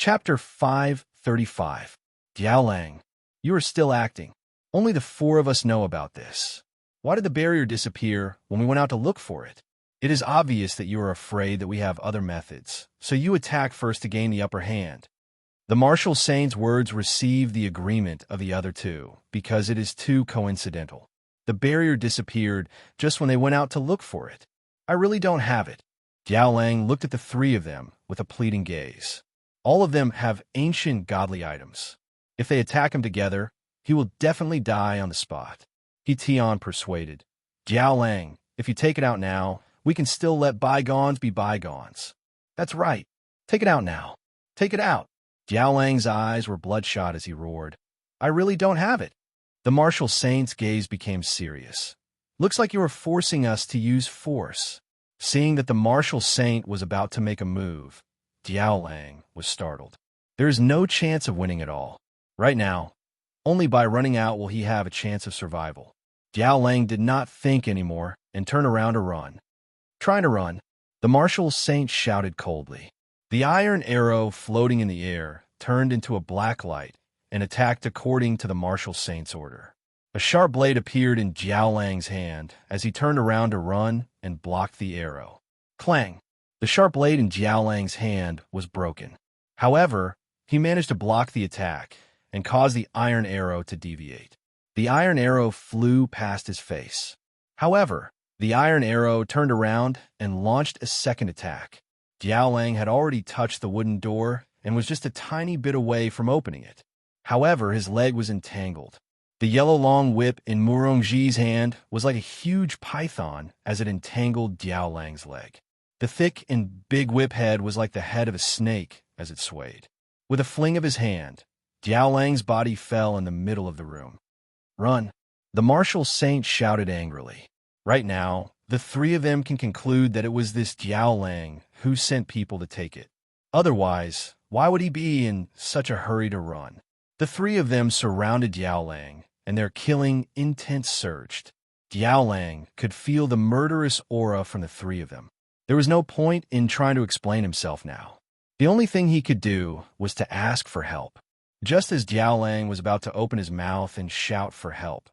Chapter 535. Diaolang, you are still acting. Only the four of us know about this. Why did the barrier disappear when we went out to look for it? It is obvious that you are afraid that we have other methods, so you attack first to gain the upper hand. The Martial Saint's words receive the agreement of the other two, because it is too coincidental. The barrier disappeared just when they went out to look for it. I really don't have it. Diaolang looked at the three of them with a pleading gaze. All of them have ancient godly items. If they attack him together, he will definitely die on the spot. Tian persuaded. Diaolang, if you take it out now, we can still let bygones be bygones. That's right. Take it out now. Take it out. Diaolang's eyes were bloodshot as he roared. I really don't have it. The Martial Saint's gaze became serious. Looks like you are forcing us to use force. Seeing that the Martial Saint was about to make a move, Diaolang was startled. There is no chance of winning at all. Right now, only by running out will he have a chance of survival. Diaolang did not think anymore and turned around to run. Trying to run, the Martial Saint shouted coldly. The iron arrow floating in the air turned into a black light and attacked according to the Martial Saint's order. A sharp blade appeared in Diaolang's hand as he turned around to run and blocked the arrow. Clang! The sharp blade in Diaolang's hand was broken. However, he managed to block the attack and cause the iron arrow to deviate. The iron arrow flew past his face. However, the iron arrow turned around and launched a second attack. Diaolang had already touched the wooden door and was just a tiny bit away from opening it. However, his leg was entangled. The yellow long whip in Murongji's hand was like a huge python as it entangled Diaolang's leg. The thick and big whip head was like the head of a snake as it swayed. With a fling of his hand, Diaolang's body fell in the middle of the room. Run! The Martial Saint shouted angrily. Right now, the three of them can conclude that it was this Diaolang who sent people to take it. Otherwise, why would he be in such a hurry to run? The three of them surrounded Diaolang, and their killing intent surged. Diaolang could feel the murderous aura from the three of them. There was no point in trying to explain himself now. The only thing he could do was to ask for help. Just as Diaolang was about to open his mouth and shout for help,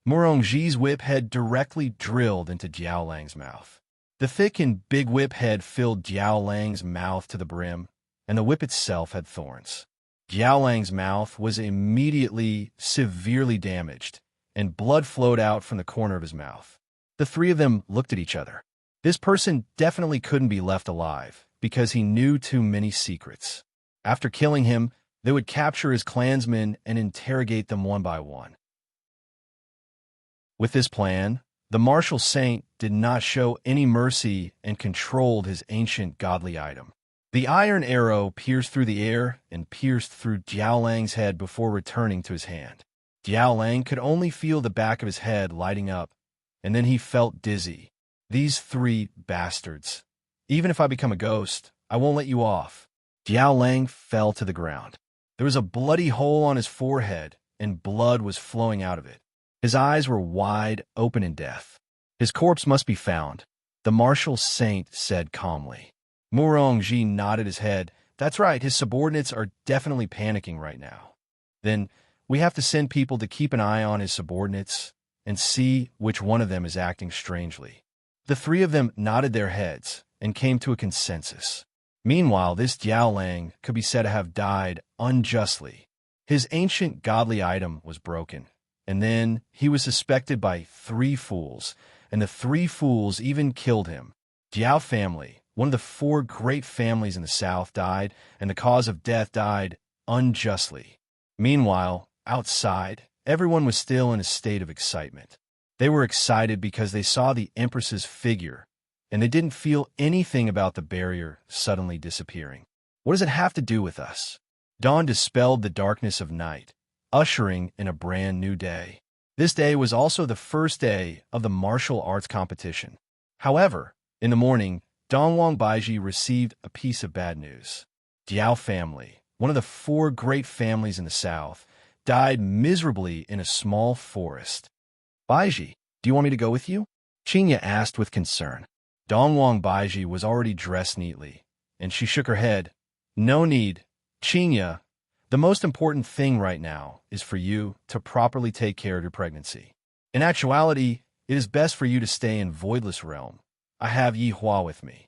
Murongji's whip head directly drilled into Diaolang's mouth. The thick and big whip head filled Diaolang's mouth to the brim, and the whip itself had thorns. Diaolang's mouth was immediately severely damaged, and blood flowed out from the corner of his mouth. The three of them looked at each other. This person definitely couldn't be left alive, because he knew too many secrets. After killing him, they would capture his clansmen and interrogate them one by one. With this plan, the Martial Saint did not show any mercy and controlled his ancient godly item. The iron arrow pierced through the air and pierced through Diaolang's head before returning to his hand. Diaolang could only feel the back of his head lighting up, and then he felt dizzy. These three bastards. Even if I become a ghost, I won't let you off. Diaolang fell to the ground. There was a bloody hole on his forehead, and blood was flowing out of it. His eyes were wide open in death. His corpse must be found, the Martial Saint said calmly. Murongji nodded his head. That's right, his subordinates are definitely panicking right now. Then we have to send people to keep an eye on his subordinates and see which one of them is acting strangely. The three of them nodded their heads and came to a consensus. Meanwhile, this Diaolang could be said to have died unjustly. His ancient godly item was broken, and then he was suspected by three fools, and the three fools even killed him. Diao family, one of the four great families in the south, died, and the cause of death died unjustly. Meanwhile, outside, everyone was still in a state of excitement. They were excited because they saw the Empress's figure, and they didn't feel anything about the barrier suddenly disappearing. What does it have to do with us? Dawn dispelled the darkness of night, ushering in a brand new day. This day was also the first day of the martial arts competition. However, in the morning, Dongwang Baiji received a piece of bad news. Diao family, one of the four great families in the south, died miserably in a small forest. Baiji, do you want me to go with you? Qinya asked with concern. Dongwang Baiji was already dressed neatly, and she shook her head. No need. Qinya, the most important thing right now is for you to properly take care of your pregnancy. In actuality, it is best for you to stay in Voidless Realm. I have Yi Hua with me.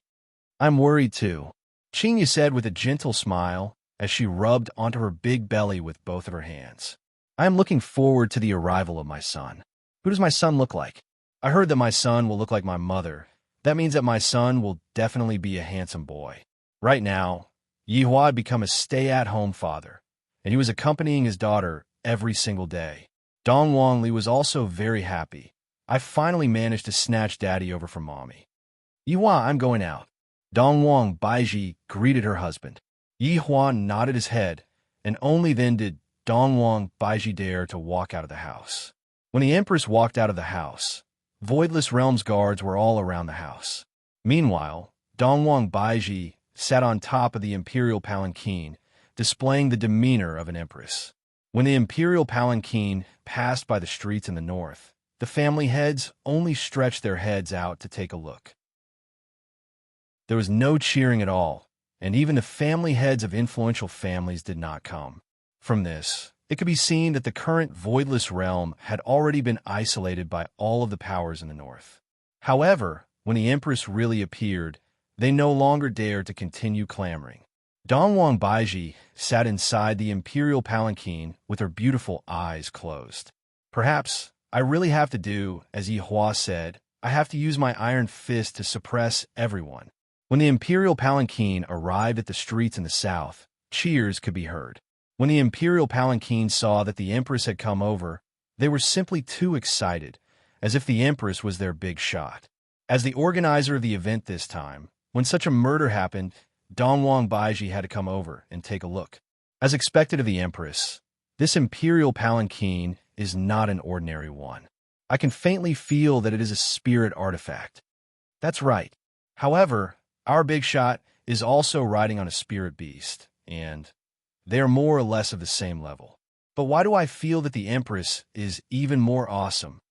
I'm worried too, Qinya said with a gentle smile as she rubbed onto her big belly with both of her hands. I am looking forward to the arrival of my son. Who does my son look like? I heard that my son will look like my mother. That means that my son will definitely be a handsome boy. Right now, Yi Hua had become a stay-at-home father, and he was accompanying his daughter every single day. Dong Wangli was also very happy. I finally managed to snatch Daddy over from Mommy. Yi Hua, I'm going out. Dong Wang Baiji greeted her husband. Yi Hua nodded his head, and only then did Dong Wang Baiji dare to walk out of the house. When the Empress walked out of the house, Voidless Realms guards were all around the house. Meanwhile, Dong Wang Baiji sat on top of the Imperial Palanquin, displaying the demeanor of an empress. When the Imperial Palanquin passed by the streets in the north, the family heads only stretched their heads out to take a look. There was no cheering at all, and even the family heads of influential families did not come. From this, it could be seen that the current Voidless Realm had already been isolated by all of the powers in the north. However, when the Empress really appeared, they no longer dared to continue clamoring. Dong Wang Baiji sat inside the Imperial Palanquin with her beautiful eyes closed. Perhaps I really have to do, as Yi Hua said, I have to use my iron fist to suppress everyone. When the Imperial Palanquin arrived at the streets in the south, cheers could be heard. When the Imperial Palanquin saw that the Empress had come over, they were simply too excited, as if the Empress was their big shot. As the organizer of the event this time, when such a murder happened, Dong Wang Baiji had to come over and take a look. As expected of the Empress, this Imperial Palanquin is not an ordinary one. I can faintly feel that it is a spirit artifact. That's right. However, our big shot is also riding on a spirit beast, and they are more or less of the same level. But why do I feel that the Empress is even more awesome?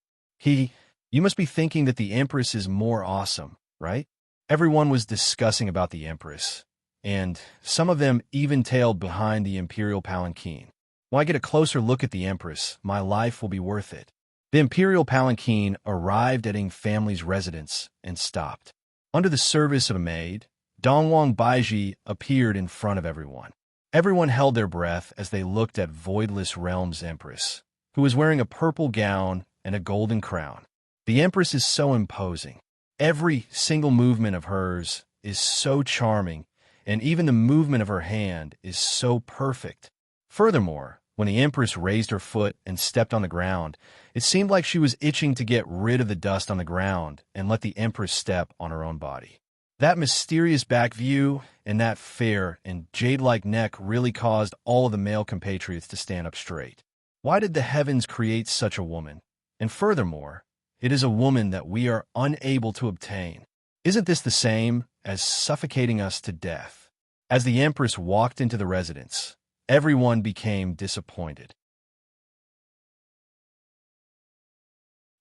You must be thinking that the Empress is more awesome, right? Everyone was discussing about the Empress, and some of them even tailed behind the Imperial Palanquin. When I get a closer look at the Empress, my life will be worth it. The Imperial Palanquin arrived at Ing family's residence and stopped. Under the service of a maid, Dong Wang Baiji appeared in front of everyone. Everyone held their breath as they looked at Voidless Realms Empress, who was wearing a purple gown and a golden crown. The Empress is so imposing. Every single movement of hers is so charming, and even the movement of her hand is so perfect. Furthermore, when the Empress raised her foot and stepped on the ground, it seemed like she was itching to get rid of the dust on the ground and let the Empress step on her own body. That mysterious back view and that fair and jade-like neck really caused all of the male compatriots to stand up straight. Why did the heavens create such a woman? And furthermore, it is a woman that we are unable to obtain. Isn't this the same as suffocating us to death? As the Empress walked into the residence, everyone became disappointed.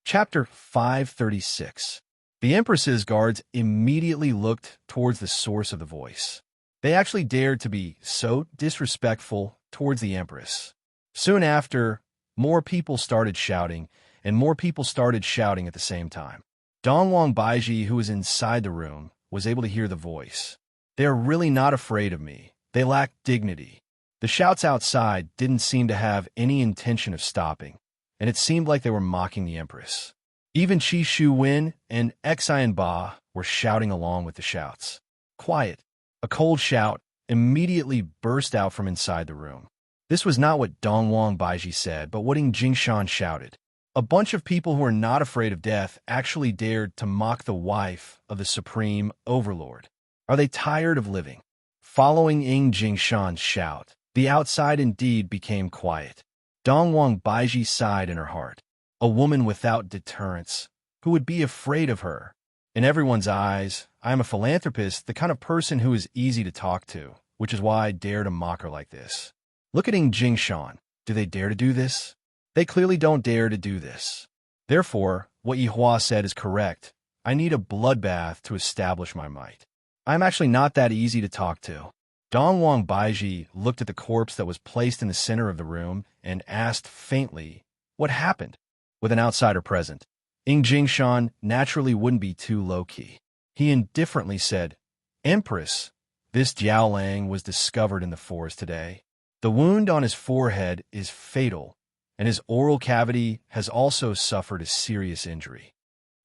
Chapter 536. The Empress's guards immediately looked towards the source of the voice. They actually dared to be so disrespectful towards the Empress. Soon after, more people started shouting, and more people started shouting at the same time. Dong Wang Baiji, who was inside the room, was able to hear the voice. They are really not afraid of me. They lack dignity. The shouts outside didn't seem to have any intention of stopping, and it seemed like they were mocking the Empress. Even Qi Shu Wen and Xian Ba were shouting along with the shouts. Quiet. A cold shout immediately burst out from inside the room. This was not what Dong Wang Baiji said, but what Ing Jingshan shouted. A bunch of people who are not afraid of death actually dared to mock the wife of the Supreme Overlord. Are they tired of living? Following Ing Jingshan's shout, the outside indeed became quiet. Dong Wang Baiji sighed in her heart. A woman without deterrence. Who would be afraid of her? In everyone's eyes, I am a philanthropist, the kind of person who is easy to talk to, which is why I dare to mock her like this. Look at Ing Jingshan. Do they dare to do this? They clearly don't dare to do this. Therefore, what Yi Hua said is correct. I need a bloodbath to establish my might. I am actually not that easy to talk to. Dongwang Baiji looked at the corpse that was placed in the center of the room and asked faintly, "What happened?" With an outsider present, Ing Jingshan naturally wouldn't be too low-key. He indifferently said, "Empress, this Jiao Lang was discovered in the forest today. The wound on his forehead is fatal, and his oral cavity has also suffered a serious injury."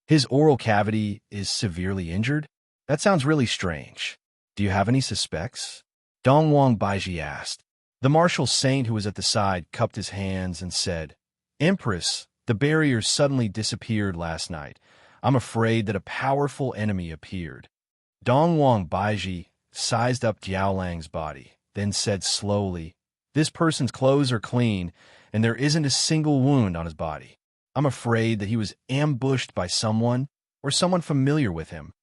His oral cavity is severely injured? That sounds really strange. Do you have any suspects? Dongwang Baiji asked. The martial saint who was at the side cupped his hands and said, "Empress, the barrier suddenly disappeared last night. I'm afraid that a powerful enemy appeared." Dongwang Baiji sized up Jiao Lang's body, then said slowly, "This person's clothes are clean, and there isn't a single wound on his body. I'm afraid that he was ambushed by someone or someone familiar with him.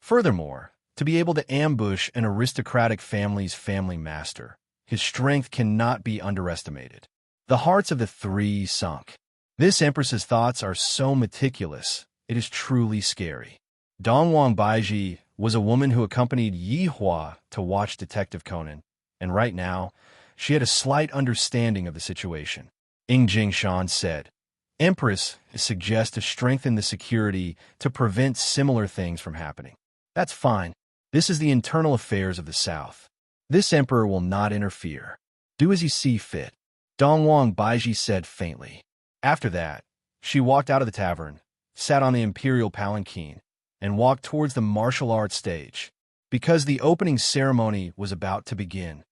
Furthermore, to be able to ambush an aristocratic family's family master, his strength cannot be underestimated." The hearts of the three sunk. This empress's thoughts are so meticulous, it is truly scary. Dongwang Baiji was a woman who accompanied Yi Hua to watch Detective Conan, and right now, she had a slight understanding of the situation. Ing Jingshan said, "Empress suggests to strengthen the security to prevent similar things from happening." That's fine. This is the internal affairs of the South. This emperor will not interfere. Do as you see fit, Dongwang Baiji said faintly. After that, she walked out of the tavern, sat on the imperial palanquin, and walked towards the martial arts stage, because the opening ceremony was about to begin.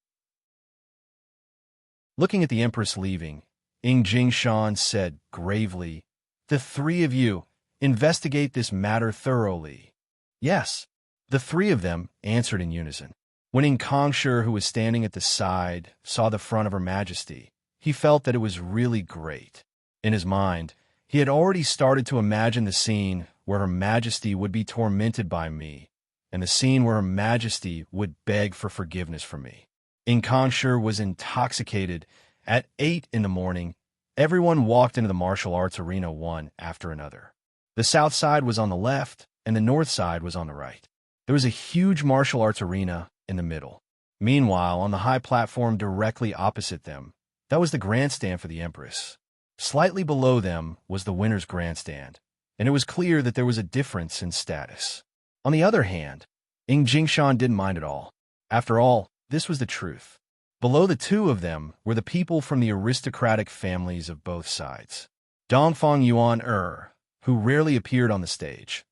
Looking at the empress leaving, Ing Jingshan said gravely, "The three of you, investigate this matter thoroughly." "Yes." The three of them answered in unison. When Ing Kongshi, who was standing at the side, saw the front of Her Majesty, he felt that it was really great. In his mind, he had already started to imagine the scene where Her Majesty would be tormented by me, and the scene where Her Majesty would beg for forgiveness from me. Ing Kongshi was intoxicated. At 8 in the morning, everyone walked into the martial arts arena one after another. The south side was on the left, and the north side was on the right. There was a huge martial arts arena in the middle. Meanwhile, on the high platform directly opposite them, that was the grandstand for the Empress. Slightly below them was the winner's grandstand, and it was clear that there was a difference in status. On the other hand, Ing Jingshan didn't mind at all. After all, this was the truth. Below the two of them were the people from the aristocratic families of both sides. Dongfang Yuan who rarely appeared on the stage.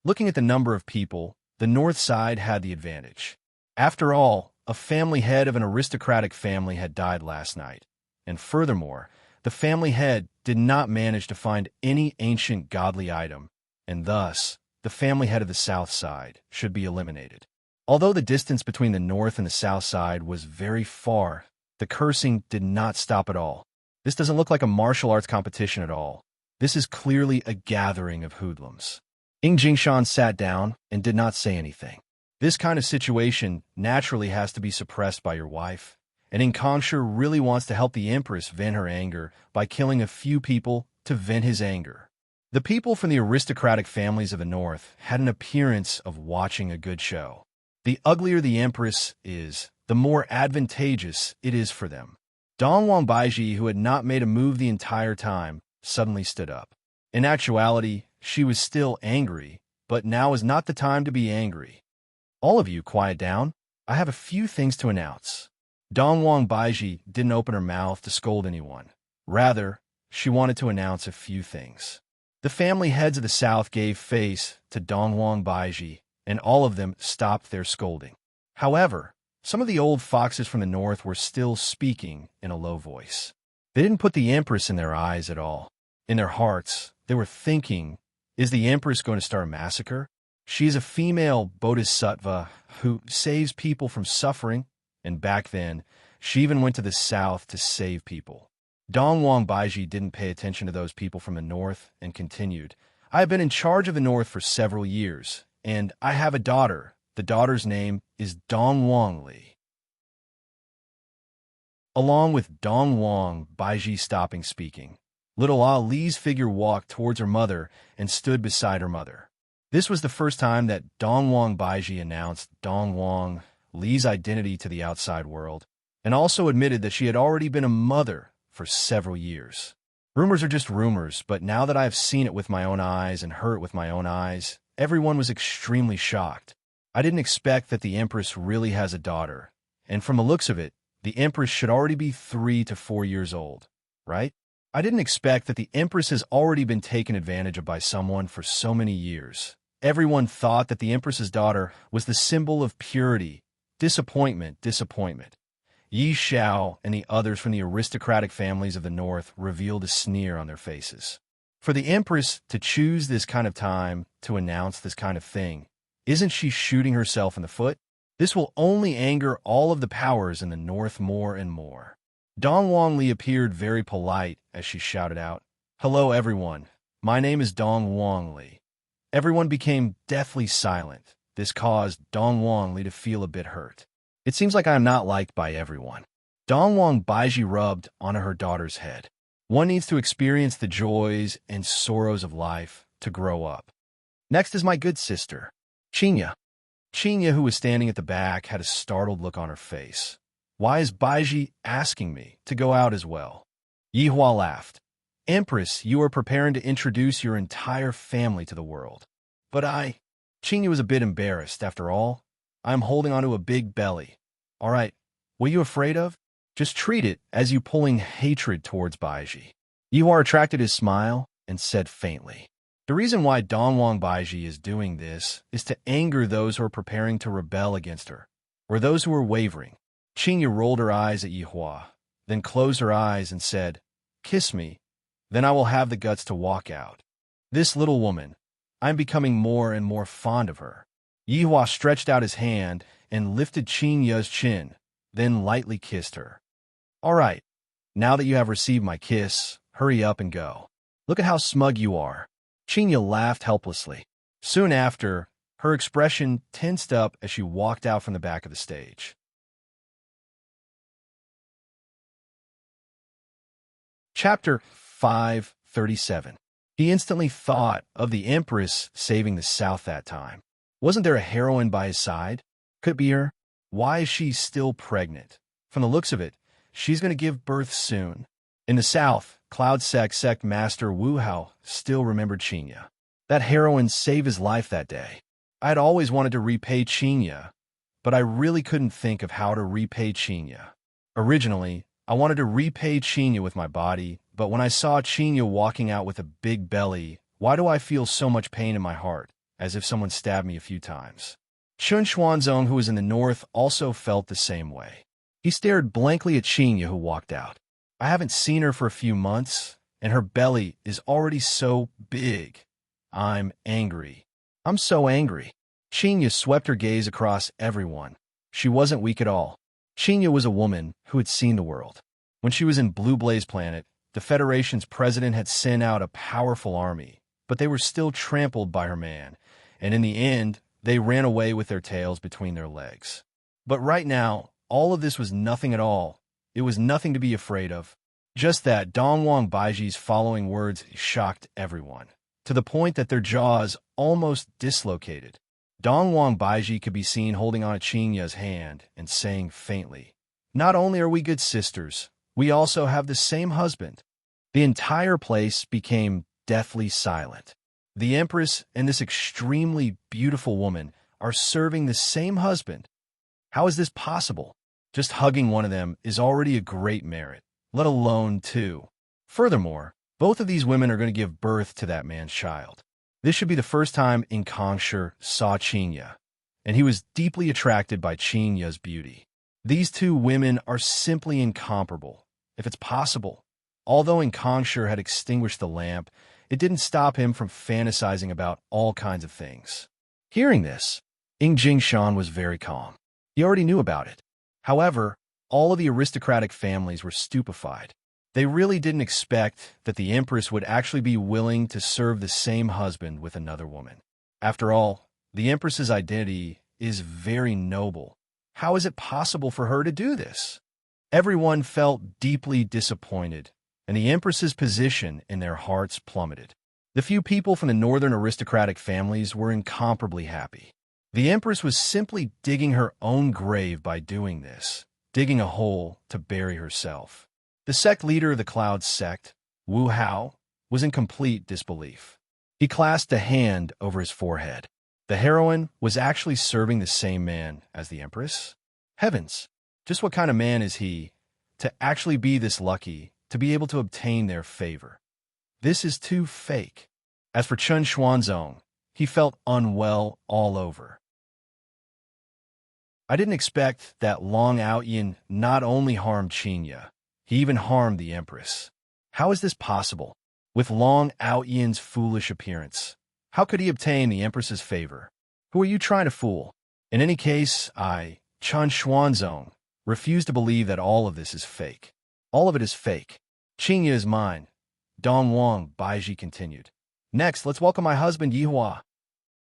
Looking at the number of people, the north side had the advantage. After all, a family head of an aristocratic family had died last night, and furthermore, the family head did not manage to find any ancient godly item, and thus, the family head of the south side should be eliminated. Although the distance between the north and the south side was very far, the cursing did not stop at all. This doesn't look like a martial arts competition at all. This is clearly a gathering of hoodlums. Ing Jingshan sat down and did not say anything. This kind of situation naturally has to be suppressed by your wife, and Ing Kongshi really wants to help the Empress vent her anger by killing a few people to vent his anger. The people from the aristocratic families of the north had an appearance of watching a good show. The uglier the Empress is, the more advantageous it is for them. Dongwang Baiji, who had not made a move the entire time, suddenly stood up. In actuality, she was still angry, but now is not the time to be angry. "All of you, quiet down. I have a few things to announce." Dongwang Baiji didn't open her mouth to scold anyone. Rather, she wanted to announce a few things. The family heads of the south gave face to Dongwang Baiji, and all of them stopped their scolding. However, some of the old foxes from the north were still speaking in a low voice. They didn't put the Empress in their eyes at all. In their hearts, they were thinking, is the Empress going to start a massacre? She is a female bodhisattva who saves people from suffering, and back then, she even went to the south to save people. Dongwang Baiji didn't pay attention to those people from the north and continued, "I have been in charge of the north for several years, and I have a daughter. The daughter's name is Dongwang Li." Along with Dongwang Baiji stopping speaking, little Ah Li's figure walked towards her mother and stood beside her mother. This was the first time that Dongwang Baiji announced Dongwang Li's identity to the outside world, and also admitted that she had already been a mother for several years. Rumors are just rumors, but now that I have seen it with my own eyes and heard it with my own eyes, everyone was extremely shocked. I didn't expect that the Empress really has a daughter, and from the looks of it, the Empress should already be 3 to 4 years old, right? I didn't expect that the Empress has already been taken advantage of by someone for so many years. Everyone thought that the Empress's daughter was the symbol of purity. Disappointment. Yi Xiao and the others from the aristocratic families of the north revealed a sneer on their faces. For the Empress to choose this kind of time to announce this kind of thing, isn't she shooting herself in the foot? This will only anger all of the powers in the north more and more. Dong Wangli appeared very polite as she shouted out, "Hello everyone, my name is Dong Wangli." Everyone became deathly silent. This caused Dong Wangli to feel a bit hurt. It seems like I am not liked by everyone. Dong Wang Baiji rubbed onto her daughter's head. One needs to experience the joys and sorrows of life to grow up. Next is my good sister, Qinya. Qinya, who was standing at the back, had a startled look on her face. Why is Baiji asking me to go out as well? Yihua laughed. Empress, you are preparing to introduce your entire family to the world. But Qinya was a bit embarrassed. After all, I am holding onto a big belly. All right, what are you afraid of? Just treat it as you pulling hatred towards Baiji. Yihua retracted his smile and said faintly, the reason why Dong Wang Baiji is doing this is to anger those who are preparing to rebel against her, or those who are wavering. Qinya rolled her eyes at Yihua, then closed her eyes and said, kiss me, then I will have the guts to walk out. This little woman, I am becoming more and more fond of her. Yihua stretched out his hand and lifted Qinya's chin, then lightly kissed her. All right, now that you have received my kiss, hurry up and go. Look at how smug you are. Qinya laughed helplessly. Soon after, her expression tensed up as she walked out from the back of the stage. Chapter 537. He instantly thought of the Empress saving the South that time. Wasn't there a heroine by his side? Could it be her? Why is she still pregnant? From the looks of it, she's going to give birth soon. In the South, Cloud Sect Master Wu Hao still remembered Qinya. That heroine saved his life that day. I had always wanted to repay Qinya, but I really couldn't think of how to repay Qinya. Originally, I wanted to repay Qinya with my body, but when I saw Qinya walking out with a big belly, why do I feel so much pain in my heart, as if someone stabbed me a few times? Chun Xuanzong, who was in the north, also felt the same way. He stared blankly at Qinya, who walked out. I haven't seen her for a few months, and her belly is already so big. I'm angry. I'm so angry. Qinya swept her gaze across everyone. She wasn't weak at all. Qinya was a woman who had seen the world. When she was in Blue Blaze Planet, the Federation's president had sent out a powerful army, but they were still trampled by her man, and in the end, they ran away with their tails between their legs. But right now, all of this was nothing at all. It was nothing to be afraid of. Just that Dong Wang Baiji's following words shocked everyone, to the point that their jaws almost dislocated. Dong Wang Baiji could be seen holding on to Qinya's hand and saying faintly, not only are we good sisters, we also have the same husband. The entire place became deathly silent. The Empress and this extremely beautiful woman are serving the same husband. How is this possible? Just hugging one of them is already a great merit, let alone two. Furthermore, both of these women are going to give birth to that man's child. This should be the first time Kongshi saw Qinya, and he was deeply attracted by Qinya's beauty. These two women are simply incomparable, if it's possible. Although Kongshi had extinguished the lamp, it didn't stop him from fantasizing about all kinds of things. Hearing this, Jingshan was very calm. He already knew about it. However, all of the aristocratic families were stupefied. They really didn't expect that the Empress would actually be willing to serve the same husband with another woman. After all, the Empress's identity is very noble. How is it possible for her to do this? Everyone felt deeply disappointed, and the Empress's position in their hearts plummeted. The few people from the northern aristocratic families were incomparably happy. The Empress was simply digging her own grave by doing this, digging a hole to bury herself. The sect leader of the Cloud sect, Wu Hao, was in complete disbelief. He clasped a hand over his forehead. The heroine was actually serving the same man as the Empress? Heavens, just what kind of man is he to actually be this lucky to be able to obtain their favor? This is too fake. As for Chen Xuanzong, he felt unwell all over. I didn't expect that Long Outyin not only harmed Qinya, he even harmed the Empress. How is this possible? With Long Outyin's foolish appearance, how could he obtain the Empress's favor? Who are you trying to fool? In any case, Chen Xuanzong, refuse to believe that all of this is fake. All of it is fake. Qinya is mine. Dong Wang Baiji continued. Next, let's welcome my husband Yihua.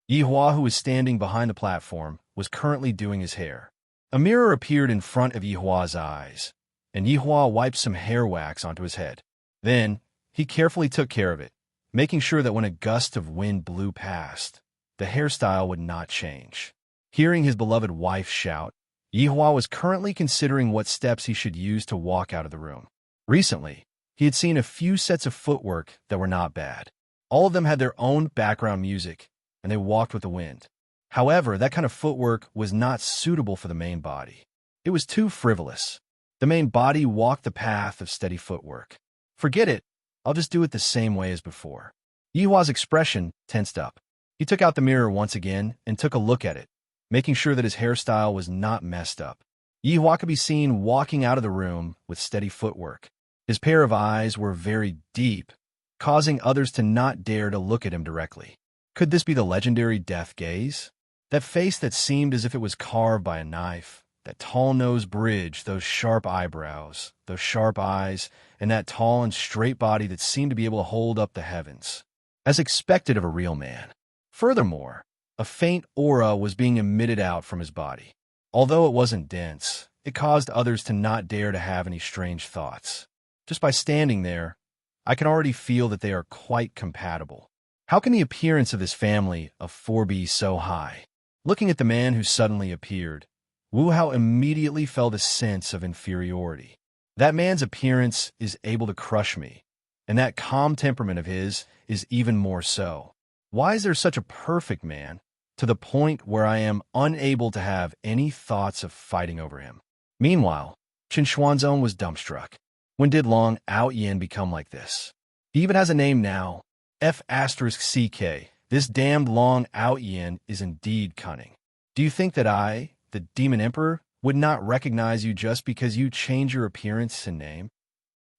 Yihua, who was standing behind the platform, was currently doing his hair. A mirror appeared in front of Yihua's eyes, and Yihua wiped some hair wax onto his head. Then, he carefully took care of it, making sure that when a gust of wind blew past, the hairstyle would not change. Hearing his beloved wife shout, Yihua was currently considering what steps he should use to walk out of the room. Recently, he had seen a few sets of footwork that were not bad. All of them had their own background music, and they walked with the wind. However, that kind of footwork was not suitable for the main body. It was too frivolous. The main body walked the path of steady footwork. Forget it. I'll just do it the same way as before. Yihua's expression tensed up. He took out the mirror once again and took a look at it, making sure that his hairstyle was not messed up. Yihua could be seen walking out of the room with steady footwork. His pair of eyes were very deep, causing others to not dare to look at him directly. Could this be the legendary death gaze? That face that seemed as if it was carved by a knife, that tall nose bridge, those sharp eyebrows, those sharp eyes, and that tall and straight body that seemed to be able to hold up the heavens, as expected of a real man. Furthermore, a faint aura was being emitted out from his body. Although it wasn't dense, it caused others to not dare to have any strange thoughts. Just by standing there, I can already feel that they are quite compatible. How can the appearance of this family of 4 be so high? Looking at the man who suddenly appeared, Wu Hao immediately felt a sense of inferiority. That man's appearance is able to crush me, and that calm temperament of his is even more so. Why is there such a perfect man, to the point where I am unable to have any thoughts of fighting over him? Meanwhile, Chen Xuanzong was dumbstruck. When did Long Outyin become like this? He even has a name now, F*CK. This damned Long Outyin is indeed cunning. Do you think that I, the Demon Emperor, would not recognize you just because you change your appearance and name?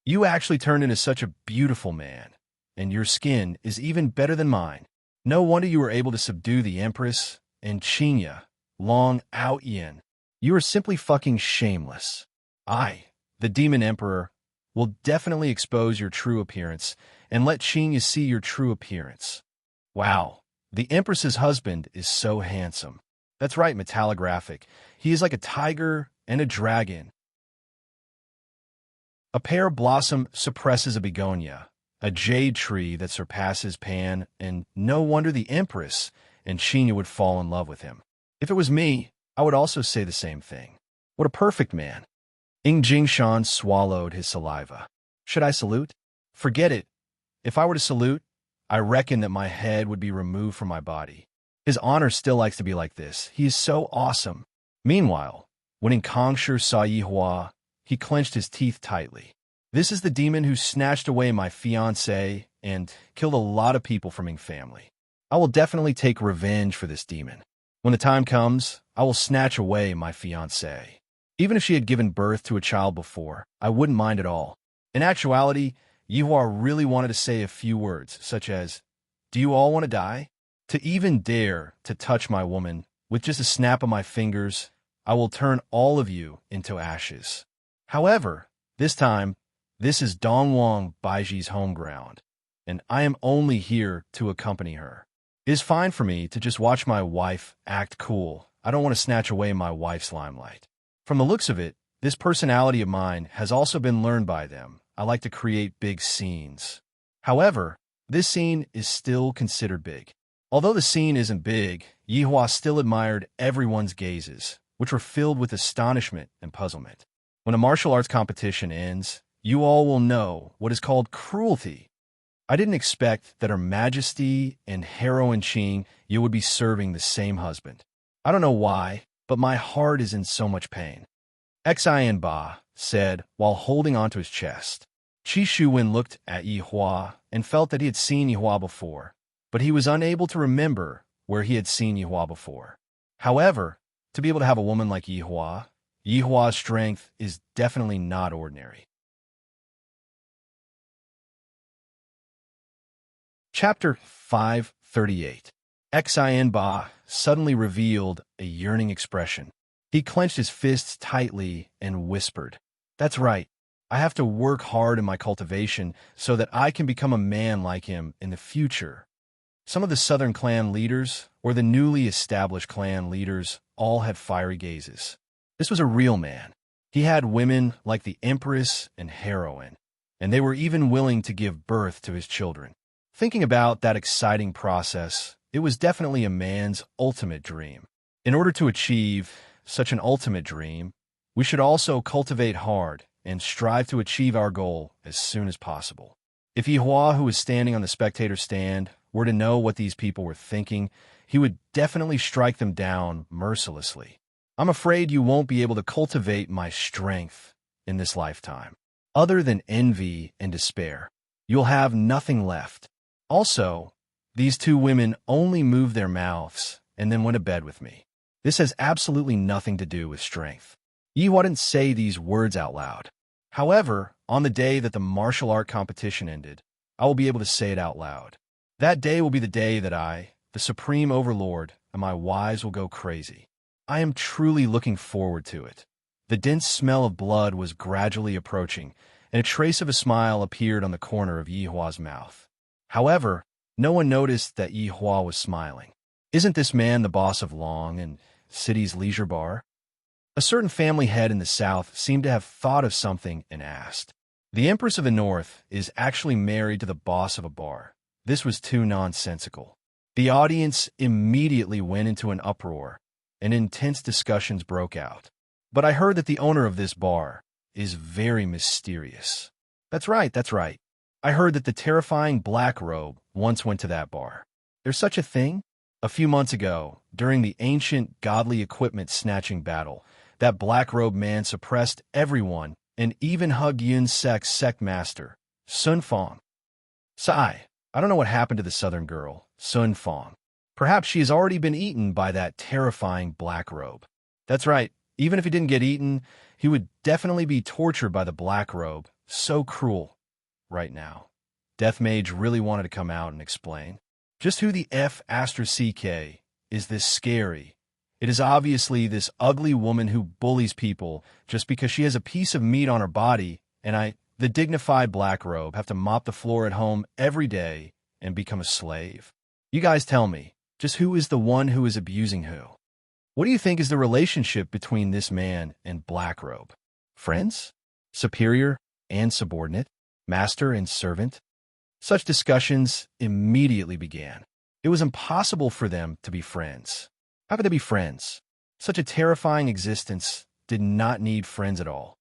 You actually turned into such a beautiful man, and your skin is even better than mine. No wonder you were able to subdue the Empress and Qinya, Long Outyin. You are simply fucking shameless. I, the Demon Emperor, will definitely expose your true appearance and let Qinya see your true appearance. Wow, the Empress's husband is so handsome. That's right, metallographic. He is like a tiger and a dragon. A pear blossom suppresses a begonia, a jade tree that surpasses Pan, and no wonder the Empress and Qinya would fall in love with him. If it was me, I would also say the same thing. What a perfect man. Ing Jingshan swallowed his saliva. Should I salute? Forget it. If I were to salute, I reckon that my head would be removed from my body. His honor still likes to be like this. He is so awesome. Meanwhile, when Inkongshu saw Yihua, he clenched his teeth tightly. This is the demon who snatched away my fiancé and killed a lot of people from Ming family. I will definitely take revenge for this demon. When the time comes, I will snatch away my fiancé. Even if she had given birth to a child before, I wouldn't mind at all. In actuality, Yihua really wanted to say a few words, such as, "Do you all want to die?" To even dare to touch my woman, with just a snap of my fingers, I will turn all of you into ashes. However, this time, this is Dongwang Baiji's home ground, and I am only here to accompany her. It is fine for me to just watch my wife act cool. I don't want to snatch away my wife's limelight. From the looks of it, this personality of mine has also been learned by them. I like to create big scenes. However, this scene is still considered big. Although the scene isn't big, Yihua still admired everyone's gazes, which were filled with astonishment and puzzlement. When a martial arts competition ends, you all will know what is called cruelty. I didn't expect that Her Majesty and heroine Qing you would be serving the same husband. I don't know why, but my heart is in so much pain. Xian Ba said while holding onto his chest. Qi Shuwen looked at Yihua and felt that he had seen Yihua before, but he was unable to remember where he had seen Yihua before. However, to be able to have a woman like Yihua's strength is definitely not ordinary. Chapter 538. Xian Ba suddenly revealed a yearning expression. He clenched his fists tightly and whispered, "That's right. I have to work hard in my cultivation so that I can become a man like him in the future." Some of the southern clan leaders, or the newly established clan leaders, all had fiery gazes. This was a real man. He had women like the Empress and heroine, and they were even willing to give birth to his children. Thinking about that exciting process, it was definitely a man's ultimate dream. In order to achieve such an ultimate dream, we should also cultivate hard and strive to achieve our goal as soon as possible. If Yihua, who was standing on the spectator stand, were to know what these people were thinking, he would definitely strike them down mercilessly. I'm afraid you won't be able to cultivate my strength in this lifetime. Other than envy and despair, you'll have nothing left. Also, these two women only moved their mouths and then went to bed with me. This has absolutely nothing to do with strength. Yihua didn't say these words out loud. However, on the day that the martial art competition ended, I will be able to say it out loud. That day will be the day that I, the Supreme Overlord, and my wives will go crazy. I am truly looking forward to it. The dense smell of blood was gradually approaching, and a trace of a smile appeared on the corner of Yihua's mouth. However, no one noticed that Yihua was smiling. Isn't this man the boss of Long and City's leisure bar? A certain family head in the south seemed to have thought of something and asked. The Empress of the North is actually married to the boss of a bar. This was too nonsensical. The audience immediately went into an uproar, and intense discussions broke out. But I heard that the owner of this bar is very mysterious. That's right. I heard that the terrifying Black Robe once went to that bar. There's such a thing? A few months ago, during the ancient godly equipment snatching battle, that Black Robe man suppressed everyone and even hugged Yun Sek's sect master, Sun Fong. Sigh, I don't know what happened to the southern girl, Sun Fong. Perhaps she has already been eaten by that terrifying Black Robe. That's right, even if he didn't get eaten, he would definitely be tortured by the Black Robe. So cruel. Right now. Death Mage really wanted to come out and explain. Just who the F Astra CK is this scary? It is obviously this ugly woman who bullies people just because she has a piece of meat on her body, and I, the dignified Black Robe, have to mop the floor at home every day and become a slave. You guys tell me, just who is the one who is abusing who? What do you think is the relationship between this man and Black Robe? Friends? Superior and subordinate? Master and servant? Such discussions immediately began. It was impossible for them to be friends. How could they be friends? Such a terrifying existence did not need friends at all.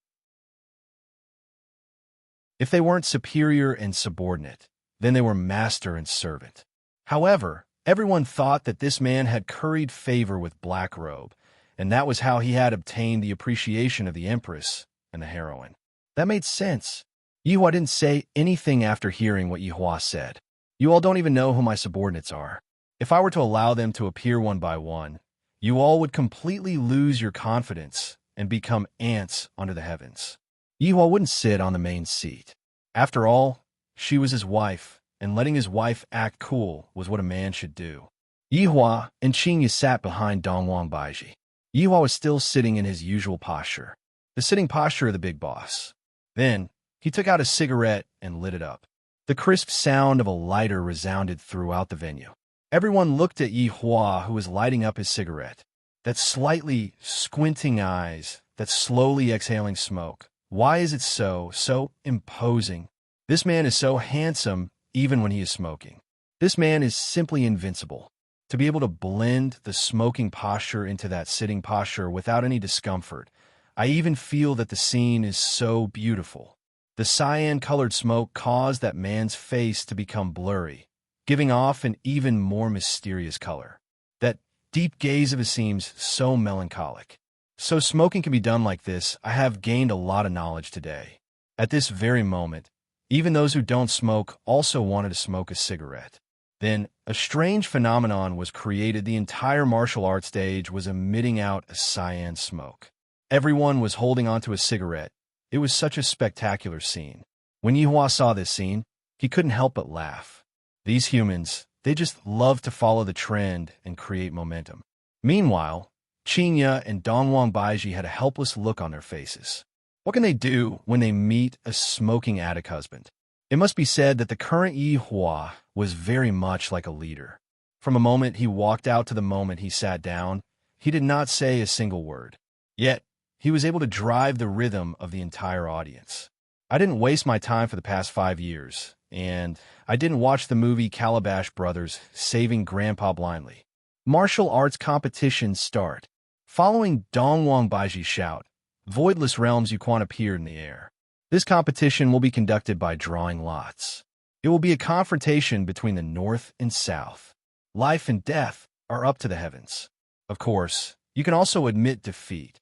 If they weren't superior and subordinate, then they were master and servant. However, everyone thought that this man had curried favor with Black Robe, and that was how he had obtained the appreciation of the Empress and the heroine. That made sense. Yihua didn't say anything after hearing what Yihua said. You all don't even know who my subordinates are. If I were to allow them to appear one by one, you all would completely lose your confidence and become ants under the heavens. Yihua wouldn't sit on the main seat. After all, she was his wife, and letting his wife act cool was what a man should do. Yihua and Qingyu sat behind Dongwang Baiji. Yihua was still sitting in his usual posture, the sitting posture of the big boss. Then, he took out a cigarette and lit it up. The crisp sound of a lighter resounded throughout the venue. Everyone looked at Yihua, who was lighting up his cigarette. That slightly squinting eyes, that slowly exhaling smoke. Why is it so imposing? This man is so handsome even when he is smoking. This man is simply invincible. to be able to blend the smoking posture into that sitting posture without any discomfort. I even feel that the scene is so beautiful. The cyan-colored smoke caused that man's face to become blurry, giving off an even more mysterious color. That deep gaze of his seems so melancholic. So smoking can be done like this. I have gained a lot of knowledge today. At this very moment, even those who don't smoke also wanted to smoke a cigarette. Then, a strange phenomenon was created. The entire martial arts stage was emitting out a cyan smoke. Everyone was holding onto a cigarette. It was such a spectacular scene. When Yihua saw this scene, he couldn't help but laugh. These humans, they just love to follow the trend and create momentum. Meanwhile, Qinya and Dongwang Baiji had a helpless look on their faces. What can they do when they meet a smoking attic husband? It must be said that the current Yihua was very much like a leader. From the moment he walked out to the moment he sat down, he did not say a single word. Yet, he was able to drive the rhythm of the entire audience. I didn't waste my time for the past 5 years, and I didn't watch the movie Calabash Brothers Saving Grandpa Blindly. Martial arts competitions start. Following Dongwang Baiji's shout, voidless realms Yuquan appeared in the air. This competition will be conducted by drawing lots. It will be a confrontation between the North and South. Life and death are up to the heavens. Of course, you can also admit defeat.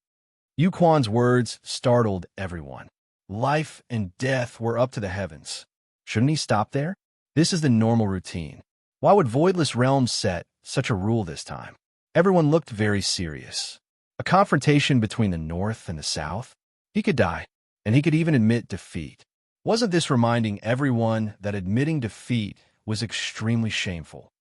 Yuquan's words startled everyone. Life and death were up to the heavens. Shouldn't he stop there? This is the normal routine. Why would Voidless Realms set such a rule this time? Everyone looked very serious. A confrontation between the North and the South? He could die, and he could even admit defeat. Wasn't this reminding everyone that admitting defeat was extremely shameful?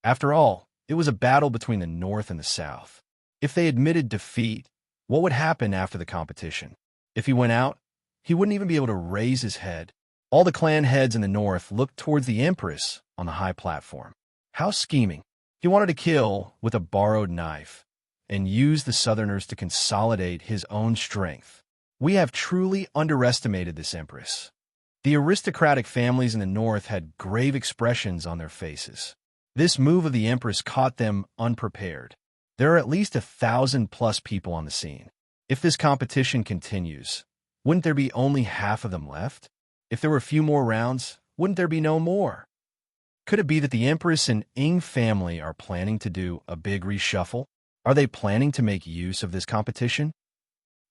After all, it was a battle between the North and the South. If they admitted defeat, what would happen after the competition? If he went out, he wouldn't even be able to raise his head. All the clan heads in the North looked towards the Empress on the high platform. How scheming. He wanted to kill with a borrowed knife and use the Southerners to consolidate his own strength. We have truly underestimated this Empress. The aristocratic families in the North had grave expressions on their faces. This move of the Empress caught them unprepared. There are at least 1,000+ people on the scene. If this competition continues, wouldn't there be only half of them left? If there were a few more rounds, wouldn't there be no more? Could it be that the Empress and Ing family are planning to do a big reshuffle? Are they planning to make use of this competition?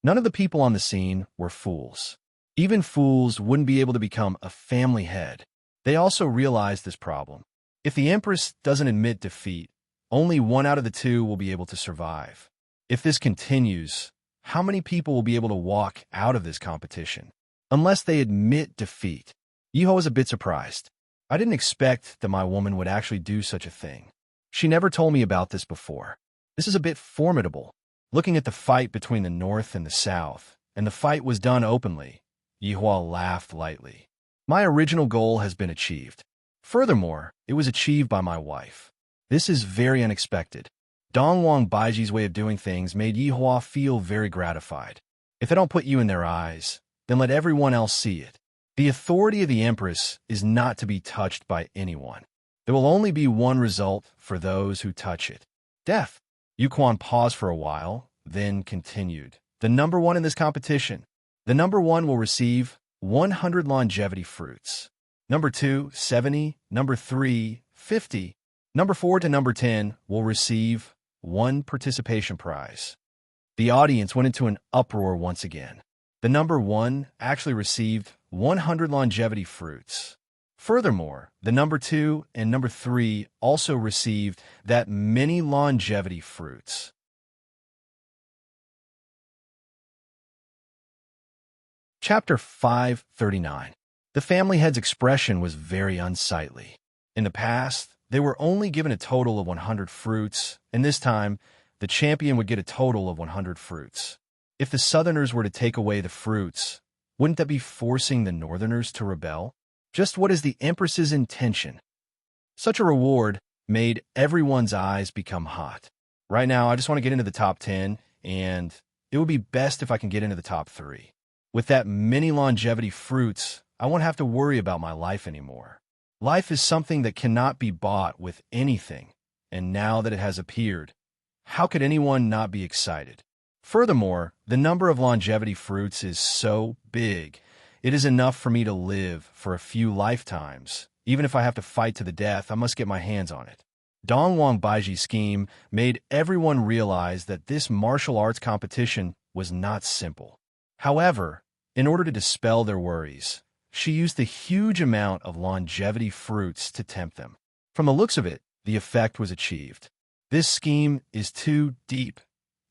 None of the people on the scene were fools. Even fools wouldn't be able to become a family head. They also realized this problem. If the Empress doesn't admit defeat, only one out of the two will be able to survive. If this continues, how many people will be able to walk out of this competition? Unless they admit defeat. Yiho was a bit surprised. I didn't expect that my woman would actually do such a thing. She never told me about this before. This is a bit formidable. Looking at the fight between the North and the South, and the fight was done openly, Yihua laughed lightly. My original goal has been achieved. Furthermore, it was achieved by my wife. This is very unexpected. Dongwang Baiji's way of doing things made Yihua feel very gratified. If they don't put you in their eyes, then let everyone else see it. The authority of the Empress is not to be touched by anyone. There will only be one result for those who touch it. Death. Yuquan paused for a while, then continued. The number one in this competition. The number one will receive 100 longevity fruits. Number 2, 70. Number 3, 50. Number 4 to number 10 will receive 1 participation prize. The audience went into an uproar once again. The number 1 actually received 100 longevity fruits. Furthermore, the number 2 and number 3 also received that many longevity fruits. Chapter 539. The family head's expression was very unsightly. In the past, they were only given a total of 100 fruits, and this time, the champion would get a total of 100 fruits. If the Southerners were to take away the fruits, wouldn't that be forcing the Northerners to rebel? Just what is the Empress's intention? Such a reward made everyone's eyes become hot. Right now, I just want to get into the top 10, and it would be best if I can get into the top 3. With that many longevity fruits, I won't have to worry about my life anymore. Life is something that cannot be bought with anything, and now that it has appeared, how could anyone not be excited? Furthermore, the number of longevity fruits is so big, it is enough for me to live for a few lifetimes. Even if I have to fight to the death, I must get my hands on it. Dongwang Baiji's scheme made everyone realize that this martial arts competition was not simple. However, in order to dispel their worries, she used a huge amount of longevity fruits to tempt them. From the looks of it, the effect was achieved. This scheme is too deep.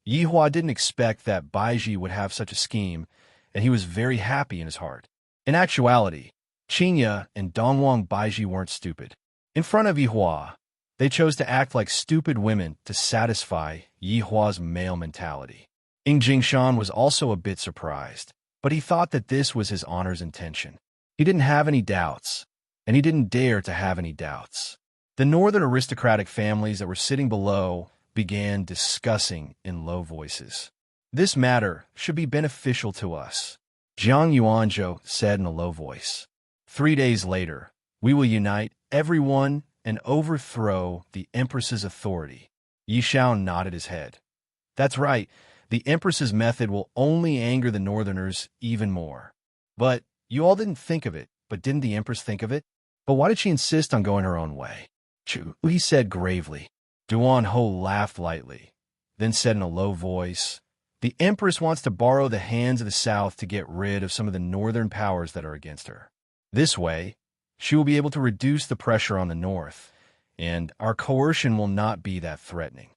Yihua didn't expect that Baiji would have such a scheme, and he was very happy in his heart. In actuality, Qinya and Dongwang Baiji weren't stupid. In front of Yihua, they chose to act like stupid women to satisfy Yihua's male mentality. Ying Jingshan was also a bit surprised, but he thought that this was his honor's intention. He didn't have any doubts, and he didn't dare to have any doubts. The northern aristocratic families that were sitting below began discussing in low voices. This matter should be beneficial to us, Jiang Yuanzhou said in a low voice. 3 days later, we will unite everyone and overthrow the Empress's authority. Yi Shao nodded his head. That's right, the Empress's method will only anger the northerners even more. But you all didn't think of it, but didn't the Empress think of it? But why did she insist on going her own way? Chu, he said gravely. Duan Ho laughed lightly, then said in a low voice, the Empress wants to borrow the hands of the South to get rid of some of the northern powers that are against her. This way, she will be able to reduce the pressure on the North, and our coercion will not be that threatening.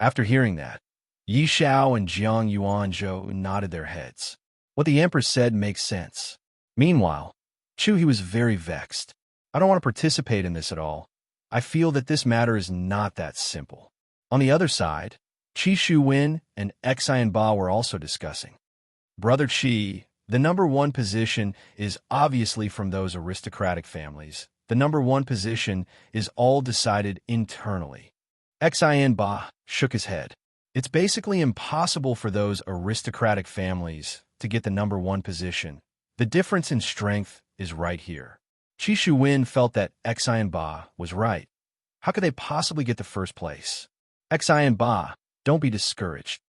After hearing that, Yi Shao and Jiang Yuanzhou nodded their heads. What the Empress said makes sense. Meanwhile, Chu was very vexed. I don't want to participate in this at all. I feel that this matter is not that simple. On the other side, Qi Shuwen and Xian Ba were also discussing. Brother Qi, the number one position is obviously from those aristocratic families. The number one position is all decided internally. Xian Ba shook his head. It's basically impossible for those aristocratic families to get the number one position. The difference in strength is right here. Qi Shuwen felt that Xian Ba was right. How could they possibly get to first place? Xian Ba, don't be discouraged.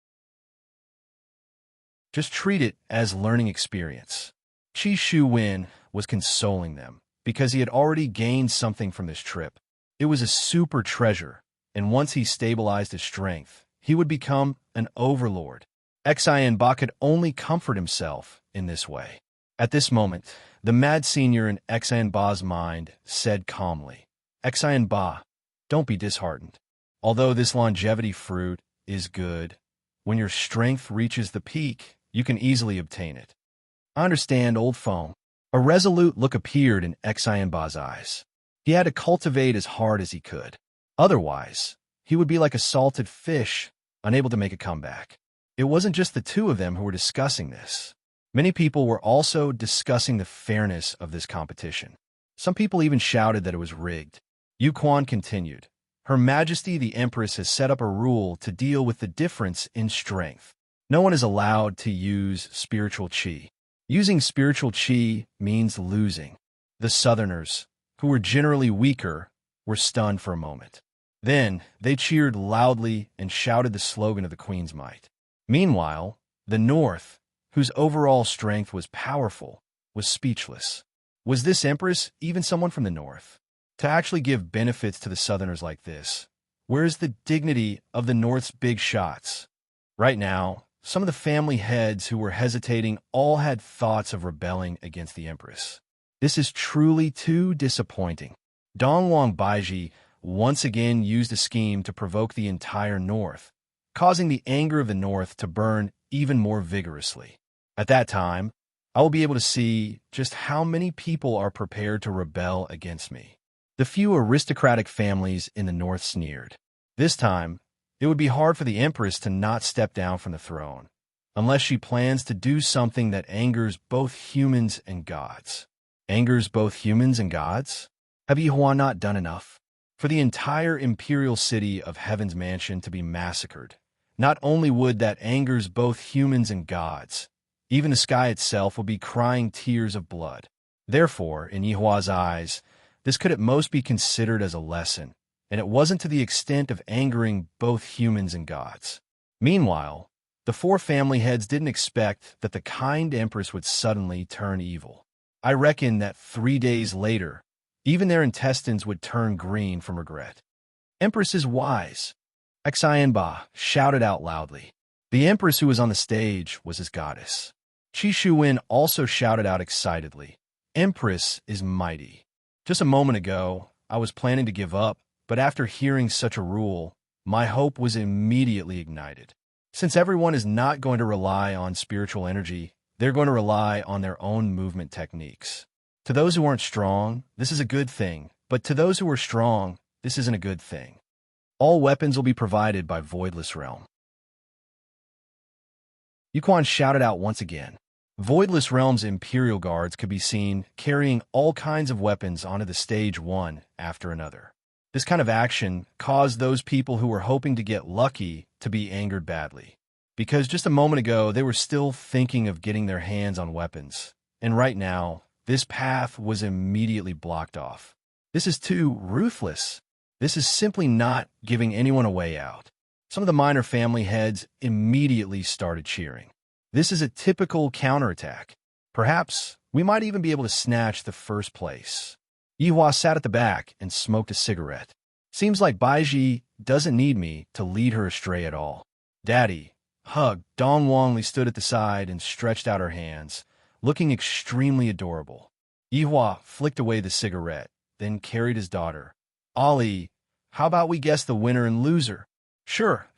Just treat it as learning experience. Qi Shuwen was consoling them because he had already gained something from this trip. It was a super treasure, and once he stabilized his strength, he would become an overlord. Xian Ba could only comfort himself in this way. At this moment, the mad senior in Xian Ba's mind said calmly, Xian Ba, don't be disheartened. Although this longevity fruit is good, when your strength reaches the peak, you can easily obtain it. I understand, old foam. A resolute look appeared in Xian Ba's eyes. He had to cultivate as hard as he could. Otherwise, he would be like a salted fish, unable to make a comeback. It wasn't just the two of them who were discussing this. Many people were also discussing the fairness of this competition. Some people even shouted that it was rigged. Yu Quan continued, Her Majesty the Empress has set up a rule to deal with the difference in strength. No one is allowed to use spiritual qi. Using spiritual qi means losing. The Southerners, who were generally weaker, were stunned for a moment. Then they cheered loudly and shouted the slogan of the Queen's might. Meanwhile, the North, whose overall strength was powerful, was speechless. Was this Empress even someone from the North? To actually give benefits to the Southerners like this, where is the dignity of the North's big shots? Right now, some of the family heads who were hesitating all had thoughts of rebelling against the Empress. This is truly too disappointing. Dongwang Baiji once again used a scheme to provoke the entire North, causing the anger of the North to burn even more vigorously. At that time, I will be able to see just how many people are prepared to rebel against me. The few aristocratic families in the North sneered. This time, it would be hard for the Empress to not step down from the throne, unless she plans to do something that angers both humans and gods. Angers both humans and gods? Have Yihua not done enough? For the entire imperial city of Heaven's Mansion to be massacred, not only would that angers both humans and gods, even the sky itself will be crying tears of blood. Therefore, in Yihua's eyes, This could at most be considered as a lesson, and it wasn't to the extent of angering both humans and gods. Meanwhile, the four family heads didn't expect that the kind empress would suddenly turn evil. I reckon that 3 days later, even their intestines would turn green from regret. Empress is wise, Xianba shouted out loudly. The empress who was on the stage was his goddess. Qi Shuwen also shouted out excitedly, Empress is mighty. Just a moment ago, I was planning to give up, but after hearing such a rule, my hope was immediately ignited. Since everyone is not going to rely on spiritual energy, they're going to rely on their own movement techniques. To those who aren't strong, this is a good thing, but to those who are strong, this isn't a good thing. All weapons will be provided by Voidless Realm. Yuquan shouted out once again. Voidless Realm's Imperial Guards could be seen carrying all kinds of weapons onto the stage one after another. This kind of action caused those people who were hoping to get lucky to be angered badly, because just a moment ago they were still thinking of getting their hands on weapons, and right now, this path was immediately blocked off. This is too ruthless. This is simply not giving anyone a way out. Some of the minor family heads immediately started cheering. This is a typical counterattack. Perhaps we might even be able to snatch the first place. Yihua sat at the back and smoked a cigarette. Seems like Baiji doesn't need me to lead her astray at all. Daddy, hug. Dong Wangli stood at the side and stretched out her hands, looking extremely adorable. Yihua flicked away the cigarette, then carried his daughter. Ali, how about we guess the winner and loser? Sure.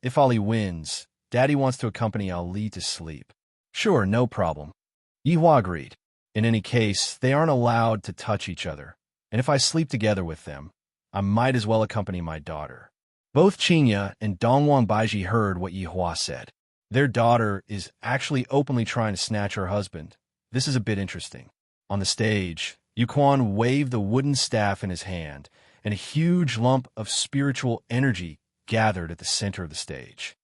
If Ali wins, Daddy wants to accompany Ali to sleep. Sure, no problem. Yihua agreed. In any case, they aren't allowed to touch each other, and if I sleep together with them, I might as well accompany my daughter. Both Qinya and Dongwang Baiji heard what Yihua said. Their daughter is actually openly trying to snatch her husband. This is a bit interesting. On the stage, Yuquan waved the wooden staff in his hand, and a huge lump of spiritual energy gathered at the center of the stage.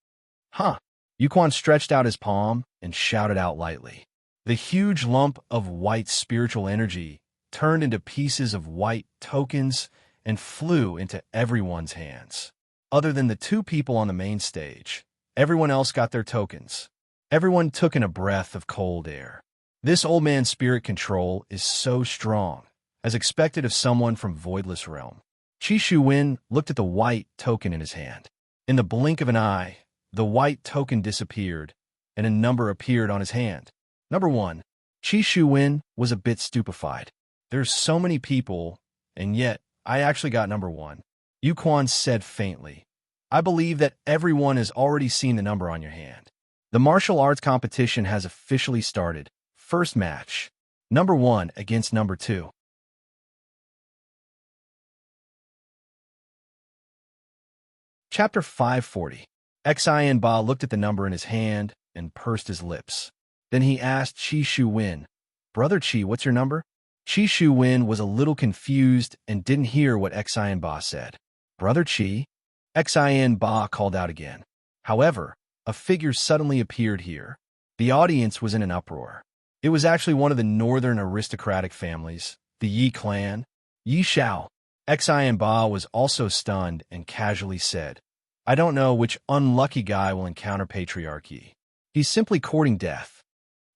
Yuquan stretched out his palm and shouted out lightly. The huge lump of white spiritual energy turned into pieces of white tokens and flew into everyone's hands. Other than the two people on the main stage, everyone else got their tokens. Everyone took in a breath of cold air. This old man's spirit control is so strong, as expected of someone from Voidless Realm. Qi Shuwen looked at the white token in his hand. In the blink of an eye, the white token disappeared, and a number appeared on his hand. Number 1. Qi Shuwen was a bit stupefied. There's so many people, and yet I actually got number 1. Yuquan said faintly, I believe that everyone has already seen the number on your hand. The martial arts competition has officially started. First match. Number 1 against number 2. Chapter 540. Xianba looked at the number in his hand and pursed his lips. Then he asked Qi Shuwen, Brother Qi, what's your number? Qi Shuwen was a little confused and didn't hear what Xianba said. Brother Qi? Xianba called out again. However, a figure suddenly appeared here. The audience was in an uproar. It was actually one of the northern aristocratic families, the Yi clan. Yi Shao. Xianba was also stunned and casually said, I don't know which unlucky guy will encounter patriarchy. He's simply courting death.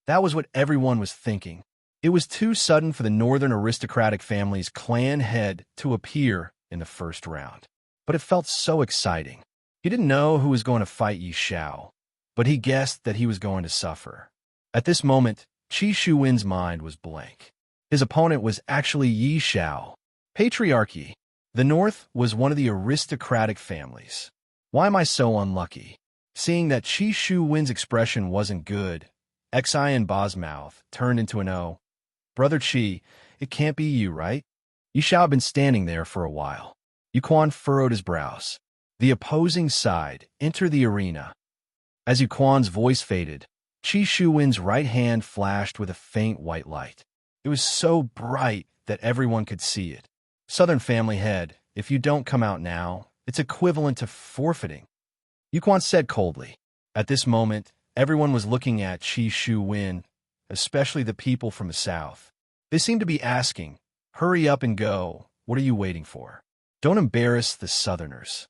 That was what everyone was thinking. It was too sudden for the northern aristocratic family's clan head to appear in the first round. But it felt so exciting. He didn't know who was going to fight Yi Shao, but he guessed that he was going to suffer. At this moment, Qi Shuwen's mind was blank. His opponent was actually Yi Shao. Patriarchy. The North was one of the aristocratic families. Why am I so unlucky? Seeing that Qi Shuwen's expression wasn't good, Xianba's mouth turned into an O. Brother Qi, it can't be you, right? Yi Shao had been standing there for a while. Yuquan furrowed his brows. The opposing side entered the arena. As Yuquan's voice faded, Qi Shuwen's right hand flashed with a faint white light. It was so bright that everyone could see it. Southern family head, if you don't come out now, it's equivalent to forfeiting. Yuquan said coldly. At this moment, everyone was looking at Qi Shuwen, especially the people from the south. They seemed to be asking, Hurry up and go. What are you waiting for? Don't embarrass the Southerners.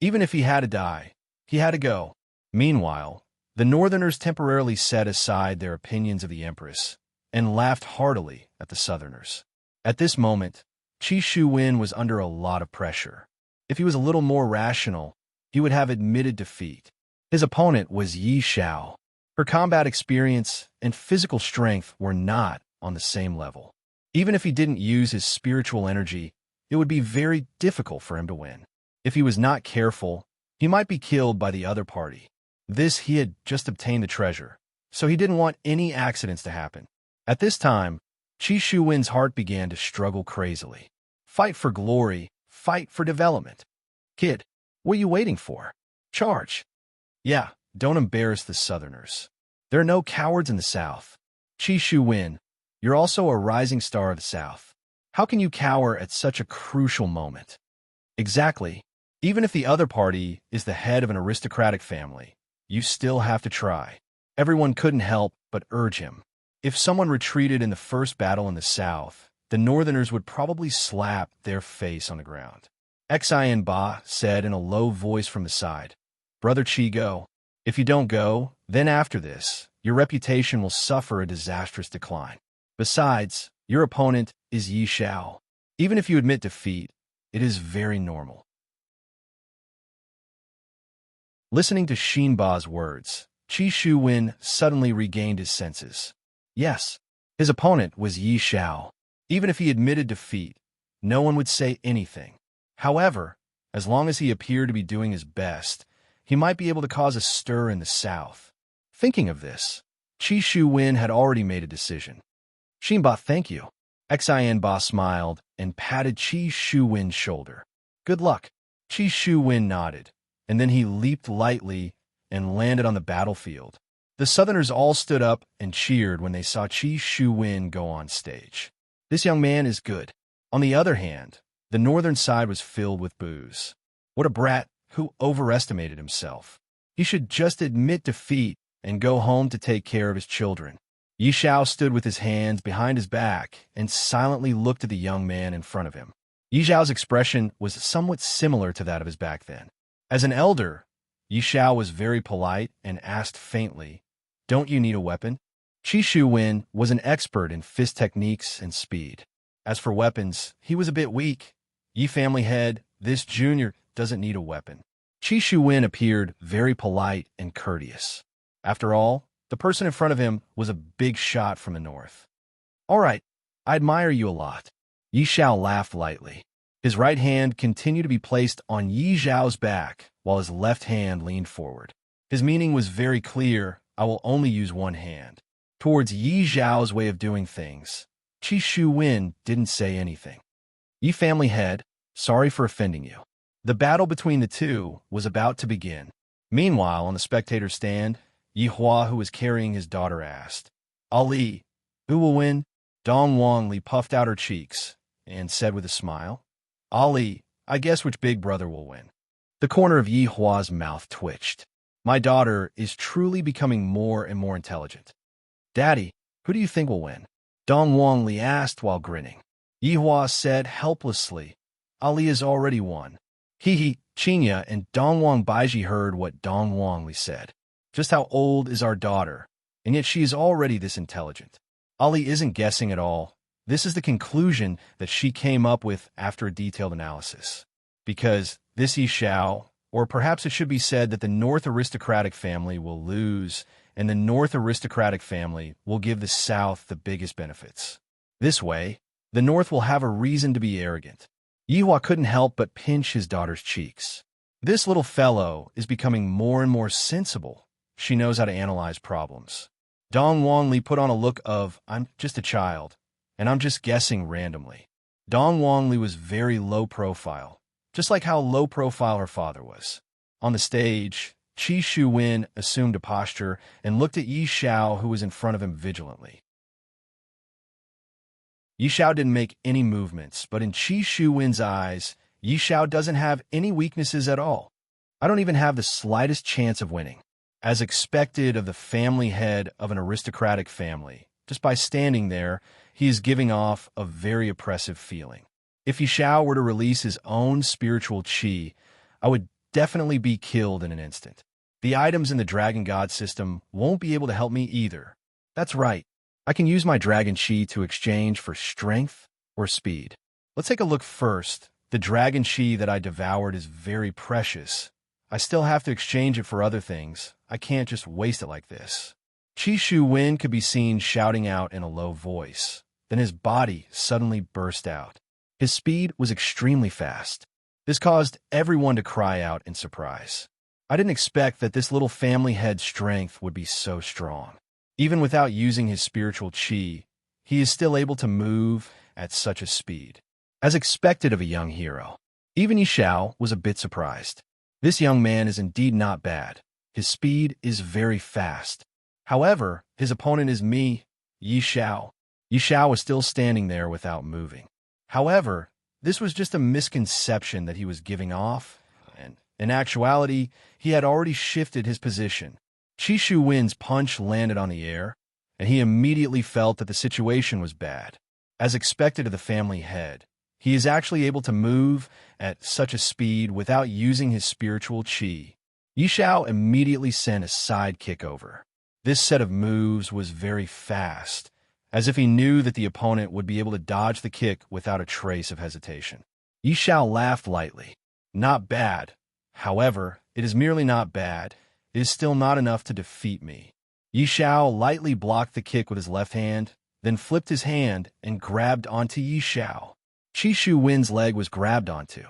Even if he had to die, he had to go. Meanwhile, the Northerners temporarily set aside their opinions of the Empress and laughed heartily at the Southerners. At this moment, Qi Shuwen was under a lot of pressure. If he was a little more rational, he would have admitted defeat. His opponent was Yi Xiao. Her combat experience and physical strength were not on the same level. Even if he didn't use his spiritual energy, it would be very difficult for him to win. If he was not careful, he might be killed by the other party. He had just obtained the treasure, so he didn't want any accidents to happen. At this time, Qi Shuwen's heart began to struggle crazily. Fight for glory, fight for development. Kid, what are you waiting for? Charge. Yeah, don't embarrass the Southerners. There are no cowards in the South. Qi Shuwen, you're also a rising star of the South. How can you cower at such a crucial moment? Exactly. Even if the other party is the head of an aristocratic family, you still have to try. Everyone couldn't help but urge him. If someone retreated in the first battle in the South, the Northerners would probably slap their face on the ground. Xian Ba said in a low voice from the side, Brother Qi, go. If you don't go, then after this, your reputation will suffer a disastrous decline. Besides, your opponent is Yi Xiao. Even if you admit defeat, it is very normal. Listening to Xinba's words, Qi Shuwen suddenly regained his senses. Yes, his opponent was Yi Xiao. Even if he admitted defeat, no one would say anything. However, as long as he appeared to be doing his best, he might be able to cause a stir in the South. Thinking of this, Qi Shuwen had already made a decision. Xinba, thank you. Xian Ba smiled and patted Qi Shuwen's shoulder. Good luck. Qi Shuwen nodded, and then he leaped lightly and landed on the battlefield. The Southerners all stood up and cheered when they saw Qi Shuwen go on stage. This young man is good. On the other hand, the northern side was filled with boos. What a brat who overestimated himself. He should just admit defeat and go home to take care of his children. Yi Xiao stood with his hands behind his back and silently looked at the young man in front of him. Yi Xiao's expression was somewhat similar to that of his back then. As an elder, Yi Xiao was very polite and asked faintly, Don't you need a weapon? Qi Shuwen was an expert in fist techniques and speed. As for weapons, he was a bit weak. Yi family head, this junior doesn't need a weapon. Qi Shuwen appeared very polite and courteous. After all, the person in front of him was a big shot from the north. All right, I admire you a lot. Yi Xiao laughed lightly. His right hand continued to be placed on Yi Xiao's back, while his left hand leaned forward. His meaning was very clear, I will only use one hand. Towards Yi Xiao's way of doing things, Qi Shuwen didn't say anything. Yi family head, sorry for offending you. The battle between the two was about to begin. Meanwhile, on the spectator stand, Yi Hua, who was carrying his daughter, asked, Ali, who will win? Dong Wangli puffed out her cheeks and said with a smile, Ali, I guess which big brother will win. The corner of Yi Hua's mouth twitched. My daughter is truly becoming more and more intelligent. Daddy, who do you think will win? Dong Wangli asked while grinning. Yi Hua said helplessly, Ali has already won. Qinya and Dong Wang Baiji heard what Dong Wangli said. Just how old is our daughter? And yet she is already this intelligent. Ali isn't guessing at all. This is the conclusion that she came up with after a detailed analysis. Because this Yi Xiao, or perhaps it should be said that the North aristocratic family will lose, and the North aristocratic family will give the South the biggest benefits. This way, the North will have a reason to be arrogant. Yi Hua couldn't help but pinch his daughter's cheeks. This little fellow is becoming more and more sensible. She knows how to analyze problems. Dong Wangli put on a look of, I'm just a child, and I'm just guessing randomly. Dong Wangli was very low profile, just like how low profile her father was. On the stage, Qi Shuwen assumed a posture and looked at Yi Xiao, who was in front of him vigilantly. Yi Xiao didn't make any movements, but in Qi Shuwen's eyes, Yi Xiao doesn't have any weaknesses at all. I don't even have the slightest chance of winning. As expected of the family head of an aristocratic family, Just by standing there, he is giving off a very oppressive feeling. If Yi Xiao were to release his own spiritual qi, I would definitely be killed in an instant. The items in the Dragon God system won't be able to help me either. That's right. I can use my Dragon Qi to exchange for strength or speed. Let's take a look first. The Dragon Qi that I devoured is very precious. I still have to exchange it for other things. I can't just waste it like this. Qi Shu Wen could be seen shouting out in a low voice. Then his body suddenly burst out. His speed was extremely fast. This caused everyone to cry out in surprise. I didn't expect that this little family head's strength would be so strong. Even without using his spiritual qi, he is still able to move at such a speed. As expected of a young hero, even Yi Xiao was a bit surprised. This young man is indeed not bad. His speed is very fast. However, his opponent is me, Yi Xiao. Yi Xiao was still standing there without moving. However, this was just a misconception that he was giving off, and in actuality, he had already shifted his position. Qi Shu Wen's punch landed on the air, and he immediately felt that the situation was bad. As expected of the family head, he is actually able to move at such a speed without using his spiritual qi. Yi Xiao immediately sent a side kick over. This set of moves was very fast, as if he knew that the opponent would be able to dodge the kick without a trace of hesitation. Yi Xiao laughed lightly. Not bad. However, it is merely not bad. It is still not enough to defeat me. Yi Xiao lightly blocked the kick with his left hand, then flipped his hand and grabbed onto Yi Xiao. Qi Shu Wen's leg was grabbed onto.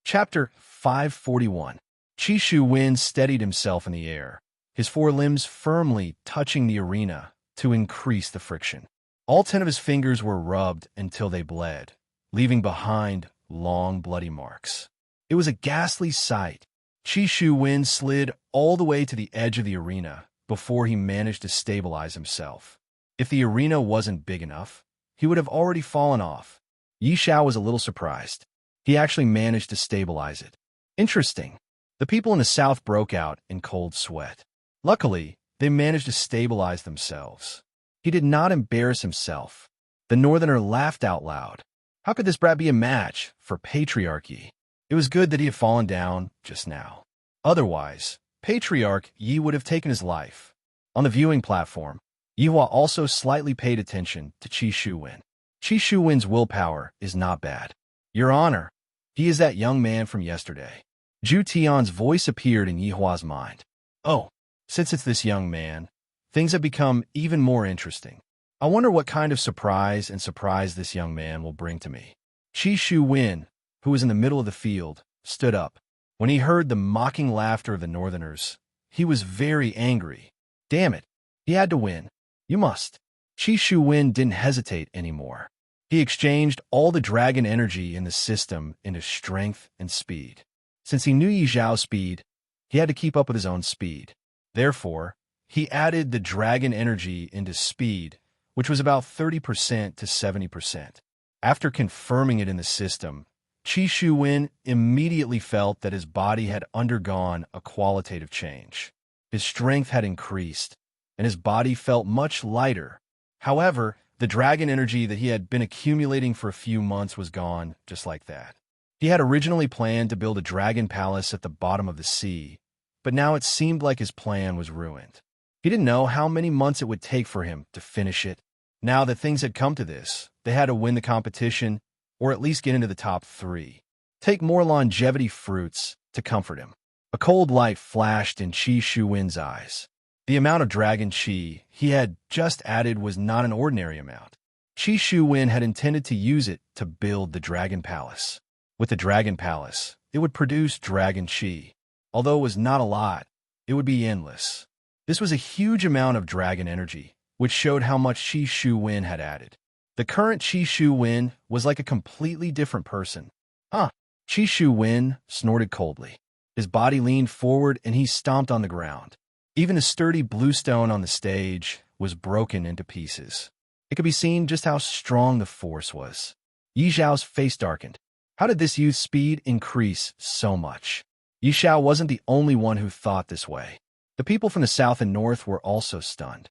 Chapter 541. Qi Shu Wen steadied himself in the air, his forelimbs firmly touching the arena to increase the friction. All 10 of his fingers were rubbed until they bled, leaving behind long bloody marks. It was a ghastly sight. Qi Shu Wen slid all the way to the edge of the arena before he managed to stabilize himself. If the arena wasn't big enough, he would have already fallen off. Yi Xiao was a little surprised. He actually managed to stabilize it. Interesting. The people in the south broke out in cold sweat. Luckily, they managed to stabilize themselves. He did not embarrass himself. The northerner laughed out loud. How could this brat be a match for patriarchy? It was good that he had fallen down just now. Otherwise, Patriarch Yi would have taken his life. On the viewing platform, Yihua also slightly paid attention to Qi Shu Wen. Qi Shu Wen's willpower is not bad. Your Honor, he is that young man from yesterday. Zhu Tian's voice appeared in Yihua's mind. Oh, since it's this young man, things have become even more interesting. I wonder what kind of surprise this young man will bring to me. Qi Shu Wen, who was in the middle of the field, stood up. When he heard the mocking laughter of the northerners, he was very angry. Damn it, he had to win. You must. Qi Shu Wen didn't hesitate anymore. He exchanged all the dragon energy in the system into strength and speed. Since he knew Yi Xiao's speed, he had to keep up with his own speed. Therefore, he added the dragon energy into speed, which was about 30% to 70%. After confirming it in the system, Qi Shu Wen immediately felt that his body had undergone a qualitative change. His strength had increased, and his body felt much lighter. However, the dragon energy that he had been accumulating for a few months was gone just like that. He had originally planned to build a dragon palace at the bottom of the sea, but now it seemed like his plan was ruined. He didn't know how many months it would take for him to finish it. Now that things had come to this, they had to win the competition, or at least get into the top 3. Take more longevity fruits to comfort him. A cold light flashed in Qi Shu Wen's eyes. The amount of dragon qi he had just added was not an ordinary amount. Qi Shu Wen had intended to use it to build the dragon palace. With the dragon palace, it would produce dragon qi. Although it was not a lot, it would be endless. This was a huge amount of dragon energy, which showed how much Qi Shu Wen had added. The current Qi Shu Wen was like a completely different person. Huh? Qi Shu Wen snorted coldly. His body leaned forward and he stomped on the ground. Even the sturdy blue stone on the stage was broken into pieces. It could be seen just how strong the force was. Yi Zhao's face darkened. How did this youth's speed increase so much? Yi Xiao wasn't the only one who thought this way. The people from the south and north were also stunned.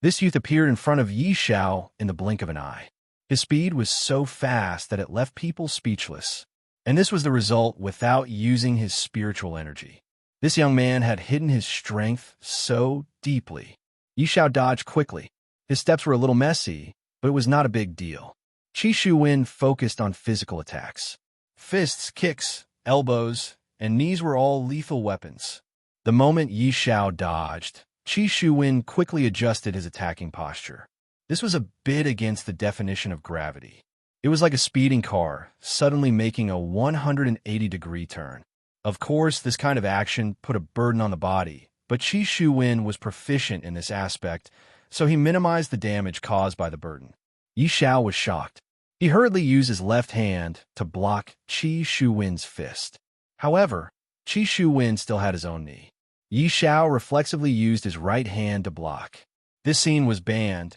This youth appeared in front of Yi Xiao in the blink of an eye. His speed was so fast that it left people speechless. And this was the result without using his spiritual energy. This young man had hidden his strength so deeply. Yi Xiao dodged quickly. His steps were a little messy, but it was not a big deal. Qi Shuwen focused on physical attacks. Fists, kicks, elbows, and knees were all lethal weapons. The moment Yi Xiao dodged, Qi Shuwen quickly adjusted his attacking posture. This was a bit against the definition of gravity. It was like a speeding car, suddenly making a 180-degree turn. Of course, this kind of action put a burden on the body, but Qi Shuwen was proficient in this aspect, so he minimized the damage caused by the burden. Yi Xiao was shocked. He hurriedly used his left hand to block Qi Shuwen's fist. However, Qi Shuwen still had his own knee. Yi Xiao reflexively used his right hand to block. This scene was banned.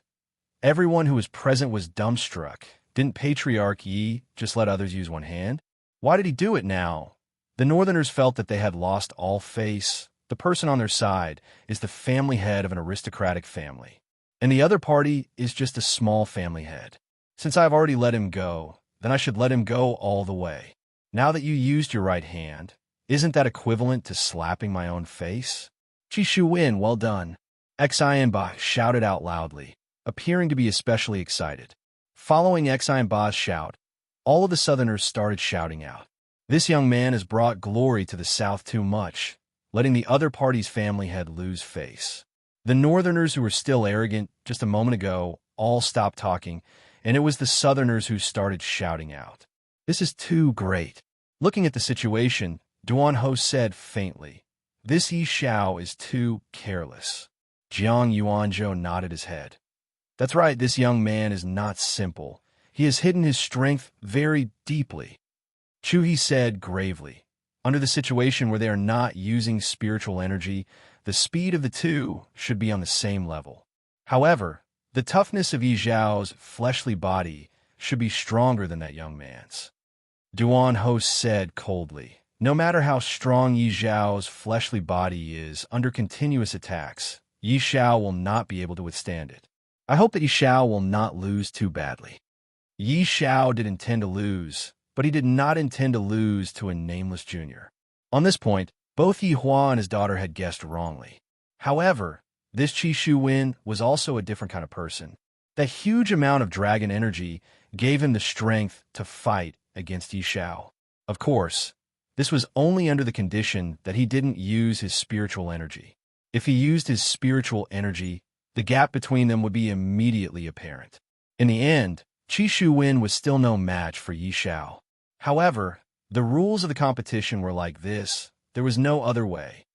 Everyone who was present was dumbstruck. Didn't Patriarch Yi just let others use one hand? Why did he do it now? The Northerners felt that they had lost all face. The person on their side is the family head of an aristocratic family, and the other party is just a small family head. Since I've already let him go, then I should let him go all the way. Now that you used your right hand, isn't that equivalent to slapping my own face? Qi Shuwen, well done. Xianba shouted out loudly, appearing to be especially excited. Following Xianba's shout, all of the Southerners started shouting out. This young man has brought glory to the South too much, letting the other party's family head lose face. The Northerners who were still arrogant just a moment ago all stopped talking, and it was the Southerners who started shouting out. This is too great. Looking at the situation, Duan Ho said faintly, "This Yi Xiao is too careless." Jiang Yuanzhou nodded his head. That's right, this young man is not simple. He has hidden his strength very deeply. Chu He said gravely, under the situation where they are not using spiritual energy, the speed of the two should be on the same level. However, the toughness of Yi Xiao's fleshly body should be stronger than that young man's. Duan Ho said coldly, no matter how strong Yi Xiao's fleshly body is under continuous attacks, Yi Xiao will not be able to withstand it. I hope that Yi Xiao will not lose too badly. Yi Xiao did intend to lose, but he did not intend to lose to a nameless junior. On this point, both Yi Hua and his daughter had guessed wrongly. However, this Qi Shuwen was also a different kind of person. That huge amount of dragon energy gave him the strength to fight against Yi Xiao. Of course, this was only under the condition that he didn't use his spiritual energy. If he used his spiritual energy, the gap between them would be immediately apparent. In the end, Qi Shuwen was still no match for Yi Xiao. However, the rules of the competition were like this. There was no other way.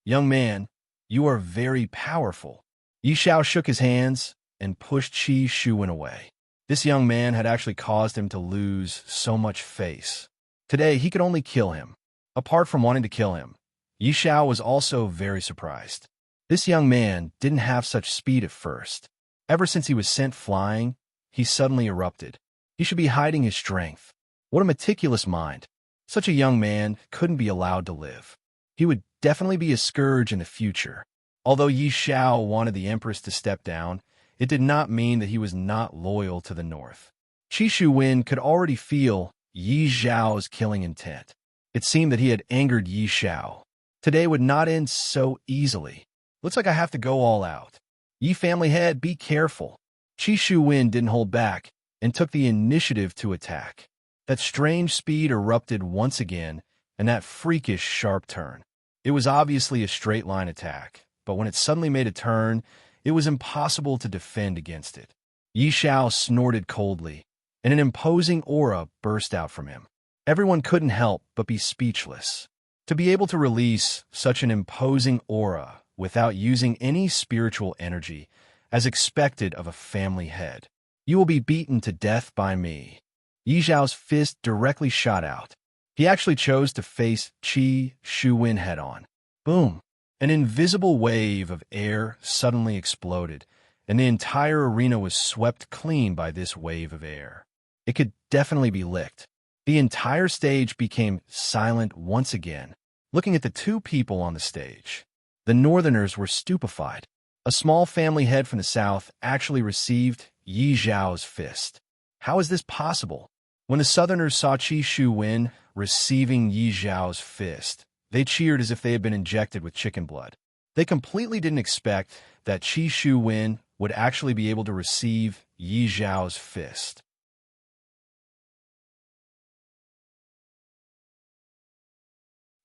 Young man, you are very powerful. Yi Xiao shook his hands and pushed Qi Shuwen away. This young man had actually caused him to lose so much face. Today, he could only kill him. Apart from wanting to kill him, Yi Xiao was also very surprised. This young man didn't have such speed at first. Ever since he was sent flying, he suddenly erupted. He should be hiding his strength. What a meticulous mind. Such a young man couldn't be allowed to live. He would definitely be a scourge in the future. Although Yi Xiao wanted the Empress to step down, it did not mean that he was not loyal to the North. Qi Shuwen could already feel Yi Xiao's killing intent. It seemed that he had angered Yi Xiao. Today would not end so easily. Looks like I have to go all out. Yi family head, be careful. Qi Shuwen didn't hold back and took the initiative to attack. That strange speed erupted once again, and that freakish sharp turn. It was obviously a straight-line attack, but when it suddenly made a turn, it was impossible to defend against it. Yi Xiao snorted coldly, and an imposing aura burst out from him. Everyone couldn't help but be speechless. To be able to release such an imposing aura without using any spiritual energy, as expected of a family head. You will be beaten to death by me. Yi Xiao's fist directly shot out. He actually chose to face Qi Shuwen head-on. Boom! An invisible wave of air suddenly exploded, and the entire arena was swept clean by this wave of air. It could definitely be licked. The entire stage became silent once again, looking at the two people on the stage. The Northerners were stupefied. A small family head from the south actually received Yi Zhao's fist. How is this possible? When the Southerners saw Qi Shu Wen receiving Yi Zhao's fist, they cheered as if they had been injected with chicken blood. They completely didn't expect that Qi Shu Wen would actually be able to receive Yi Zhao's fist.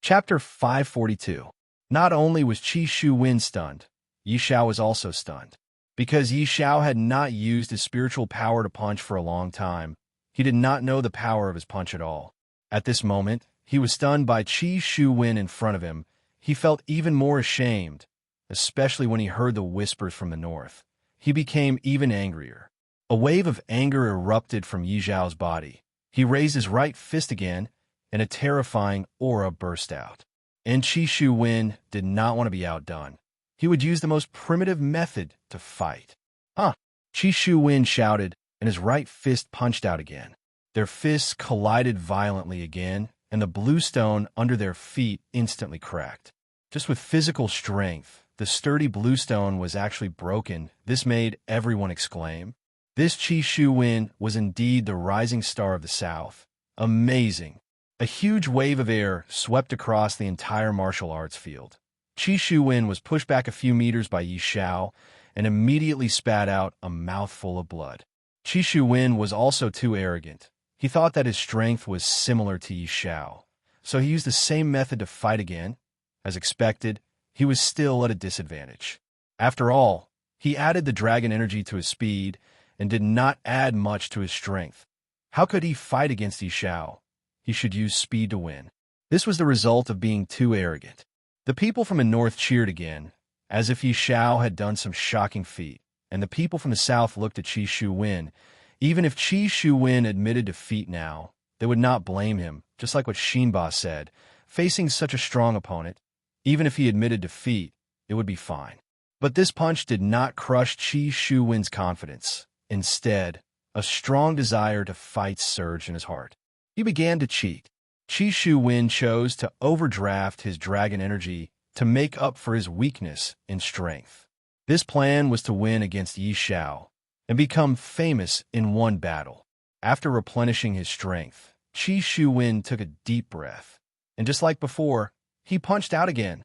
Chapter 542. Not only was Qi Shu Wen stunned, Yi Xiao was also stunned. Because Yi Xiao had not used his spiritual power to punch for a long time, he did not know the power of his punch at all. At this moment, he was stunned by Qi Shu Wen in front of him. He felt even more ashamed, especially when he heard the whispers from the north. He became even angrier. A wave of anger erupted from Yi Xiao's body. He raised his right fist again, and a terrifying aura burst out. And Qi Shu Wen did not want to be outdone. He would use the most primitive method to fight. Huh! Qi Shu Wen shouted, and his right fist punched out again. Their fists collided violently again, and the blue stone under their feet instantly cracked. Just with physical strength, the sturdy blue stone was actually broken. This made everyone exclaim. This Qi Shu Wen was indeed the rising star of the south. Amazing! A huge wave of air swept across the entire martial arts field. Qi Shu Wen was pushed back a few meters by Yi Xiao and immediately spat out a mouthful of blood. Qi Shu Wen was also too arrogant. He thought that his strength was similar to Yi Xiao, so he used the same method to fight again. As expected, he was still at a disadvantage. After all, he added the dragon energy to his speed and did not add much to his strength. How could he fight against Yi Xiao? He should use speed to win. This was the result of being too arrogant. The people from the north cheered again, as if Yi Xiao had done some shocking feat, and the people from the south looked at Qi Shu Wen. Even if Qi Shu Wen admitted defeat now, they would not blame him, just like what Xinba said. Facing such a strong opponent, even if he admitted defeat, it would be fine. But this punch did not crush Qi Shu Wen's confidence. Instead, a strong desire to fight surged in his heart. He began to cheat. Qi Shu Wen chose to overdraft his dragon energy to make up for his weakness in strength. This plan was to win against Yi Xiao and become famous in one battle. After replenishing his strength, Qi Shu Wen took a deep breath, and just like before, he punched out again.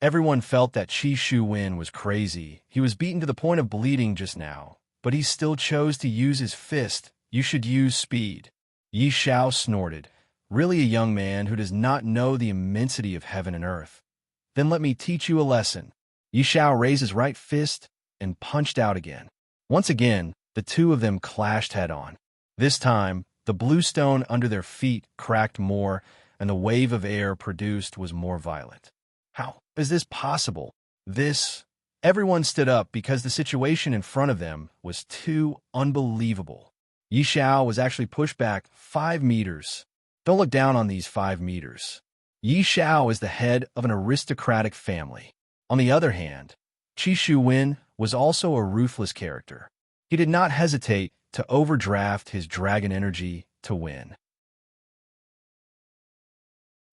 Everyone felt that Qi Shu Wen was crazy. He was beaten to the point of bleeding just now, but he still chose to use his fist. You should use speed. Yi Xiao snorted. Really a young man who does not know the immensity of heaven and earth. Then let me teach you a lesson. Yi Xiao raised his right fist and punched out again. Once again, the two of them clashed head-on. This time, the blue stone under their feet cracked more, and the wave of air produced was more violent. How is this possible? Everyone stood up because the situation in front of them was too unbelievable. Yi Xiao was actually pushed back 5 meters. Don't look down on these 5 meters. Yi Xiao is the head of an aristocratic family. On the other hand, Qi Shu Wen was also a ruthless character. He did not hesitate to overdraft his dragon energy to win.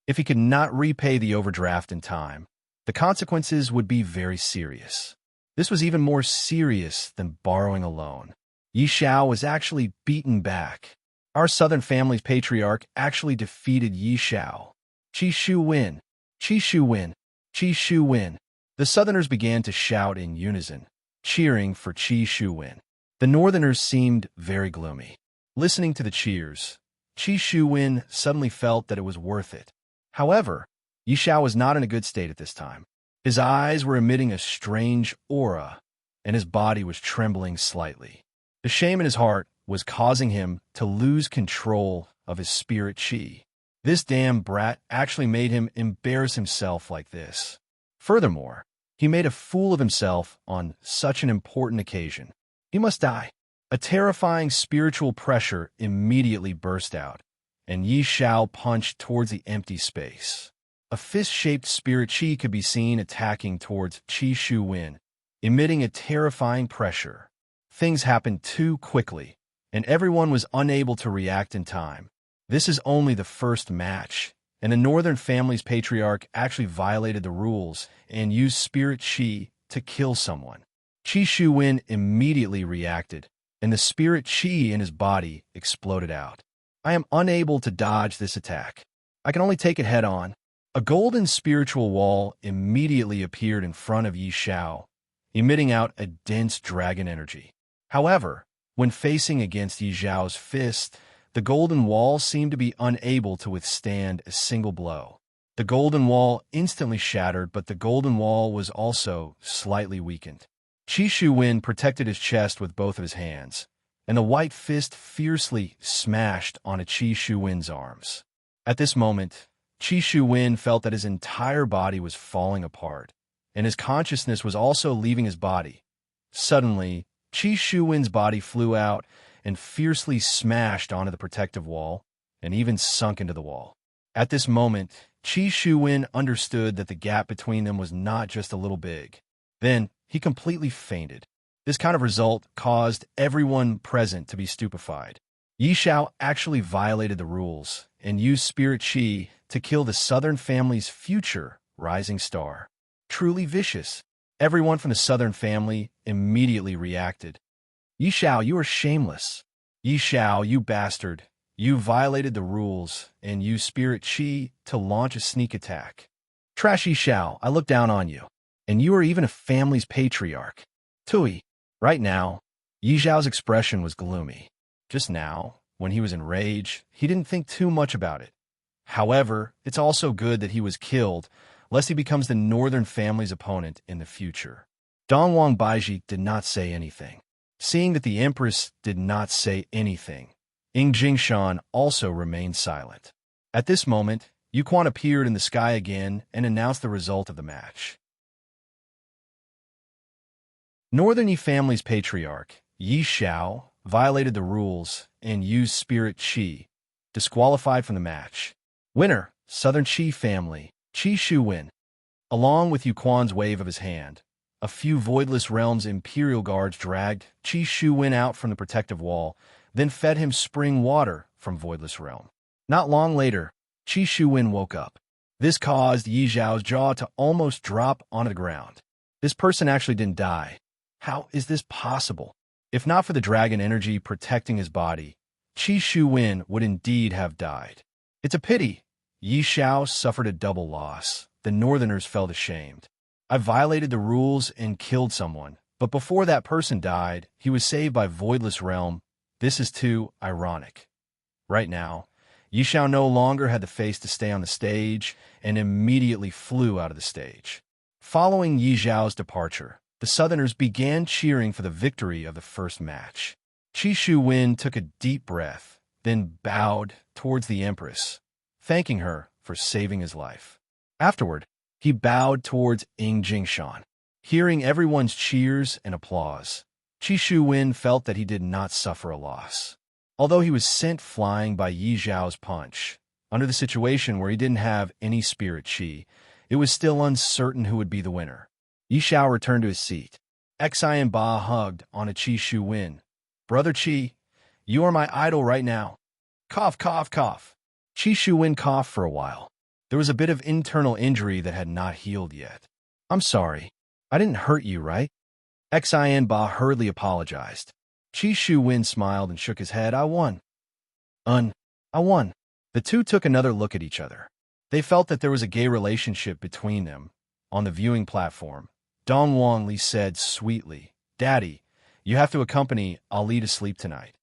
If he could not repay the overdraft in time, the consequences would be very serious. This was even more serious than borrowing a loan. Yi Xiao was actually beaten back. Our southern family's patriarch actually defeated Yi Xiao. Qi Shu Wen, Qi Shu Wen, Qi Shu Wen. The southerners began to shout in unison, cheering for Qi Shu Wen. The northerners seemed very gloomy. Listening to the cheers, Qi Shu Wen suddenly felt that it was worth it. However, Yi Xiao was not in a good state at this time. His eyes were emitting a strange aura, and his body was trembling slightly. The shame in his heart was causing him to lose control of his spirit chi. This damn brat actually made him embarrass himself like this. Furthermore, he made a fool of himself on such an important occasion. He must die. A terrifying spiritual pressure immediately burst out, and Yi Xiao punched towards the empty space. A fist-shaped spirit chi could be seen attacking towards Qi Shu Wen, emitting a terrifying pressure. Things happened too quickly. and everyone was unable to react in time. This is only the first match, and the Northern family's patriarch actually violated the rules and used spirit chi to kill someone. Qi Shuwen immediately reacted, and the spirit chi in his body exploded out. I am unable to dodge this attack. I can only take it head-on. A golden spiritual wall immediately appeared in front of Yi Xiao, emitting out a dense dragon energy. However, when facing against Yi Xiao's fist, the golden wall seemed to be unable to withstand a single blow. The golden wall instantly shattered, but the golden wall was also slightly weakened. Qi Shuwen protected his chest with both of his hands, and the white fist fiercely smashed onto Qi Shuwen's arms. At this moment, Qi Shuwen felt that his entire body was falling apart, and his consciousness was also leaving his body. Suddenly, Qi Shuwen's body flew out and fiercely smashed onto the protective wall, and even sunk into the wall. At this moment, Qi Shuwen understood that the gap between them was not just a little big. Then, he completely fainted. This kind of result caused everyone present to be stupefied. Yi Xiao actually violated the rules and used spirit chi to kill the Southern family's future rising star. Truly vicious. Everyone from the Southern family immediately reacted. Yi Xiao, you are shameless. Yi Xiao, you bastard. You violated the rules and used spirit chi to launch a sneak attack. Trash Yi Xiao, I look down on you. And you are even a family's patriarch. Tui. Right now, Yi Xiao's expression was gloomy. Just now, when he was enraged, he didn't think too much about it. However, it's also good that he was killed, lest he becomes the Northern family's opponent in the future. Dongwang Baiji did not say anything. Seeing that the Empress did not say anything, Ying Jingshan also remained silent. At this moment, Yu Quan appeared in the sky again and announced the result of the match. Northern Yi family's patriarch, Yi Xiao, violated the rules and used spirit chi, disqualified from the match. Winner, Southern Qi family, Qi Shuwen. Along with Yu Quan's wave of his hand, a few Voidless Realms Imperial Guards dragged Qi Shuwen out from the protective wall, then fed him spring water from Voidless Realm. Not long later, Qi Shuwen woke up. This caused Yi Xiao's jaw to almost drop onto the ground. This person actually didn't die. How is this possible? If not for the dragon energy protecting his body, Qi Shuwen would indeed have died. It's a pity. Yi Xiao suffered a double loss. The Northerners felt ashamed. I violated the rules and killed someone, but before that person died, he was saved by Voidless Realm. This is too ironic. Right now, Yi Xiao no longer had the face to stay on the stage and immediately flew out of the stage. Following Yi Xiao's departure, the Southerners began cheering for the victory of the first match. Qi Shuwen took a deep breath, then bowed towards the Empress, thanking her for saving his life. Afterward, he bowed towards Ying Jingshan. Hearing everyone's cheers and applause, Qi Shuwen felt that he did not suffer a loss. Although he was sent flying by Yi Xiao's punch, under the situation where he didn't have any spirit chi, it was still uncertain who would be the winner. Yi Xiao returned to his seat. Xian Ba hugged onto Qi Shuwen. Brother Qi, you are my idol right now. Cough, cough, cough. Qi Shuwen coughed for a while. There was a bit of internal injury that had not healed yet. I'm sorry. I didn't hurt you, right? Xian Ba hurriedly apologized. Qi Shuwen smiled and shook his head. I won. I won. The two took another look at each other. They felt that there was a gay relationship between them. On the viewing platform, Dongwang Li said sweetly, Daddy, you have to accompany Ali to sleep tonight.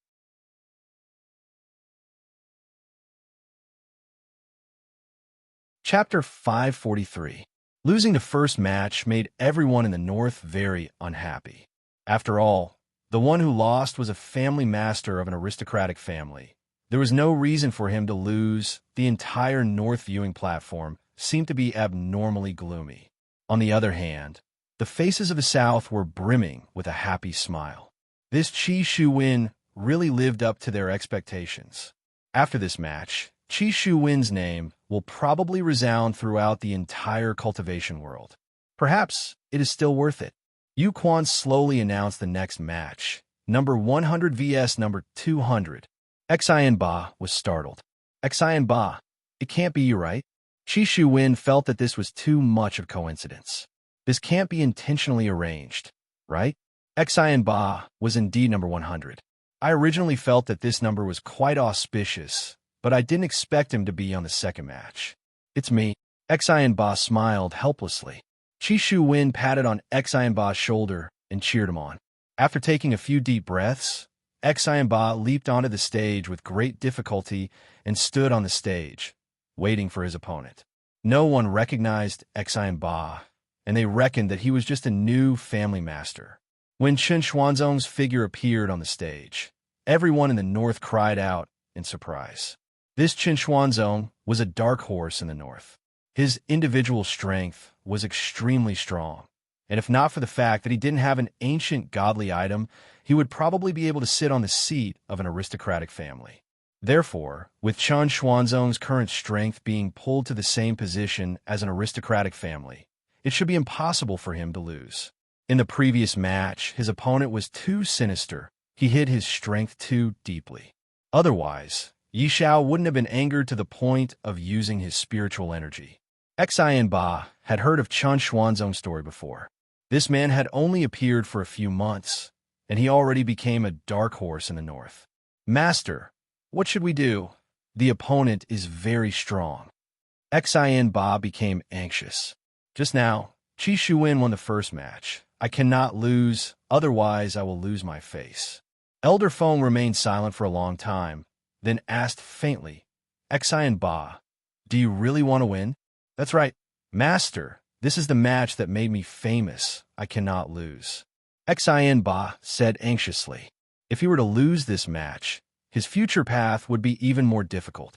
Chapter 543. Losing the first match made everyone in the North very unhappy. After all, the one who lost was a family master of an aristocratic family. There was no reason for him to lose. The entire North viewing platform seemed to be abnormally gloomy. On the other hand, the faces of the South were brimming with a happy smile. This Qi Shuwen really lived up to their expectations. After this match, Qi Shuwen's name will probably resound throughout the entire cultivation world. Perhaps it is still worth it. Yu Quan slowly announced the next match, Number 100 vs. number 200. Xian Ba was startled. Xian Ba, it can't be you, right? Qi Shuwen felt that this was too much of coincidence. This can't be intentionally arranged, right? Xian Ba was indeed number 100. I originally felt that this number was quite auspicious, but I didn't expect him to be on the second match. It's me. Xian Ba smiled helplessly. Qi Shuwen patted on Xian Ba's shoulder and cheered him on. After taking a few deep breaths, Xian Ba leaped onto the stage with great difficulty and stood on the stage, waiting for his opponent. No one recognized Xian Ba, and they reckoned that he was just a new family master. When Chen Xuanzong's figure appeared on the stage, everyone in the north cried out in surprise. This Chen Xuanzong was a dark horse in the north. His individual strength was extremely strong, and if not for the fact that he didn't have an ancient godly item, he would probably be able to sit on the seat of an aristocratic family. Therefore, with Chen Xuanzong's current strength being pulled to the same position as an aristocratic family, it should be impossible for him to lose. In the previous match, his opponent was too sinister. He hid his strength too deeply. Otherwise, Yi Xiao wouldn't have been angered to the point of using his spiritual energy. Xian Ba had heard of Chen Xuanzong's story before. This man had only appeared for a few months, and he already became a dark horse in the north. Master, what should we do? The opponent is very strong. Xian Ba became anxious. Just now, Qi Shuwen won the first match. I cannot lose, otherwise I will lose my face. Elder Feng remained silent for a long time, then asked faintly, Xian Ba, do you really want to win? That's right, Master. This is the match that made me famous. I cannot lose. Xian Ba said anxiously. If he were to lose this match, his future path would be even more difficult.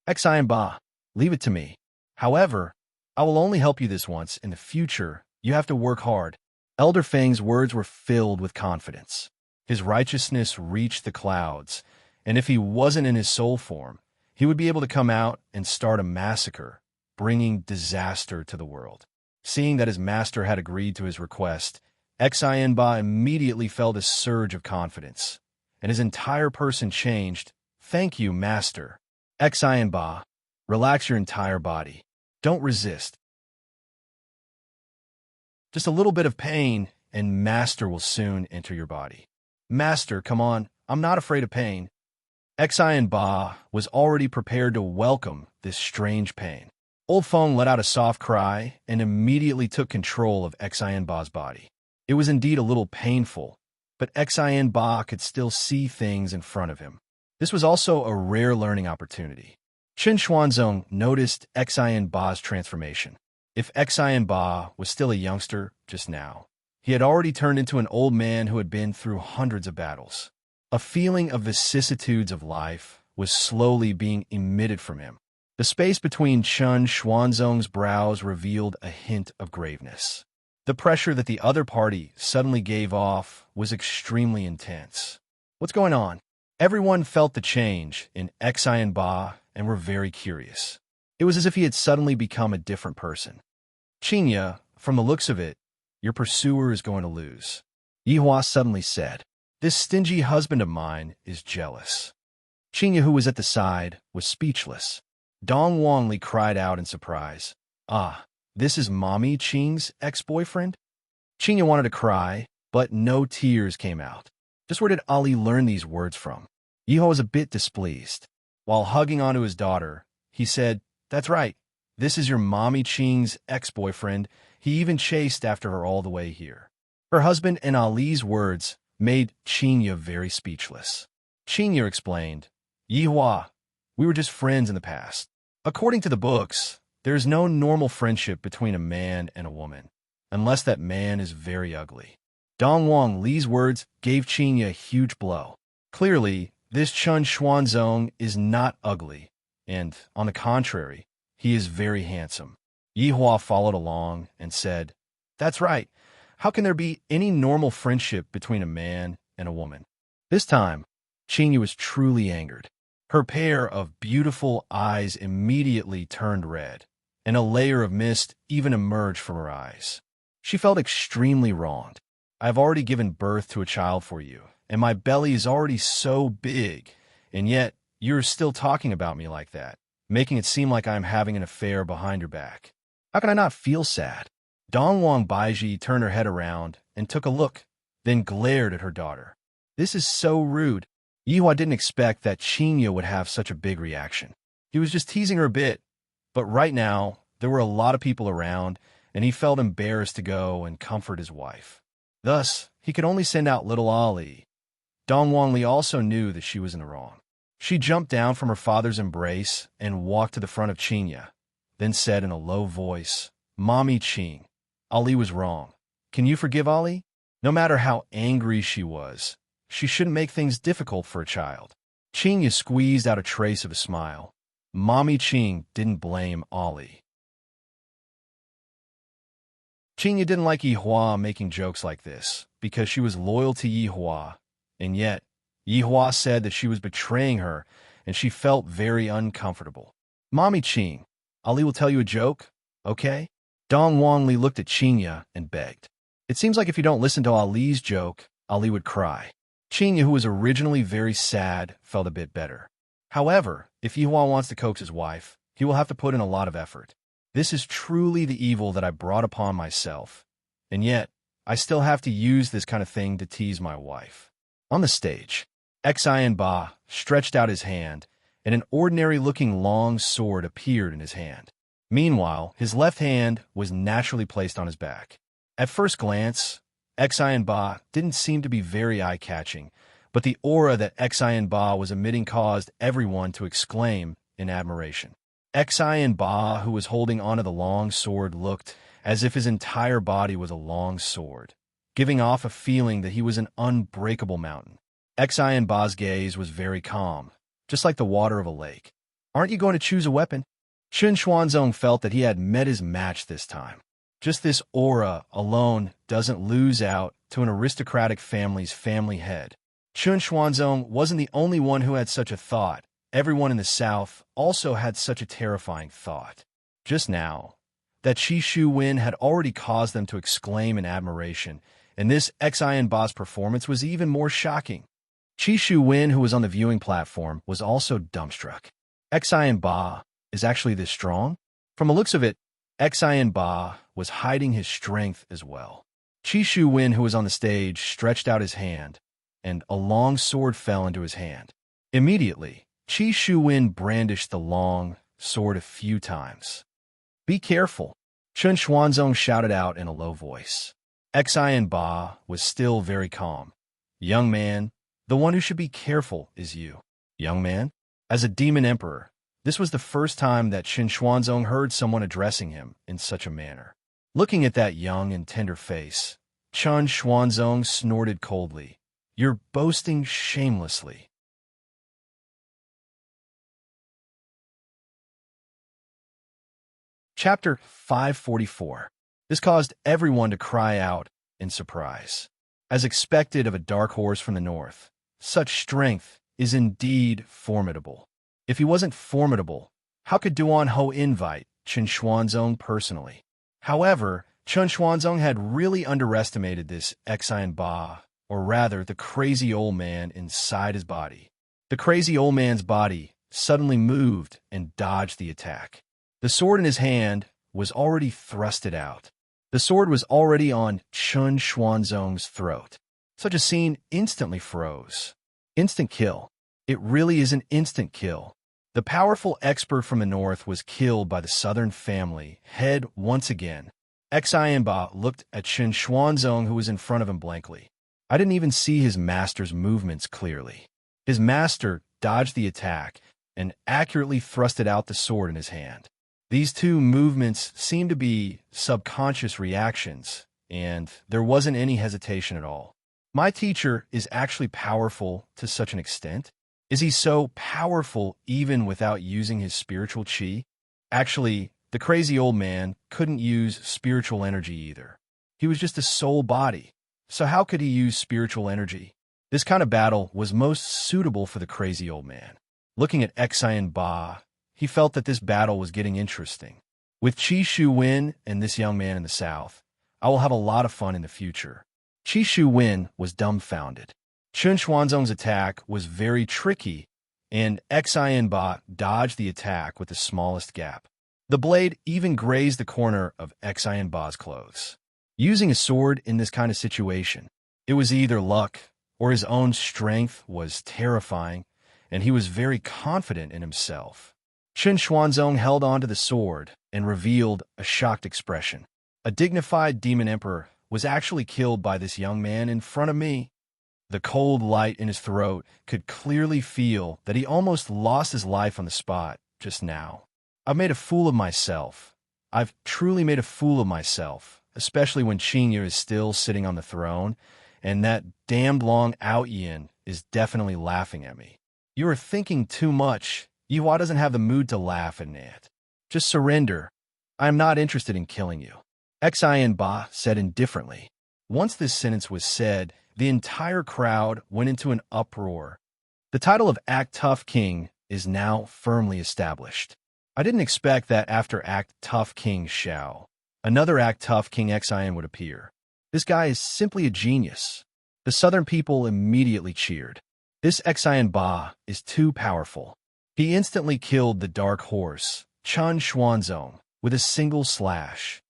Xian Ba, leave it to me. However, I will only help you this once. In the future, you have to work hard. Elder Feng's words were filled with confidence. His righteousness reached the clouds, and if he wasn't in his soul form, he would be able to come out and start a massacre, bringing disaster to the world. Seeing that his master had agreed to his request, Xian Ba immediately felt a surge of confidence, and his entire person changed. Thank you, Master. Xian Ba, relax your entire body. Don't resist. Just a little bit of pain, and Master will soon enter your body. Master, come on, I'm not afraid of pain. Xian Ba was already prepared to welcome this strange pain. Old Feng let out a soft cry and immediately took control of Xian Ba's body. It was indeed a little painful, but Xian Ba could still see things in front of him. This was also a rare learning opportunity. Chen Xuanzong noticed Xian Ba's transformation. If Xian Ba was still a youngster just now, he had already turned into an old man who had been through hundreds of battles. A feeling of vicissitudes of life was slowly being emitted from him. The space between Chen Xuanzong's brows revealed a hint of graveness. The pressure that the other party suddenly gave off was extremely intense. What's going on? Everyone felt the change in Xian Ba and were very curious. It was as if he had suddenly become a different person. Qinya, from the looks of it, your pursuer is going to lose. Yihua suddenly said, this stingy husband of mine is jealous. Qinya, who was at the side, was speechless. Dong Wangli cried out in surprise. Ah, this is Mommy Qing's ex-boyfriend? Qinya wanted to cry, but no tears came out. Just where did Ali learn these words from? Yihua was a bit displeased. While hugging onto his daughter, he said, that's right, this is your Mommy Qing's ex-boyfriend. He even chased after her all the way here. Her husband and Ali's words made Qinya very speechless. Qinya explained, Yihua, we were just friends in the past. According to the books, there is no normal friendship between a man and a woman, unless that man is very ugly. Dong Wang Li's words gave Qinya a huge blow. Clearly, this Chen Xuanzong is not ugly, and, on the contrary, he is very handsome. Yihua followed along and said, that's right. How can there be any normal friendship between a man and a woman? This time, Qinya was truly angered. Her pair of beautiful eyes immediately turned red, and a layer of mist even emerged from her eyes. She felt extremely wronged. I have already given birth to a child for you, and my belly is already so big, and yet you're still talking about me like that, making it seem like I'm having an affair behind your back. How can I not feel sad?" Dongwang Baiji turned her head around and took a look, then glared at her daughter. "This is so rude." Yihua didn't expect that Qinya would have such a big reaction. He was just teasing her a bit, but right now, there were a lot of people around, and he felt embarrassed to go and comfort his wife. Thus, he could only send out little Ali. Dong Wangli also knew that she was in the wrong. She jumped down from her father's embrace and walked to the front of Qinya, then said in a low voice, "Mommy Qing, Ali was wrong. Can you forgive Ali?" No matter how angry she was, she shouldn't make things difficult for a child. Qinya squeezed out a trace of a smile. Mommy Qing didn't blame Ali. Qinya didn't like Yihua making jokes like this, because she was loyal to Yihua, and yet Yihua said that she was betraying her, and she felt very uncomfortable. "Mommy Qing, Ali will tell you a joke, okay?" Dong Wangli looked at Qinya and begged. It seems like if you don't listen to Ali's joke, Ali would cry. Qinya, who was originally very sad, felt a bit better. However, if Yihua wants to coax his wife, he will have to put in a lot of effort. This is truly the evil that I brought upon myself, and yet I still have to use this kind of thing to tease my wife. On the stage, Xian Ba stretched out his hand, and an ordinary-looking long sword appeared in his hand. Meanwhile, his left hand was naturally placed on his back. At first glance, Xian Ba didn't seem to be very eye-catching, but the aura that Xian Ba was emitting caused everyone to exclaim in admiration. Xian Ba, who was holding onto the long sword, looked as if his entire body was a long sword, giving off a feeling that he was an unbreakable mountain. Xian Ba's gaze was very calm, just like the water of a lake. "Aren't you going to choose a weapon?" Chen Xuanzong felt that he had met his match this time. Just this aura alone doesn't lose out to an aristocratic family's family head. Chen Xuanzong wasn't the only one who had such a thought. Everyone in the south also had such a terrifying thought. Just now, that Qi Shu Wen had already caused them to exclaim in admiration, and this Xian Ba's performance was even more shocking. Qi Shu Wen, who was on the viewing platform, was also dumbstruck. Xian Ba is actually this strong? From the looks of it, Xian Ba was hiding his strength as well. Qi Shu Wen, who was on the stage, stretched out his hand, and a long sword fell into his hand. Immediately, Qi Shu Wen brandished the long sword a few times. "Be careful," Chen Xuanzong shouted out in a low voice. Xian Ba was still very calm. "Young man, the one who should be careful is you." "Young man?" As a demon emperor, this was the first time that Chen Xuanzong heard someone addressing him in such a manner. Looking at that young and tender face, Chen Xuanzong snorted coldly. "You're boasting shamelessly." Chapter 544. This caused everyone to cry out in surprise. As expected of a dark horse from the north, such strength is indeed formidable. If he wasn't formidable, how could Duan Ho invite Chen Xuanzong personally? However, Chen Xuanzong had really underestimated this Xian Ba, or rather the crazy old man inside his body. The crazy old man's body suddenly moved and dodged the attack. The sword in his hand was already thrusted out. The sword was already on Chen Xuanzong's throat. Such a scene instantly froze. Instant kill. It really is an instant kill. The powerful expert from the north was killed by the southern family head once again. Xian Ba looked at Chen Xuanzong, who was in front of him, blankly. I didn't even see his master's movements clearly. His master dodged the attack and accurately thrusted out the sword in his hand. These two movements seemed to be subconscious reactions, and there wasn't any hesitation at all. My teacher is actually powerful to such an extent? Is he so powerful even without using his spiritual chi? Actually, the crazy old man couldn't use spiritual energy either. He was just a soul body, so how could he use spiritual energy? This kind of battle was most suitable for the crazy old man. Looking at Xian Ba, he felt that this battle was getting interesting. With Qi Shu Wen and this young man in the south, I will have a lot of fun in the future. Qi Shu Wen was dumbfounded. Chun Xuanzong's attack was very tricky, and Xian Ba dodged the attack with the smallest gap. The blade even grazed the corner of Xian Ba's clothes. Using a sword in this kind of situation, it was either luck or his own strength was terrifying, and he was very confident in himself. Chun Xuanzong held onto the sword and revealed a shocked expression. A dignified demon emperor was actually killed by this young man in front of me. The cold light in his throat could clearly feel that he almost lost his life on the spot just now. I've made a fool of myself. I've truly made a fool of myself, especially when Qingyu is still sitting on the throne, and that damned long out yin is definitely laughing at me. You are thinking too much. Yuhua doesn't have the mood to laugh at it. Just surrender. I am not interested in killing you. Xian Ba said indifferently. Once this sentence was said, the entire crowd went into an uproar. The title of Act Tough King is now firmly established. I didn't expect that after Act Tough King Xiao, another Act Tough King Xian would appear. This guy is simply a genius. The southern people immediately cheered. This Xian Ba is too powerful. He instantly killed the dark horse, Chun Xuanzong, with a single slash.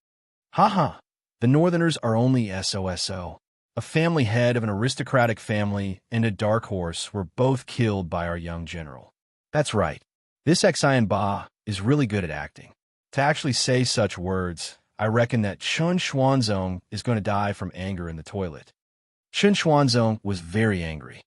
Haha, the Northerners are only SOSO. A family head of an aristocratic family and a dark horse were both killed by our young general. That's right. This Xian Ba is really good at acting. To actually say such words, I reckon that Chun Xuanzong is going to die from anger in the toilet. Chun Xuanzong was very angry.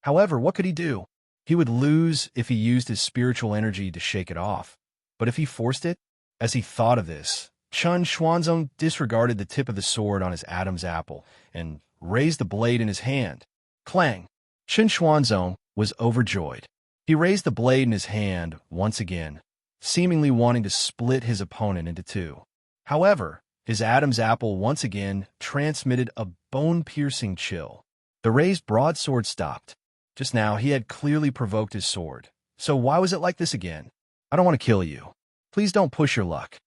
However, what could he do? He would lose if he used his spiritual energy to shake it off. But if he forced it, as he thought of this, Chun Xuanzong disregarded the tip of the sword on his Adam's apple and raised the blade in his hand. Clang! Chun Xuanzong was overjoyed. He raised the blade in his hand once again, seemingly wanting to split his opponent into two. However, his Adam's apple once again transmitted a bone-piercing chill. The raised broadsword stopped. Just now, he had clearly provoked his sword. So why was it like this again? I don't want to kill you. Please don't push your luck.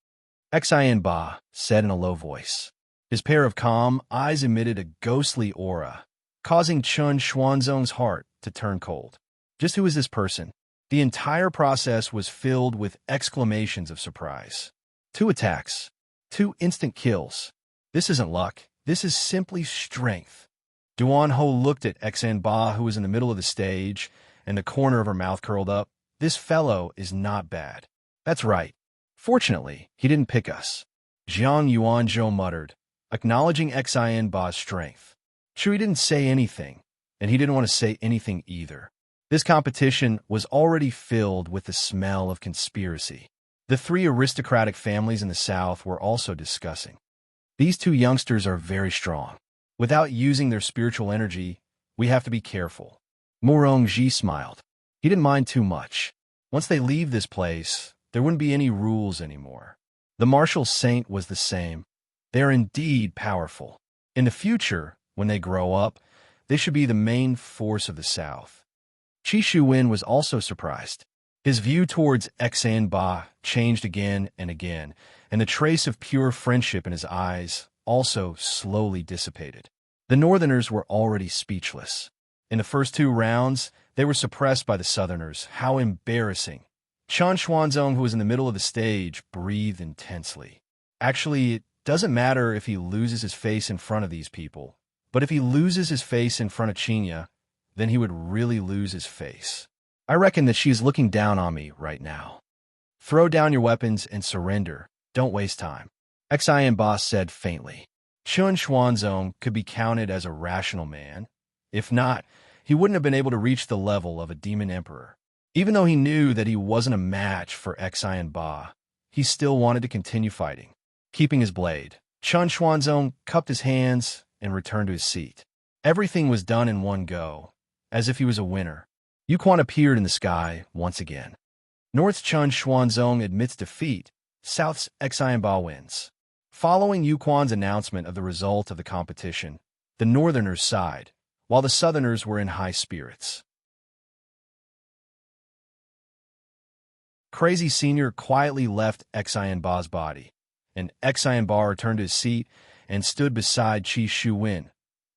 Xian Ba said in a low voice. His pair of calm eyes emitted a ghostly aura, causing Chun Xuanzong's heart to turn cold. Just who is this person? The entire process was filled with exclamations of surprise. 2 attacks. 2 instant kills. This isn't luck. This is simply strength. Duan Ho looked at Xian Ba, who was in the middle of the stage, and the corner of her mouth curled up. This fellow is not bad. That's right. Fortunately, he didn't pick us. Jiang Yuanzhou muttered, acknowledging Xian Ba's strength. Chui didn't say anything, and he didn't want to say anything either. This competition was already filled with the smell of conspiracy. The 3 aristocratic families in the south were also discussing. These 2 youngsters are very strong. Without using their spiritual energy, we have to be careful. Morong Ji smiled. He didn't mind too much. Once they leave this place, there wouldn't be any rules anymore. The martial saint was the same. They are indeed powerful. In the future, when they grow up, they should be the main force of the South. Qi Shuwen was also surprised. His view towards Xian Ba changed again and again, and the trace of pure friendship in his eyes also slowly dissipated. The Northerners were already speechless. In the first 2 rounds, they were suppressed by the Southerners. How embarrassing. Chun Xuanzong, who was in the middle of the stage, breathed intensely. Actually, it doesn't matter if he loses his face in front of these people, but if he loses his face in front of Qinya, then he would really lose his face. I reckon that she is looking down on me right now. Throw down your weapons and surrender. Don't waste time. Xian Ba said faintly. Chun Xuanzong could be counted as a rational man. If not, he wouldn't have been able to reach the level of a demon emperor. Even though he knew that he wasn't a match for Xian Ba, he still wanted to continue fighting. Keeping his blade, Chun Xuanzong cupped his hands and returned to his seat. Everything was done in one go, as if he was a winner. Yuquan appeared in the sky once again. North's Chun Xuanzong admits defeat. South's Xian Ba wins. Following Yuquan's announcement of the result of the competition, the Northerners sighed, while the Southerners were in high spirits. Crazy Senior quietly left Xian Ba's body, and Xian Ba returned to his seat and stood beside Qi Shuwen,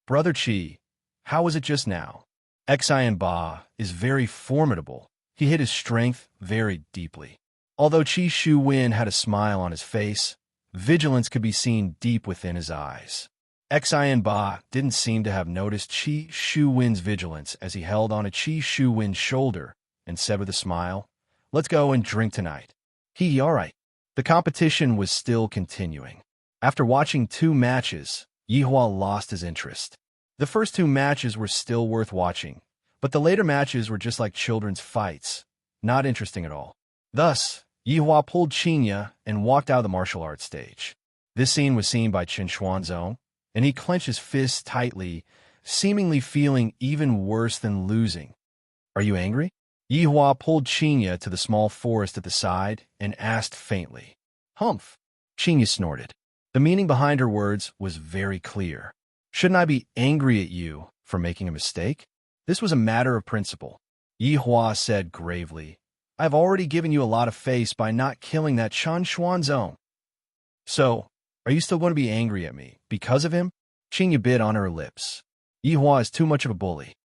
Brother Qi, how was it just now? Xian Ba is very formidable. He hid his strength very deeply. Although Qi Shu Wen had a smile on his face, vigilance could be seen deep within his eyes. Xian Ba didn't seem to have noticed Qi Shu Wen's vigilance as he held on to Qi Shu Wen's shoulder and said with a smile, "Let's go and drink tonight." All right. The competition was still continuing. After watching 2 matches, Yihua lost his interest. The first 2 matches were still worth watching, but the later matches were just like children's fights, not interesting at all. Thus, Yihua pulled Qinya and walked out of the martial arts stage. This scene was seen by Chen Xuanzong, and he clenched his fists tightly, seemingly feeling even worse than losing. "Are you angry?" Yihua pulled Qinya to the small forest at the side and asked faintly. "Humph." Qinya snorted. The meaning behind her words was very clear. "Shouldn't I be angry at you for making a mistake?" This was a matter of principle. Yihua said gravely, "I've already given you a lot of face by not killing that Chen Xuanzong. So, are you still going to be angry at me because of him?" Qinya bit on her lips. "Yihua is too much of a bully.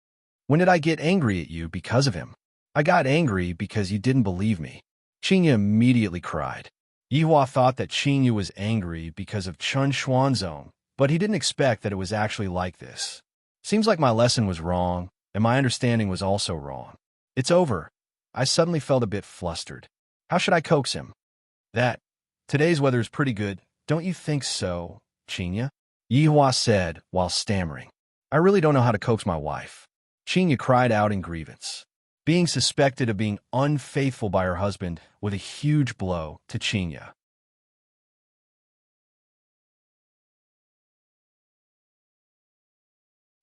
When did I get angry at you because of him? I got angry because you didn't believe me." Qinya immediately cried. Yihua thought that Qinya was angry because of Chen Xuanzong, but he didn't expect that it was actually like this. "Seems like my lesson was wrong, and my understanding was also wrong. It's over." I suddenly felt a bit flustered. How should I coax him? Today's weather is pretty good, don't you think so, Qinya?" Yihua said while stammering. "I really don't know how to coax my wife." Qinya cried out in grievance. Being suspected of being unfaithful by her husband was a huge blow to Qinya.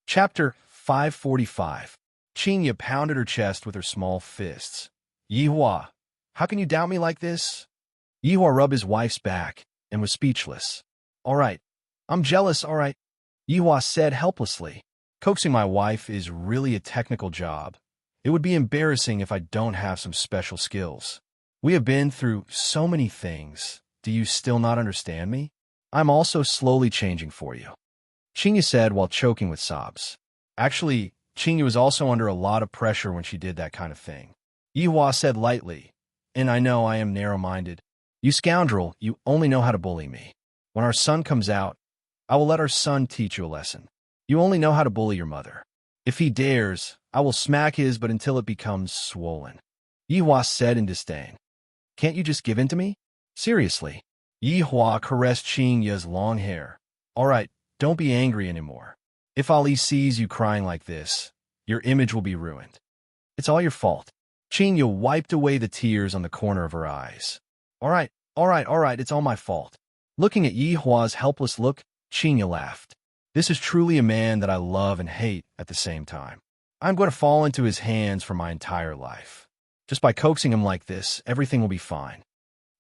Chapter 545. Qinya pounded her chest with her small fists. "Yihua, how can you doubt me like this?" Yihua rubbed his wife's back and was speechless. "All right, I'm jealous, all right," Yihua said helplessly. "Coaxing my wife is really a technical job. It would be embarrassing if I don't have some special skills. We have been through so many things. Do you still not understand me? I'm also slowly changing for you," Qinya said while choking with sobs. Actually, Qinya was also under a lot of pressure when she did that kind of thing. Yihua said lightly, "And I know I am narrow-minded. You scoundrel, you only know how to bully me. When our son comes out, I will let our son teach you a lesson. You only know how to bully your mother. If he dares, I will smack his but until it becomes swollen," Yihua said in disdain. "Can't you just give in to me? Seriously." Yihua caressed Qinya's long hair. "All right, don't be angry anymore. If Ali sees you crying like this, your image will be ruined. It's all your fault." Qinya wiped away the tears on the corner of her eyes. All right, it's all my fault." Looking at Yihua's helpless look, Qinya laughed. "This is truly a man that I love and hate at the same time. I'm going to fall into his hands for my entire life. Just by coaxing him like this, everything will be fine.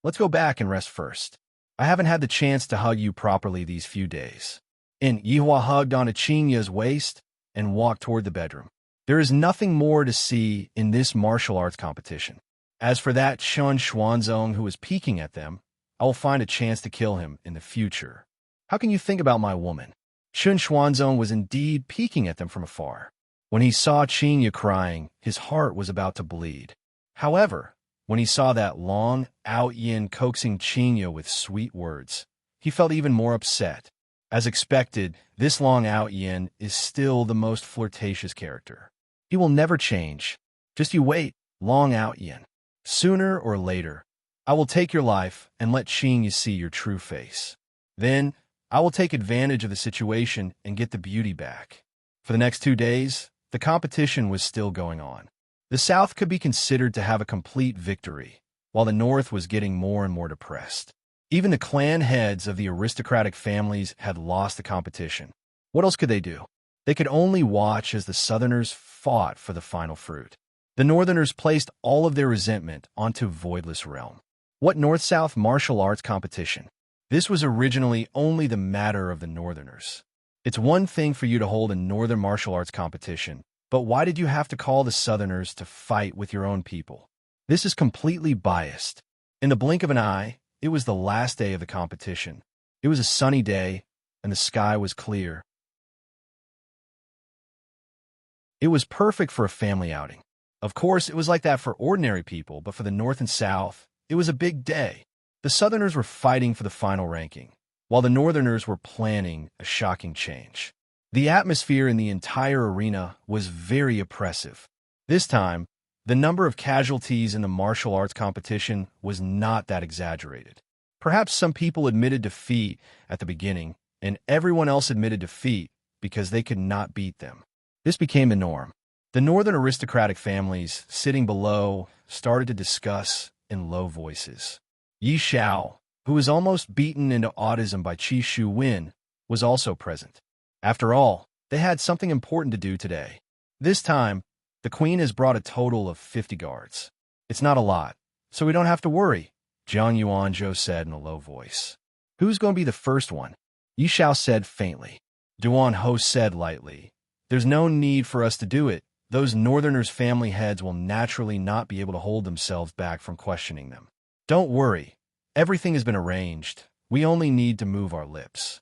Let's go back and rest first. I haven't had the chance to hug you properly these few days." And Yihua hugged onto Qinya's waist and walked toward the bedroom. There is nothing more to see in this martial arts competition. As for that Chen Xuanzong who was peeking at them, I will find a chance to kill him in the future. How can you think about my woman? Chen Xuanzong was indeed peeking at them from afar. When he saw Qinya crying, his heart was about to bleed. However, when he saw that long Out Yin coaxing Qinya with sweet words, he felt even more upset. As expected, this Long Out Yin is still the most flirtatious character. He will never change. Just you wait, Long Out Yin. Sooner or later, I will take your life and let Qinya see your true face. Then, I will take advantage of the situation and get the beauty back. For the next 2 days, the competition was still going on. The South could be considered to have a complete victory, while the North was getting more and more depressed. Even the clan heads of the aristocratic families had lost the competition. What else could they do? They could only watch as the Southerners fought for the final fruit. The Northerners placed all of their resentment onto Voidless Realm. What North-South martial arts competition? This was originally only the matter of the Northerners. It's one thing for you to hold a Northern martial arts competition, but why did you have to call the Southerners to fight with your own people? This is completely biased. In the blink of an eye, it was the last day of the competition. It was a sunny day, and the sky was clear. It was perfect for a family outing. Of course, it was like that for ordinary people, but for the North and South, it was a big day. The Southerners were fighting for the final ranking, while the Northerners were planning a shocking change. The atmosphere in the entire arena was very oppressive. This time, the number of casualties in the martial arts competition was not that exaggerated. Perhaps some people admitted defeat at the beginning, and everyone else admitted defeat because they could not beat them. This became the norm. The northern aristocratic families sitting below started to discuss in low voices. Yi Xiao, who was almost beaten into autism by Qi Shu Wen, was also present. After all, they had something important to do today. This time, the queen has brought a total of 50 guards. It's not a lot, so we don't have to worry, Jiang Yuanzhou said in a low voice. Who's going to be the first one? Yi Xiao said faintly. Duan Ho said lightly. There's no need for us to do it. Those northerners' family heads will naturally not be able to hold themselves back from questioning them. Don't worry. Everything has been arranged. We only need to move our lips.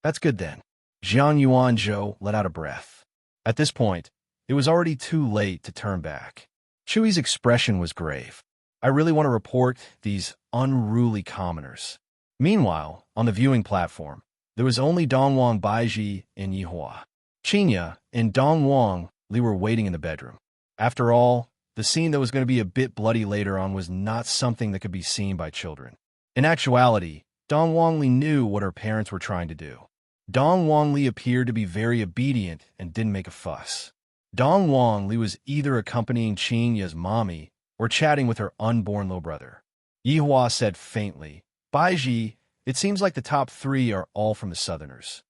That's good then. Jiang Yuanzhou let out a breath. At this point, it was already too late to turn back. Chui's expression was grave. I really want to report these unruly commoners. Meanwhile, on the viewing platform, there was only Dongwang Baiji and Yihua. Qinya and Dongwang Li were waiting in the bedroom. After all, the scene that was going to be a bit bloody later on was not something that could be seen by children. In actuality, Dongwang Li knew what her parents were trying to do. Dongwang Li appeared to be very obedient and didn't make a fuss. Dongwang Li was either accompanying Qinya's mommy or chatting with her unborn little brother. Yihua said faintly, Baiji, it seems like the top 3 are all from the Southerners.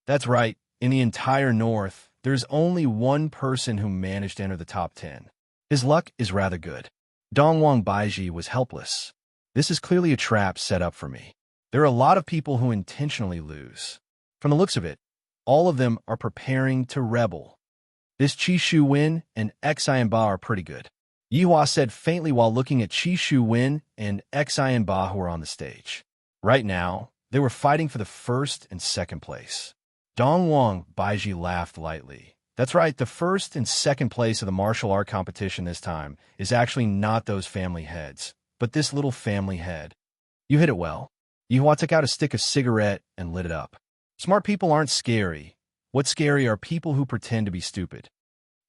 That's right. In the entire North, there's only one person who managed to enter the top 10. His luck is rather good. Dongwang Baiji was helpless. This is clearly a trap set up for me. There are a lot of people who intentionally lose. From the looks of it, all of them are preparing to rebel. This Qi Shu Wen and Xian Ba are pretty good. Yihua said faintly while looking at Qi Shu Wen and Xian Ba who were on the stage. Right now, they were fighting for the first and second place. Dongwang Baiji laughed lightly. That's right, the first and second place of the martial art competition this time is actually not those family heads, but this little family head. You hit it well. Yihua took out a stick of cigarette and lit it up. Smart people aren't scary. What's scary are people who pretend to be stupid.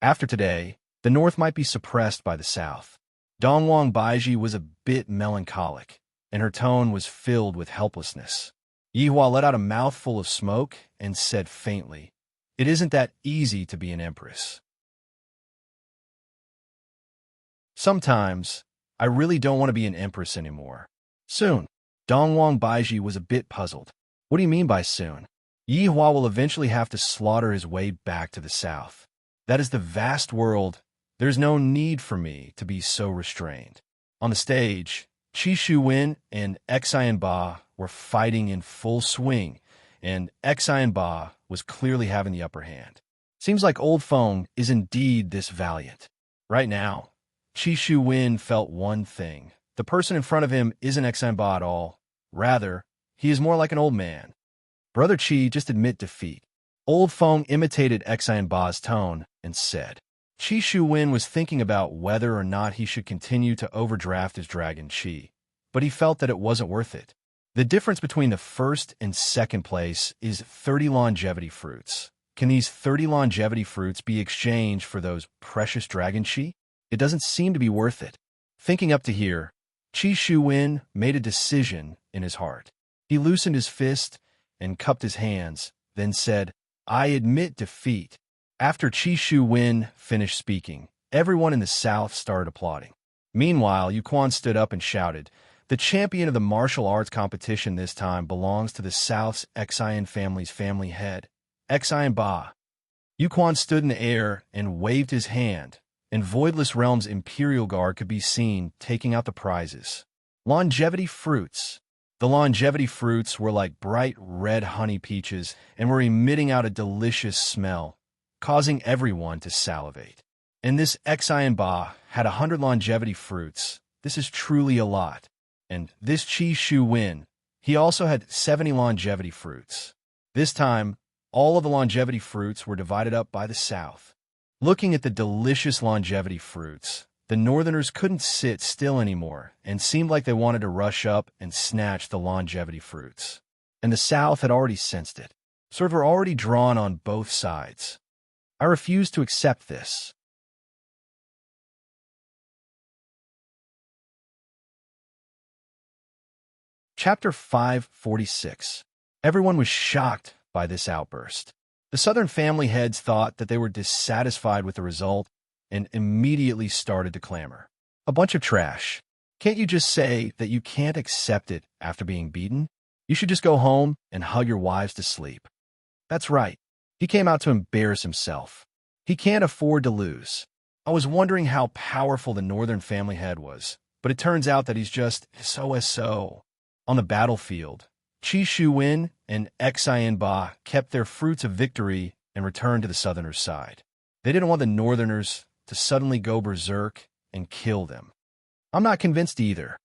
After today, the North might be suppressed by the South. Dongwang Baiji was a bit melancholic, and her tone was filled with helplessness. Yihua let out a mouthful of smoke and said faintly, It isn't that easy to be an empress. Sometimes, I really don't want to be an empress anymore. Soon. Dongwang Baiji was a bit puzzled. What do you mean by soon? Yihua will eventually have to slaughter his way back to the south. That is the vast world. There's no need for me to be so restrained. On the stage, Qi Shu Wen and Xian Ba were fighting in full swing, and Xian Ba was clearly having the upper hand. Seems like Old Feng is indeed this valiant. Right now, Qi Shu Wen felt one thing. The person in front of him isn't Xian Ba at all. Rather, he is more like an old man. Brother Qi, just admit defeat. Old Feng imitated Xian Ba's tone and said. Qi Shu Wen was thinking about whether or not he should continue to overdraft his dragon Qi, but he felt that it wasn't worth it. The difference between the first and second place is 30 longevity fruits. Can these 30 longevity fruits be exchanged for those precious dragon Qi? It doesn't seem to be worth it. Thinking up to here, Qi Shu Wen made a decision in his heart. He loosened his fist and cupped his hands, then said, I admit defeat. After Qi Shu Wen finished speaking, everyone in the south started applauding. Meanwhile, Yuquan stood up and shouted, The champion of the martial arts competition this time belongs to the South's Xian family's family head, Xian Ba. Yuquan stood in the air and waved his hand, and Voidless Realm's Imperial Guard could be seen taking out the prizes. Longevity fruits. The longevity fruits were like bright red honey peaches and were emitting out a delicious smell, causing everyone to salivate. And this Xian Ba had 100 longevity fruits. This is truly a lot. And this Qi Shu Wen, he also had 70 longevity fruits. This time, all of the longevity fruits were divided up by the south. Looking at the delicious longevity fruits, the Northerners couldn't sit still anymore and seemed like they wanted to rush up and snatch the longevity fruits. And the South had already sensed it. Swords were already drawn on both sides. I refused to accept this. Chapter 546. Everyone was shocked by this outburst. The Southern family heads thought that they were dissatisfied with the result and immediately started to clamor. A bunch of trash. Can't you just say that you can't accept it after being beaten? You should just go home and hug your wives to sleep. That's right. He came out to embarrass himself. He can't afford to lose. I was wondering how powerful the Northern family head was, but it turns out that he's just so. On the battlefield, Chi Shu Wen and Xian Ba kept their fruits of victory and returned to the Southerners' side. They didn't want the Northerners to suddenly go berserk and kill them. I'm not convinced either.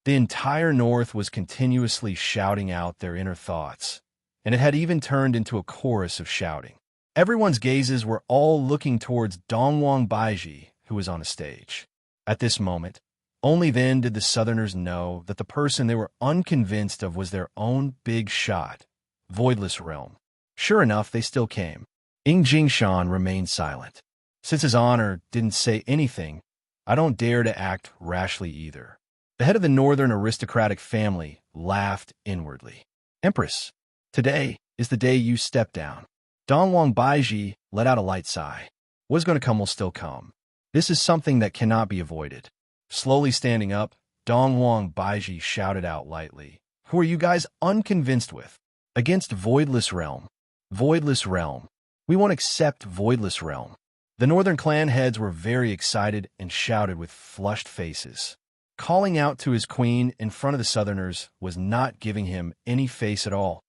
The entire North was continuously shouting out their inner thoughts, and it had even turned into a chorus of shouting. Everyone's gazes were all looking towards Dongwang Baiji, who was on a stage. At this moment, only then did the Southerners know that the person they were unconvinced of was their own big shot, Voidless Realm. Sure enough, they still came. Ing Jingshan remained silent. Since his honor didn't say anything, I don't dare to act rashly either. The head of the Northern aristocratic family laughed inwardly. Empress, today is the day you step down. Dongwang Baiji let out a light sigh. What's going to come will still come. This is something that cannot be avoided. Slowly standing up, Dongwang Baiji shouted out lightly. Who are you guys unconvinced with? Against Voidless Realm. Voidless Realm. We won't accept Voidless Realm. The Northern clan heads were very excited and shouted with flushed faces. Calling out to his queen in front of the Southerners was not giving him any face at all.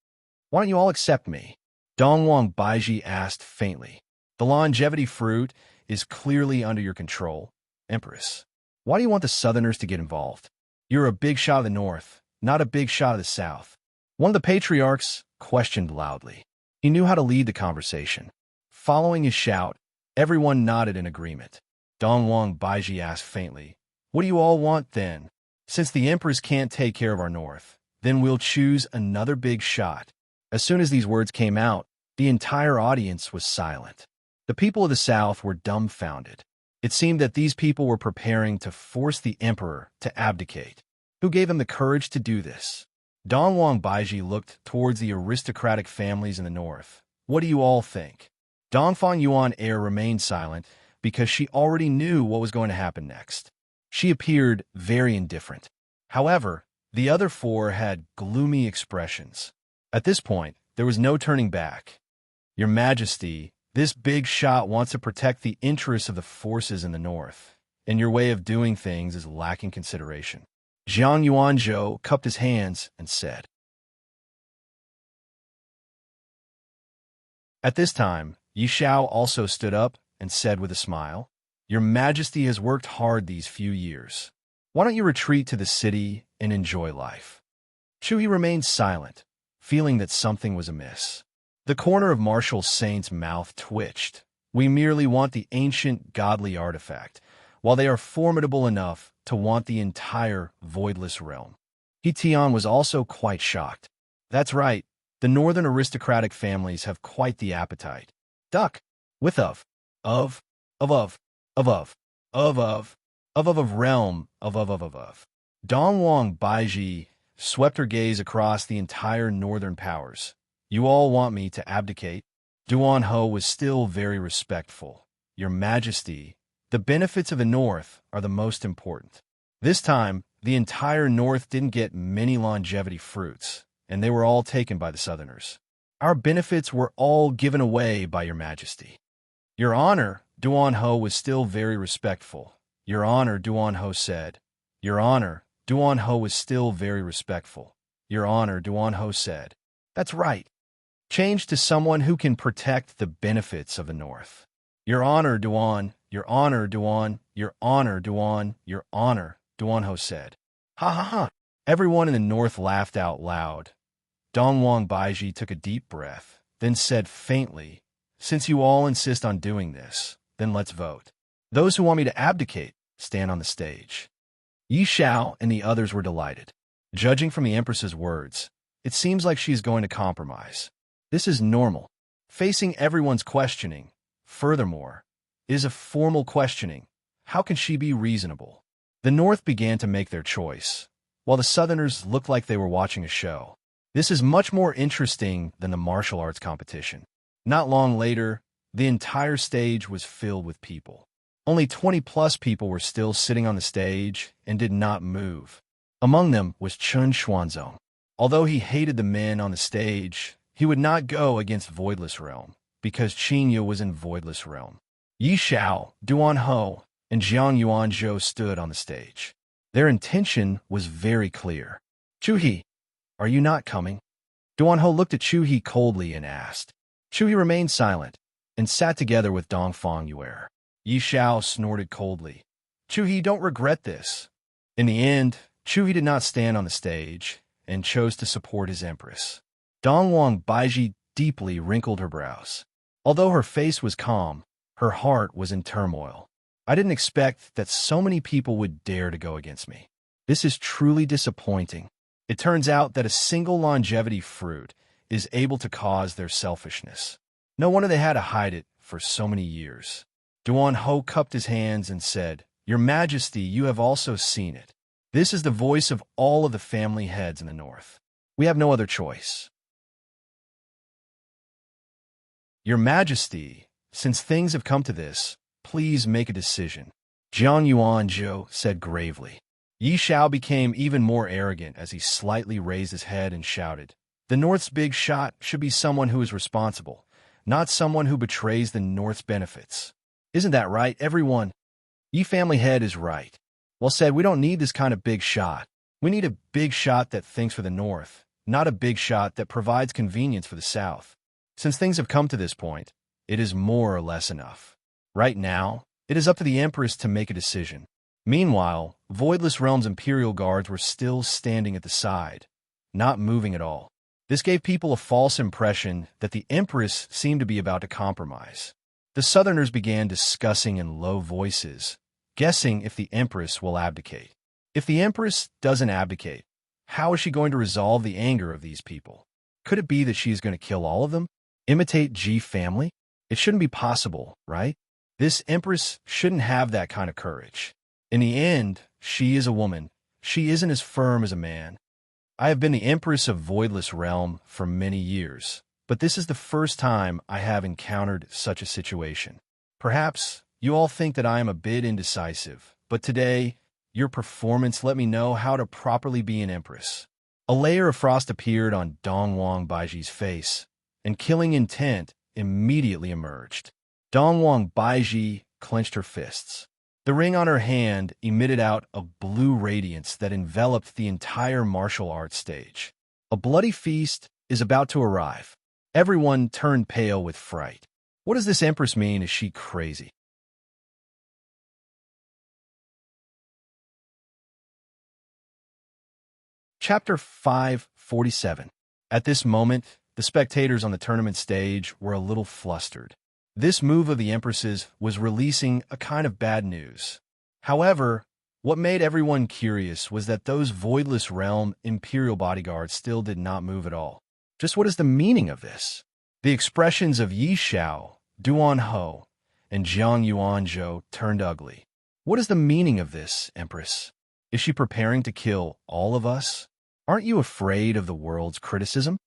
Why don't you all accept me? Dongwang Baiji asked faintly. The longevity fruit is clearly under your control, Empress. Why do you want the Southerners to get involved? You're a big shot of the North, not a big shot of the South. One of the patriarchs questioned loudly. He knew how to lead the conversation. Following his shout, everyone nodded in agreement. Dongwang Baiji asked faintly, what do you all want then? Since the Empress can't take care of our North, then we'll choose another big shot. As soon as these words came out, the entire audience was silent. The people of the South were dumbfounded. It seemed that these people were preparing to force the emperor to abdicate. Who gave him the courage to do this? Dongwang Baiji looked towards the aristocratic families in the north. What do you all think? Dongfang Yuan Heir remained silent because she already knew what was going to happen next. She appeared very indifferent. However, the other four had gloomy expressions. At this point, there was no turning back. Your Majesty, this big shot wants to protect the interests of the forces in the north, and your way of doing things is lacking consideration. Jiang Yuanzhou cupped his hands and said. At this time, Yi Shao also stood up and said with a smile, Your Majesty has worked hard these few years. Why don't you retreat to the city and enjoy life? Chu He remained silent, feeling that something was amiss. The corner of Marshal Saint's mouth twitched. We merely want the ancient godly artifact, while they are formidable enough to want the entire voidless realm. He Tian was also quite shocked. That's right, the northern aristocratic families have quite the appetite. Duck, with of realm, of. Dongwang Baiji swept her gaze across the entire northern powers. You all want me to abdicate? Duan Ho was still very respectful. Your Majesty, the benefits of the North are the most important. This time, the entire North didn't get many longevity fruits, and they were all taken by the Southerners. Our benefits were all given away by Your Majesty. Your Honor, Duan Ho was still very respectful. Your Honor, Duan Ho said. Your Honor, Duan Ho was still very respectful. Your Honor, Duan Ho said. That's right. Change to someone who can protect the benefits of the North. Your Honor, Duan, Your Honor, Duan, Your Honor, Duan, Your Honor, Duan Ho said. Ha ha ha. Everyone in the North laughed out loud. Dongwang Baiji took a deep breath, then said faintly, Since you all insist on doing this, then let's vote. Those who want me to abdicate, stand on the stage." Yi Xiao and the others were delighted. Judging from the Empress's words, it seems like she's going to compromise. This is normal. Facing everyone's questioning, furthermore, is a formal questioning. How can she be reasonable? The North began to make their choice, while the Southerners looked like they were watching a show. This is much more interesting than the martial arts competition. Not long later, the entire stage was filled with people. Only 20-plus people were still sitting on the stage and did not move. Among them was Chun Xuanzong. Although he hated the men on the stage, he would not go against Voidless Realm, because Qingyu was in Voidless Realm. Yi Xiao, Duan Ho, and Jiang Yuanzhou stood on the stage. Their intention was very clear. "Chu-He, are you not coming?" Duan Ho looked at Chu-He coldly and asked. Chu-He remained silent and sat together with Dongfang Yuer. Yi Xiao snorted coldly. "Chu-He, don't regret this." In the end, Chu-He did not stand on the stage and chose to support his empress. Dongwang Baiji deeply wrinkled her brows. Although her face was calm, her heart was in turmoil. "I didn't expect that so many people would dare to go against me. This is truly disappointing." It turns out that a single longevity fruit is able to cause their selfishness. No wonder they had to hide it for so many years. Duan Ho cupped his hands and said, "Your Majesty, you have also seen it. This is the voice of all of the family heads in the North. We have no other choice." "Your Majesty, since things have come to this, please make a decision," Jiang Yuanzhou said gravely. Yi Xiao became even more arrogant as he slightly raised his head and shouted, "The North's big shot should be someone who is responsible, not someone who betrays the North's benefits. Isn't that right, everyone?" Yi family head is right. Well said, we don't need this kind of big shot. We need a big shot that thinks for the North, not a big shot that provides convenience for the South. Since things have come to this point, it is more or less enough. Right now, it is up to the Empress to make a decision. Meanwhile, Voidless Realm's Imperial Guards were still standing at the side, not moving at all. This gave people a false impression that the Empress seemed to be about to compromise. The Southerners began discussing in low voices, guessing if the Empress will abdicate. If the Empress doesn't abdicate, how is she going to resolve the anger of these people? Could it be that she is going to kill all of them? Imitate Ji family? It shouldn't be possible, right? This Empress shouldn't have that kind of courage. In the end, she is a woman. She isn't as firm as a man. I have been the Empress of Voidless Realm for many years, but this is the first time I have encountered such a situation. Perhaps you all think that I am a bit indecisive, but today, your performance let me know how to properly be an Empress. A layer of frost appeared on Dongwang Baiji's face, and killing intent immediately emerged. Dongwang Baiji clenched her fists. The ring on her hand emitted out a blue radiance that enveloped the entire martial arts stage. A bloody feast is about to arrive. Everyone turned pale with fright. What does this Empress mean? Is she crazy? Chapter 547. At this moment, the spectators on the tournament stage were a little flustered. This move of the Empress's was releasing a kind of bad news. However, what made everyone curious was that those Voidless Realm Imperial bodyguards still did not move at all. Just what is the meaning of this? The expressions of Yi Xiao, Duan Ho, and Jiang Yuanzhou turned ugly. What is the meaning of this, Empress? Is she preparing to kill all of us? Aren't you afraid of the world's criticism?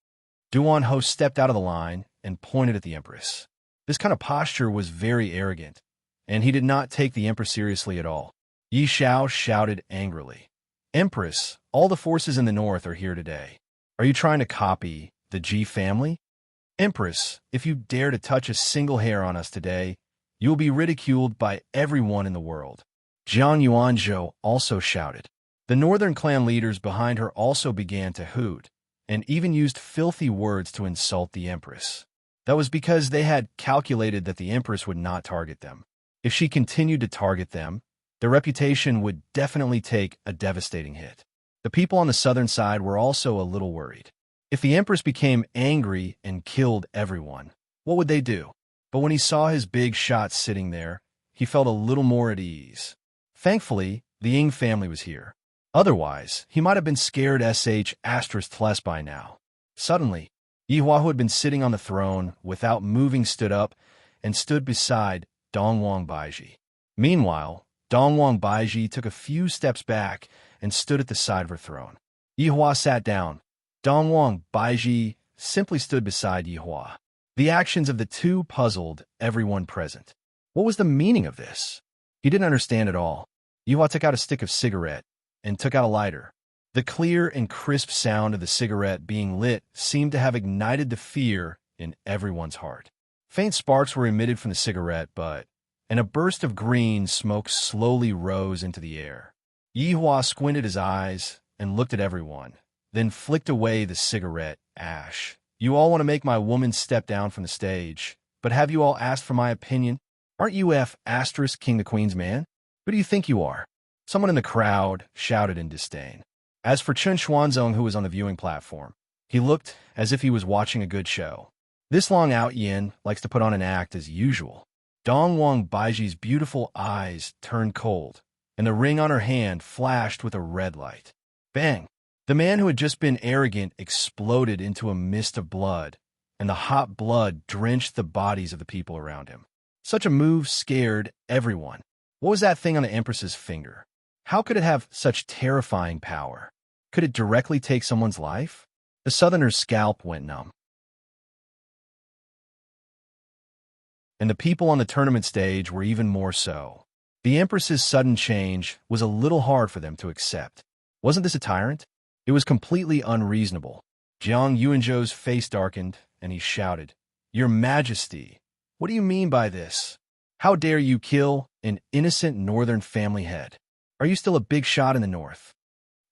Duan Ho stepped out of the line and pointed at the Empress. This kind of posture was very arrogant, and he did not take the Empress seriously at all. Yi Xiao shouted angrily, "Empress, all the forces in the North are here today. Are you trying to copy the Ji family? Empress, if you dare to touch a single hair on us today, you will be ridiculed by everyone in the world." Jiang Yuanzhou also shouted. The northern clan leaders behind her also began to hoot, and even used filthy words to insult the Empress. That was because they had calculated that the Empress would not target them. If she continued to target them, their reputation would definitely take a devastating hit. The people on the southern side were also a little worried. If the Empress became angry and killed everyone, what would they do? But when he saw his big shot sitting there, he felt a little more at ease. Thankfully, the Ying family was here. Otherwise, he might have been scared **Tles by now. Suddenly, Yihua, who had been sitting on the throne without moving, stood up and stood beside Dongwang Baiji. Meanwhile, Dongwang Baiji took a few steps back and stood at the side of her throne. Yihua sat down. Dongwang Baiji simply stood beside Yihua. The actions of the two puzzled everyone present. What was the meaning of this? He didn't understand at all. Yihua took out a stick of cigarette and took out a lighter. The clear and crisp sound of the cigarette being lit seemed to have ignited the fear in everyone's heart. Faint sparks were emitted from the cigarette, and a burst of green smoke slowly rose into the air. Yihua squinted his eyes and looked at everyone, then flicked away the cigarette ash. You all want to make my woman step down from the stage, but have you all asked for my opinion? Aren't you *King the Queen's man? Who do you think you are? Someone in the crowd shouted in disdain. As for Chen Xuanzong, who was on the viewing platform, he looked as if he was watching a good show. This Long Out Yin likes to put on an act as usual. Dongwang Baiji's beautiful eyes turned cold, and the ring on her hand flashed with a red light. Bang! The man who had just been arrogant exploded into a mist of blood, and the hot blood drenched the bodies of the people around him. Such a move scared everyone. What was that thing on the Empress's finger? How could it have such terrifying power? Could it directly take someone's life? The Southerner's scalp went numb. And the people on the tournament stage were even more so. The Empress's sudden change was a little hard for them to accept. Wasn't this a tyrant? It was completely unreasonable. Jiang Yuanzhou's face darkened, and he shouted, "Your Majesty, what do you mean by this? How dare you kill an innocent northern family head? Are you still a big shot in the north?"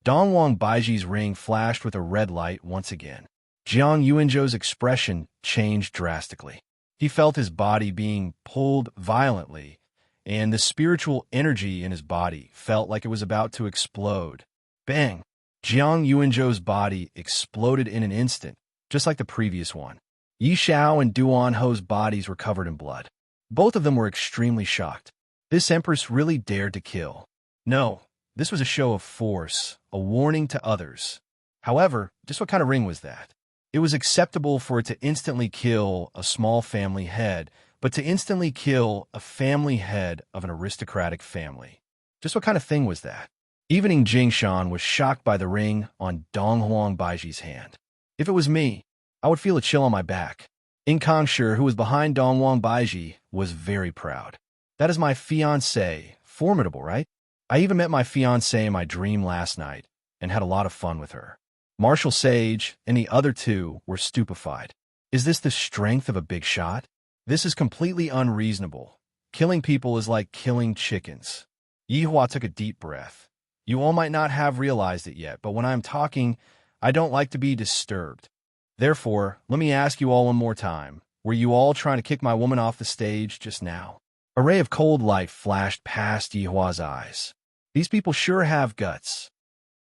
Dongwang Baiji's ring flashed with a red light once again. Jiang Yuanzhou's expression changed drastically. He felt his body being pulled violently, and the spiritual energy in his body felt like it was about to explode. Bang! Jiang Yuanzhou's body exploded in an instant, just like the previous one. Yi Xiao and Duan Ho's bodies were covered in blood. Both of them were extremely shocked. This Empress really dared to kill. No, this was a show of force, a warning to others. However, just what kind of ring was that? It was acceptable for it to instantly kill a small family head, but to instantly kill a family head of an aristocratic family. Just what kind of thing was that? Even Jingshan was shocked by the ring on Donghuang Baiji's hand. If it was me, I would feel a chill on my back. Kangshi, who was behind Dongwang Baiji, was very proud. That is my fiancée. Formidable, right? I even met my fiancée in my dream last night and had a lot of fun with her. Marshal Sage and the other two were stupefied. Is this the strength of a big shot? This is completely unreasonable. Killing people is like killing chickens. Yihua took a deep breath. You all might not have realized it yet, but when I'm talking, I don't like to be disturbed. Therefore, let me ask you all one more time. Were you all trying to kick my woman off the stage just now? A ray of cold light flashed past Yihua's eyes. These people sure have guts.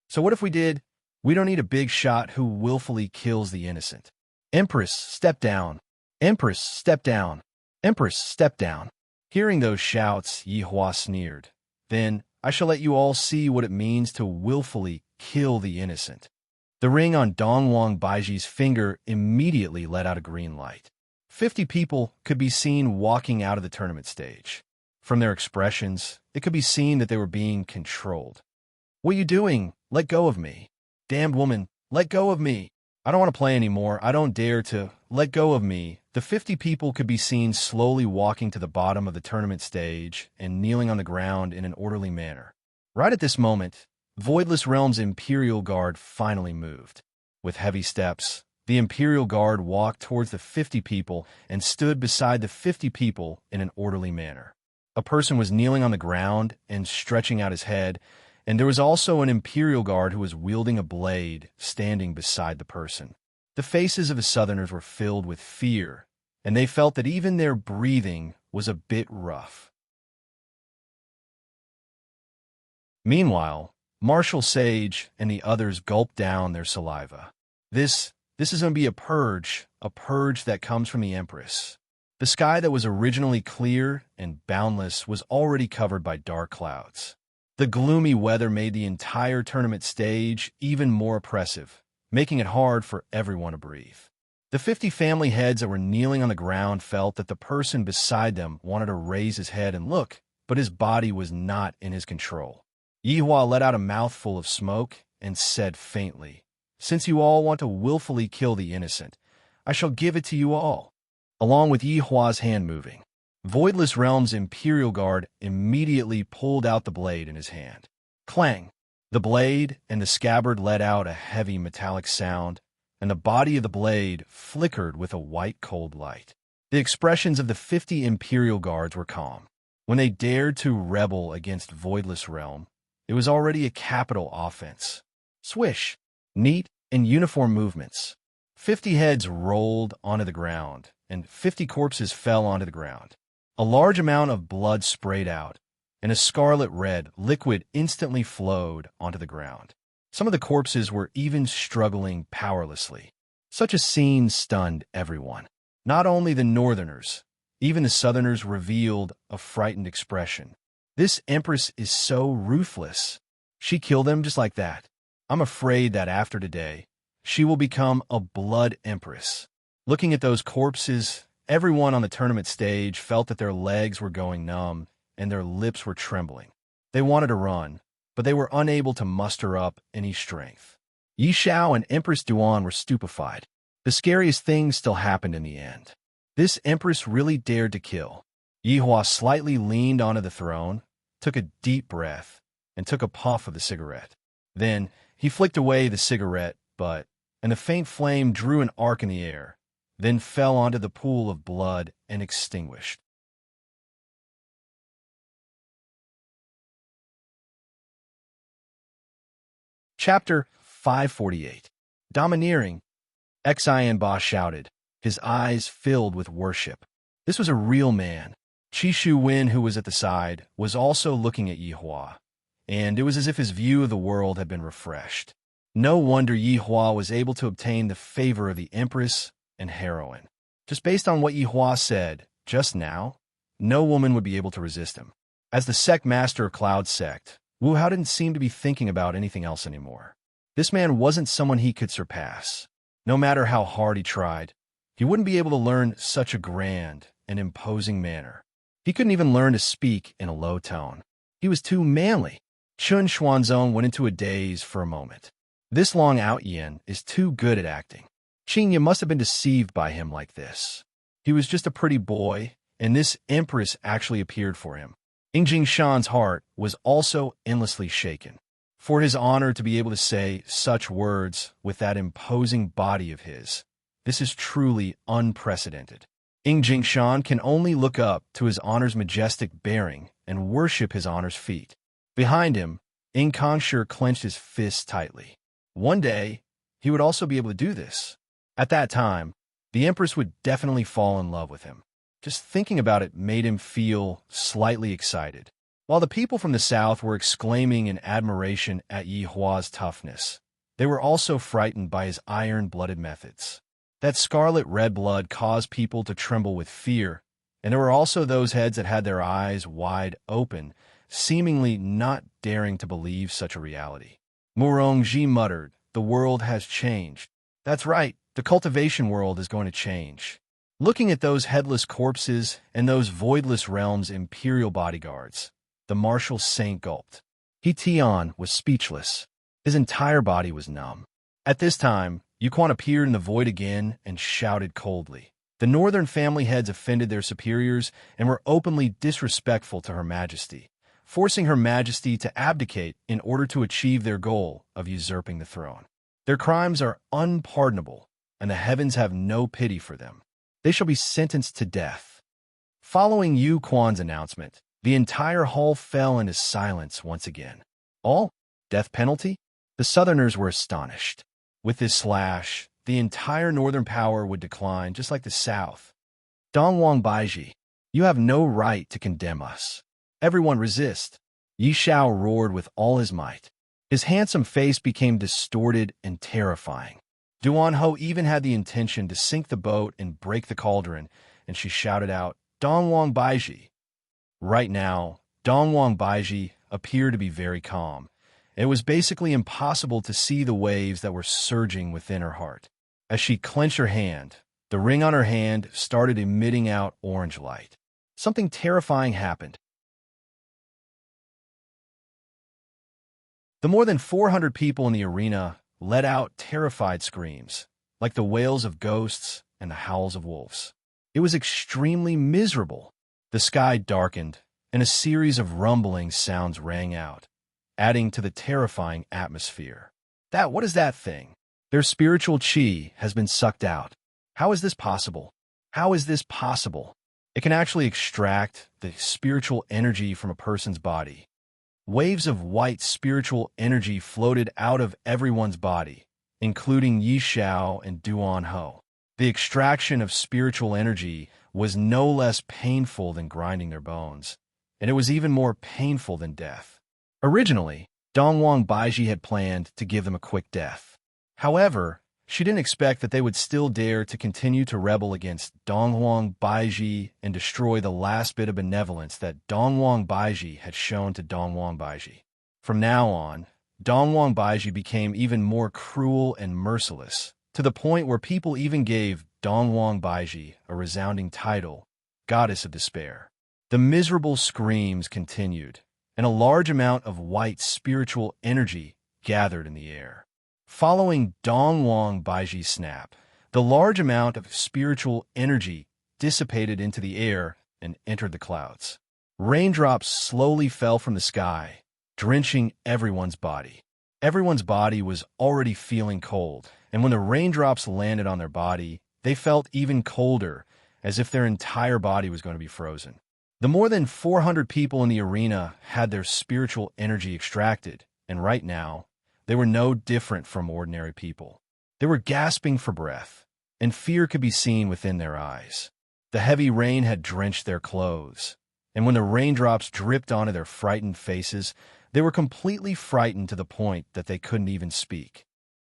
So what if we did? We don't need a big shot who willfully kills the innocent. Empress, step down. Empress, step down. Empress, step down. Hearing those shouts, Yihua sneered. Then, I shall let you all see what it means to willfully kill the innocent. The ring on Dongwang Baiji's finger immediately let out a green light. 50 people could be seen walking out of the tournament stage. From their expressions, it could be seen that they were being controlled. What are you doing? Let go of me. Damned woman, let go of me. I don't want to play anymore. I don't dare to. Let go of me. The 50 people could be seen slowly walking to the bottom of the tournament stage and kneeling on the ground in an orderly manner. Right at this moment, Voidless Realm's Imperial Guard finally moved. With heavy steps, the Imperial Guard walked towards the 50 people and stood beside the 50 people in an orderly manner. A person was kneeling on the ground and stretching out his head, and there was also an Imperial Guard who was wielding a blade standing beside the person. The faces of the Southerners were filled with fear, and they felt that even their breathing was a bit rough. Meanwhile, Marshal Sage and the others gulped down their saliva. This is going to be a purge that comes from the Empress. The sky that was originally clear and boundless was already covered by dark clouds. The gloomy weather made the entire tournament stage even more oppressive, making it hard for everyone to breathe. The 50 family heads that were kneeling on the ground felt that the person beside them wanted to raise his head and look, but his body was not in his control. Yihua let out a mouthful of smoke and said faintly, "Since you all want to willfully kill the innocent, I shall give it to you all." Along with Yihua's hand moving, Voidless Realm's Imperial Guard immediately pulled out the blade in his hand. Clang! The blade and the scabbard let out a heavy metallic sound, and the body of the blade flickered with a white cold light. The expressions of the 50 Imperial Guards were calm. When they dared to rebel against Voidless Realm, it was already a capital offense. Swish! Neat and uniform movements. 50 heads rolled onto the ground, and 50 corpses fell onto the ground. A large amount of blood sprayed out, and a scarlet-red liquid instantly flowed onto the ground. Some of the corpses were even struggling powerlessly. Such a scene stunned everyone. Not only the Northerners, even the Southerners revealed a frightened expression. This Empress is so ruthless. She killed them just like that. I'm afraid that after today, she will become a blood Empress. Looking at those corpses, everyone on the tournament stage felt that their legs were going numb and their lips were trembling. They wanted to run, but they were unable to muster up any strength. Yi Xiao and Empress Duan were stupefied. The scariest thing still happened in the end. This Empress really dared to kill. Yihua slightly leaned onto the throne, took a deep breath, and took a puff of the cigarette. Then he flicked away the cigarette butt, and the faint flame drew an arc in the air, then fell onto the pool of blood and extinguished. Chapter 548. Domineering. Xian Ba shouted, his eyes filled with worship. This was a real man. Qi Shu Wen, who was at the side, was also looking at Yihua, and it was as if his view of the world had been refreshed. No wonder Yihua was able to obtain the favor of the Empress and heroine. Just based on what Yihua said just now, no woman would be able to resist him. As the sect master of Cloud Sect, Wu Hao didn't seem to be thinking about anything else anymore. This man wasn't someone he could surpass. No matter how hard he tried, he wouldn't be able to learn such a grand and imposing manner. He couldn't even learn to speak in a low tone. He was too manly. Chun Xuanzong went into a daze for a moment. This Long Out Yin is too good at acting. Qingya must have been deceived by him like this. He was just a pretty boy, and this Empress actually appeared for him. Yingjing Shan's heart was also endlessly shaken. For his honor to be able to say such words with that imposing body of his, this is truly unprecedented. Yingjing Shan can only look up to his honor's majestic bearing and worship his honor's feet. Behind him, Ying Kangshi clenched his fists tightly. One day, he would also be able to do this. At that time, the Empress would definitely fall in love with him. Just thinking about it made him feel slightly excited. While the people from the south were exclaiming in admiration at Yihua's toughness, they were also frightened by his iron-blooded methods. That scarlet red blood caused people to tremble with fear, and there were also those heads that had their eyes wide open, seemingly not daring to believe such a reality. Murongji muttered, "The world has changed." That's right, the cultivation world is going to change. Looking at those headless corpses and those voidless realms' imperial bodyguards, the martial saint gulped. He Tian was speechless. His entire body was numb. At this time, Yuquan appeared in the void again and shouted coldly. The northern family heads offended their superiors and were openly disrespectful to Her Majesty, forcing Her Majesty to abdicate in order to achieve their goal of usurping the throne. Their crimes are unpardonable, and the heavens have no pity for them. They shall be sentenced to death. Following Yu Quan's announcement, the entire hall fell into silence once again. All? Death penalty? The Southerners were astonished. With this slash, the entire northern power would decline just like the South. Dongwang Baiji, you have no right to condemn us. Everyone resist. Yi Xiao roared with all his might. His handsome face became distorted and terrifying. Duan Ho even had the intention to sink the boat and break the cauldron and she shouted out, "Dongwang Baiji." Right now, Dongwang Baiji appeared to be very calm. It was basically impossible to see the waves that were surging within her heart. As she clenched her hand, the ring on her hand started emitting out orange light. Something terrifying happened. The more than 400 people in the arena let out terrified screams, like the wails of ghosts and the howls of wolves. It was extremely miserable. The sky darkened, and a series of rumbling sounds rang out, adding to the terrifying atmosphere. What is that thing? Their spiritual chi has been sucked out. How is this possible? How is this possible? It can actually extract the spiritual energy from a person's body. Waves of white spiritual energy floated out of everyone's body, including Yi Xiao and Duan Ho. The extraction of spiritual energy was no less painful than grinding their bones, and it was even more painful than death. Originally, Dongwang Baiji had planned to give them a quick death. However, she didn't expect that they would still dare to continue to rebel against Dongwang Baiji and destroy the last bit of benevolence that Dongwang Baiji had shown to Dongwang Baiji. From now on, Dongwang Baiji became even more cruel and merciless, to the point where people even gave Dongwang Baiji a resounding title, Goddess of Despair. The miserable screams continued, and a large amount of white spiritual energy gathered in the air. Following Dongwang Baiji's snap, the large amount of spiritual energy dissipated into the air and entered the clouds. Raindrops slowly fell from the sky, drenching everyone's body. Everyone's body was already feeling cold, and when the raindrops landed on their body, they felt even colder, as if their entire body was going to be frozen. The more than 400 people in the arena had their spiritual energy extracted, and right now, they were no different from ordinary people. They were gasping for breath, and fear could be seen within their eyes. The heavy rain had drenched their clothes, and when the raindrops dripped onto their frightened faces, they were completely frightened to the point that they couldn't even speak.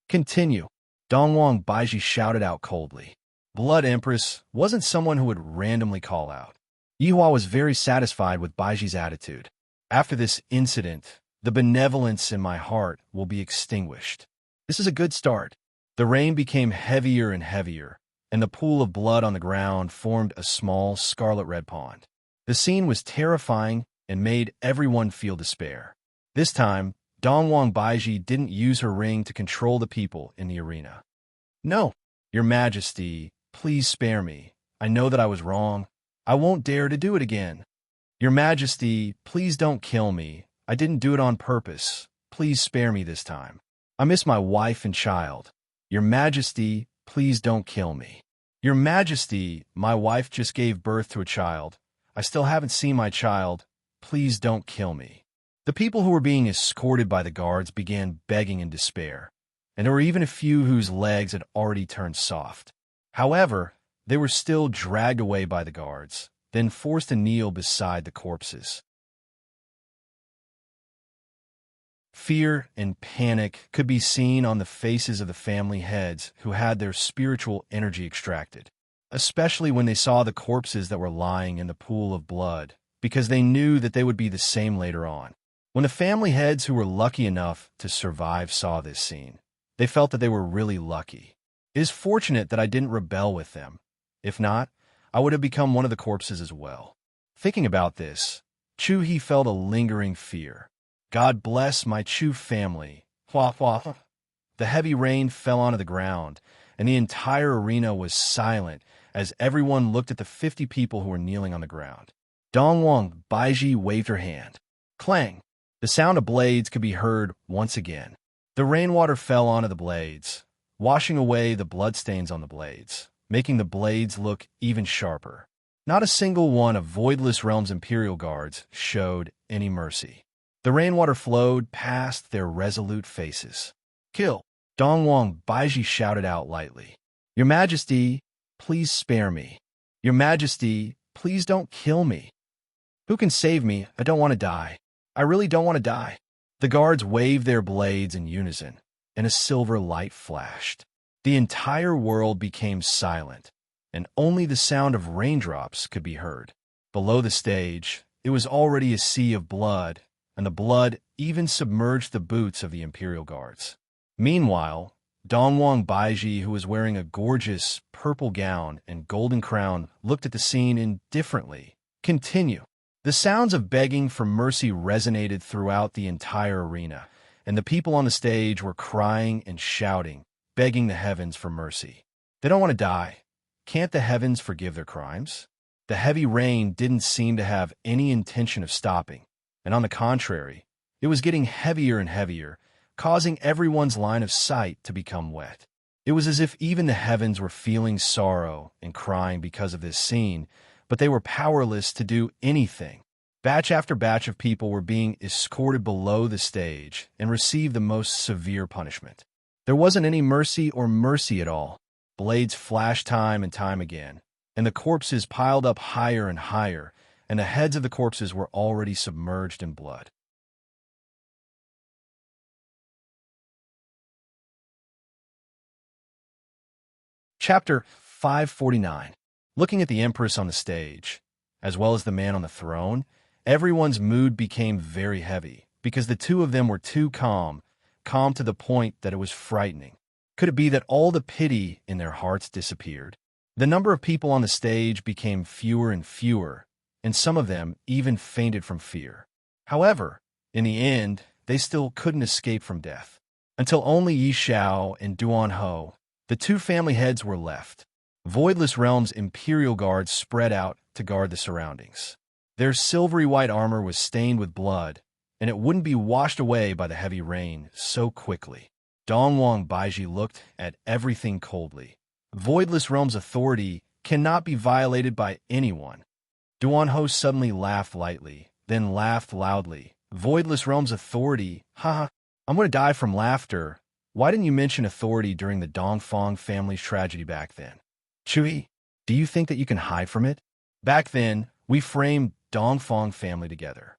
"Continue," Dongwang Baiji shouted out coldly. Blood Empress wasn't someone who would randomly call out. Yihua was very satisfied with Baiji's attitude. After this incident, the benevolence in my heart will be extinguished. This is a good start. The rain became heavier and heavier, and the pool of blood on the ground formed a small scarlet-red pond. The scene was terrifying and made everyone feel despair. This time, Dongwang Baiji didn't use her ring to control the people in the arena. "No, Your Majesty, please spare me. I know that I was wrong. I won't dare to do it again. Your Majesty, please don't kill me. I didn't do it on purpose. Please spare me this time. I miss my wife and child. Your Majesty, please don't kill me. Your Majesty, my wife just gave birth to a child. I still haven't seen my child. Please don't kill me." The people who were being escorted by the guards began begging in despair, and there were even a few whose legs had already turned soft. However, they were still dragged away by the guards, then forced to kneel beside the corpses. Fear and panic could be seen on the faces of the family heads who had their spiritual energy extracted, especially when they saw the corpses that were lying in the pool of blood, because they knew that they would be the same later on. When the family heads who were lucky enough to survive saw this scene, they felt that they were really lucky. It is fortunate that I didn't rebel with them. If not, I would have become one of the corpses as well. Thinking about this, Chu He felt a lingering fear. God bless my Chu family. Hua hua. The heavy rain fell onto the ground, and the entire arena was silent as everyone looked at the 50 people who were kneeling on the ground. Dongwang Baiji waved her hand. Clang! The sound of blades could be heard once again. The rainwater fell onto the blades, washing away the bloodstains on the blades, making the blades look even sharper. Not a single one of Voidless Realm's Imperial Guards showed any mercy. The rainwater flowed past their resolute faces. "Kill!" Dongwang Baiji shouted out lightly. "Your Majesty, please spare me. Your Majesty, please don't kill me. Who can save me? I don't want to die. I really don't want to die." The guards waved their blades in unison, and a silver light flashed. The entire world became silent, and only the sound of raindrops could be heard. Below the stage, it was already a sea of blood, and the blood even submerged the boots of the Imperial Guards. Meanwhile, Dongwang Baiji, who was wearing a gorgeous purple gown and golden crown, looked at the scene indifferently. Continue. The sounds of begging for mercy resonated throughout the entire arena, and the people on the stage were crying and shouting, begging the heavens for mercy. They don't want to die. Can't the heavens forgive their crimes? The heavy rain didn't seem to have any intention of stopping, and on the contrary, it was getting heavier and heavier, causing everyone's line of sight to become wet. It was as if even the heavens were feeling sorrow and crying because of this scene, but they were powerless to do anything. Batch after batch of people were being escorted below the stage and received the most severe punishment. There wasn't any mercy or mercy at all. Blades flashed time and time again, and the corpses piled up higher and higher, and the heads of the corpses were already submerged in blood. Chapter 549. Looking at the Empress on the stage, as well as the man on the throne, everyone's mood became very heavy, because the two of them were too calm to the point that it was frightening. Could it be that all the pity in their hearts disappeared? The number of people on the stage became fewer and fewer, and some of them even fainted from fear. However, in the end, they still couldn't escape from death. Until only Yi Xiao and Duan Ho, the two family heads, were left. Voidless Realm's Imperial Guards spread out to guard the surroundings. Their silvery white armor was stained with blood, and it wouldn't be washed away by the heavy rain so quickly. Dongwang Baiji looked at everything coldly. Voidless Realm's authority cannot be violated by anyone. Duan Ho suddenly laughed lightly, then laughed loudly. Voidless Realm's authority? Haha, I'm going to die from laughter. Why didn't you mention authority during the Dongfang family's tragedy back then? Chui, do you think that you can hide from it? Back then, we framed Dongfang family together.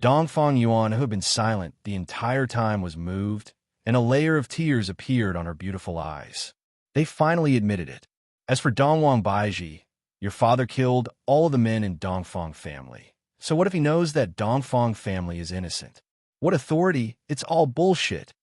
Dongfang Yuan, who had been silent the entire time, was moved, and a layer of tears appeared on her beautiful eyes. They finally admitted it. As for Dongwang Baiji, your father killed all the men in Dongfang family. So what if he knows that Dongfang family is innocent? What authority? It's all bullshit.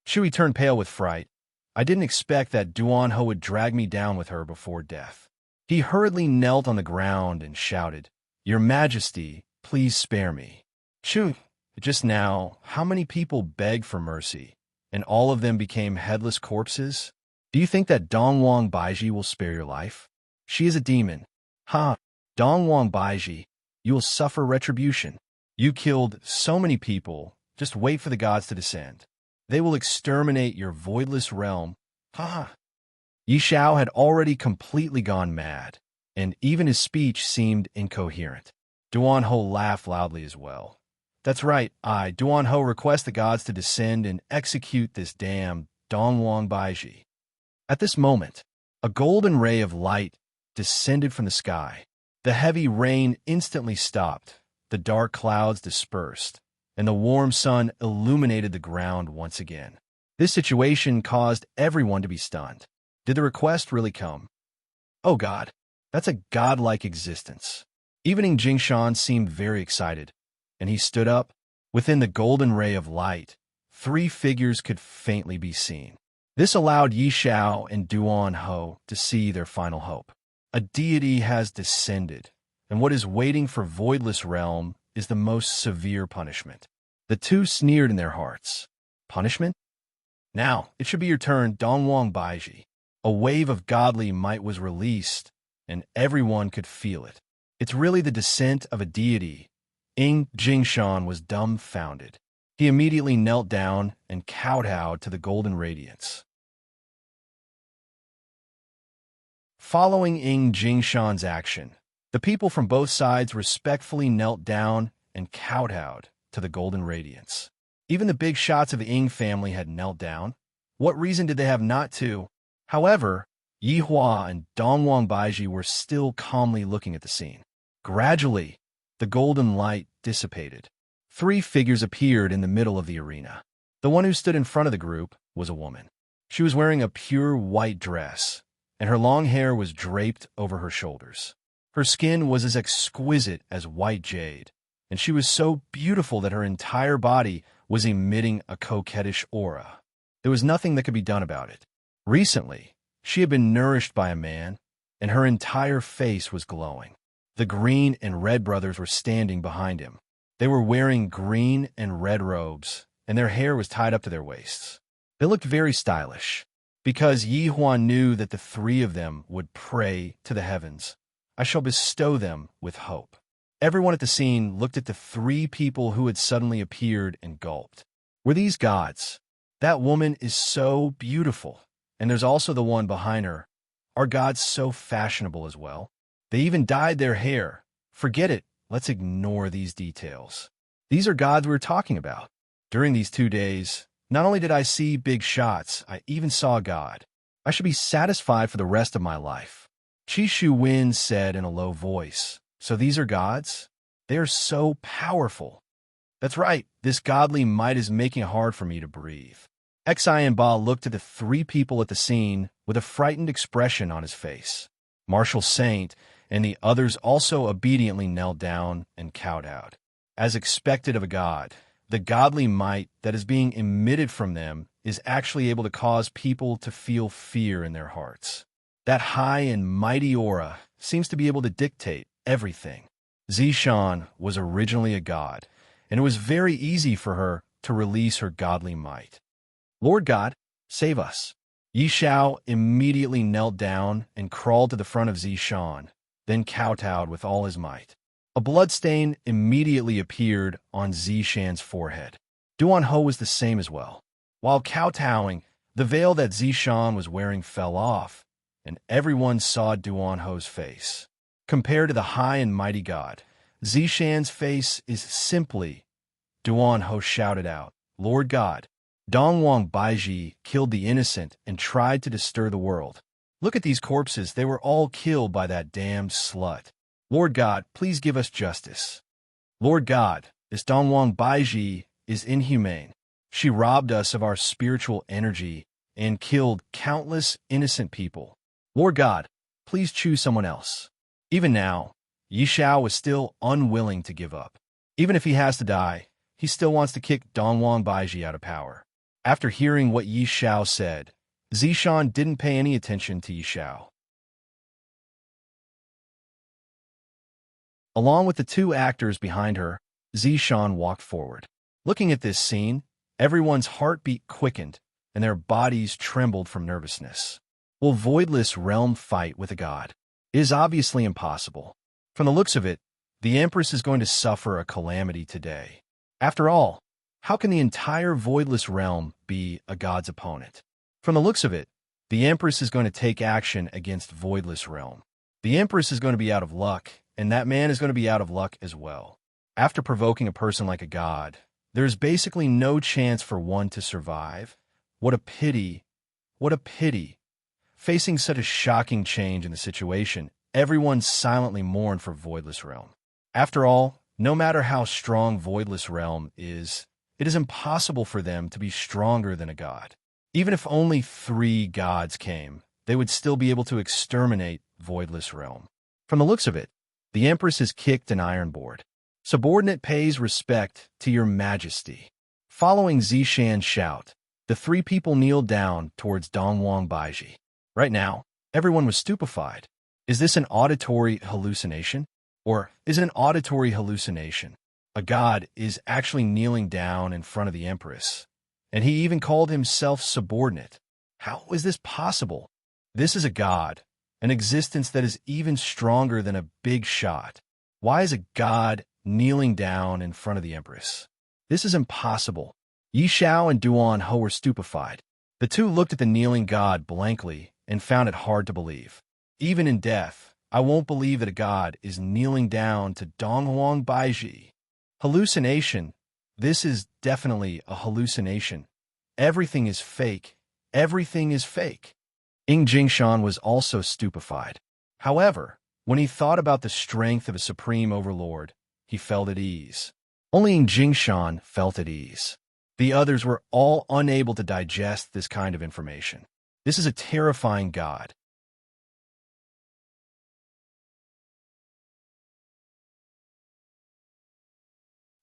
Chui turned pale with fright. I didn't expect that Duan Ho would drag me down with her before death. He hurriedly knelt on the ground and shouted, Your Majesty, please spare me. Chui, just now, how many people begged for mercy, and all of them became headless corpses? Do you think that Dongwang Baiji will spare your life? She is a demon. Ha! Dongwang Baiji, you will suffer retribution. You killed so many people. Just wait for the gods to descend. They will exterminate your voidless realm. Ha! Yi Xiao had already completely gone mad, and even his speech seemed incoherent. Duan Ho laughed loudly as well. That's right, Duan Ho, request the gods to descend and execute this damn Dongwang Baiji. At this moment, a golden ray of light descended from the sky. The heavy rain instantly stopped, the dark clouds dispersed, and the warm sun illuminated the ground once again. This situation caused everyone to be stunned. Did the request really come? Oh God, that's a godlike existence. Even Jingshan seemed very excited, and he stood up. Within the golden ray of light, 3 figures could faintly be seen. This allowed Yi Xiao and Duan Ho to see their final hope. A deity has descended, and what is waiting for Voidless Realm is the most severe punishment. The two sneered in their hearts. Punishment? Now, it should be your turn, Dongwang Baiji. A wave of godly might was released, and everyone could feel it. It's really the descent of a deity. Jingshan was dumbfounded. He immediately knelt down and kowtowed to the golden radiance. Following Jingshan's action, the people from both sides respectfully knelt down and kowtowed to the golden radiance. Even the big shots of the Ying family had knelt down. What reason did they have not to? However, Yi Hua and Dongwang Baiji were still calmly looking at the scene. Gradually, the golden light dissipated. 3 figures appeared in the middle of the arena. The one who stood in front of the group was a woman. She was wearing a pure white dress, and her long hair was draped over her shoulders. Her skin was as exquisite as white jade, and she was so beautiful that her entire body was emitting a coquettish aura. There was nothing that could be done about it. Recently, she had been nourished by a man, and her entire face was glowing. The green and red brothers were standing behind him. They were wearing green and red robes, and their hair was tied up to their waists. They looked very stylish, because Yi Huan knew that the three of them would pray to the heavens. I shall bestow them with hope. Everyone at the scene looked at the three people who had suddenly appeared and gulped. Were these gods? That woman is so beautiful, and there's also the one behind her. Are gods so fashionable as well? They even dyed their hair. Forget it. Let's ignore these details. These are gods we were talking about. During these 2 days, not only did I see big shots, I even saw a god. I should be satisfied for the rest of my life. Qi Shu Wen said in a low voice. So these are gods? They are so powerful. That's right, this godly might is making it hard for me to breathe. Xian Ba looked at the three people at the scene with a frightened expression on his face. Martial Saint and the others also obediently knelt down and kowtowed. As expected of a god, the godly might that is being emitted from them is actually able to cause people to feel fear in their hearts. That high and mighty aura seems to be able to dictate everything. Zishan was originally a god, and it was very easy for her to release her godly might. Lord God, save us. Yi Xiao immediately knelt down and crawled to the front of Zishan, then kowtowed with all his might. A bloodstain immediately appeared on Zishan's forehead. Duan Ho was the same as well. While kowtowing, the veil that Zishan was wearing fell off, and everyone saw Duan Ho's face. Compared to the high and mighty god, Zishan's face is simply... Duan Ho shouted out, Lord God, Dongwang Baiji killed the innocent and tried to disturb the world. Look at these corpses, they were all killed by that damned slut. Lord God, please give us justice. Lord God, this Dongwang Baiji is inhumane. She robbed us of our spiritual energy and killed countless innocent people. Lord God, please choose someone else. Even now, Yi Xiao was still unwilling to give up. Even if he has to die, he still wants to kick Dongwang Baiji out of power. After hearing what Yi Xiao said, Zishan didn't pay any attention to Yi Xiao. Along with the two actors behind her, Zishan walked forward. Looking at this scene, everyone's heartbeat quickened, and their bodies trembled from nervousness. Will Voidless Realm fight with a god? It is obviously impossible. From the looks of it, the Empress is going to suffer a calamity today. After all, how can the entire Voidless Realm be a god's opponent? From the looks of it, the Empress is going to take action against Voidless Realm. The Empress is going to be out of luck, and that man is going to be out of luck as well. After provoking a person like a god, there is basically no chance for one to survive. What a pity. What a pity. Facing such a shocking change in the situation, everyone silently mourned for Voidless Realm. After all, no matter how strong Voidless Realm is, it is impossible for them to be stronger than a god. Even if only 3 gods came, they would still be able to exterminate Voidless Realm. From the looks of it, the Empress is kicked an iron board. Subordinate pays respect to your majesty. Following Zishan's shout, the 3 people kneeled down towards Dongwang Baiji. Right now, everyone was stupefied. Is this an auditory hallucination? Or is it an auditory hallucination? A god is actually kneeling down in front of the Empress, and he even called himself subordinate. How is this possible? This is a god, an existence that is even stronger than a big shot. Why is a god kneeling down in front of the Empress? This is impossible. Yi Xiao and Duan Ho were stupefied. The two looked at the kneeling god blankly and found it hard to believe. Even in death, I won't believe that a god is kneeling down to Dongwang Baiji. Hallucination. This is definitely a hallucination. Everything is fake. Everything is fake. Ying Jingshan was also stupefied. However, when he thought about the strength of a supreme overlord, he felt at ease. Only Ying Jingshan felt at ease. The others were all unable to digest this kind of information. This is a terrifying god.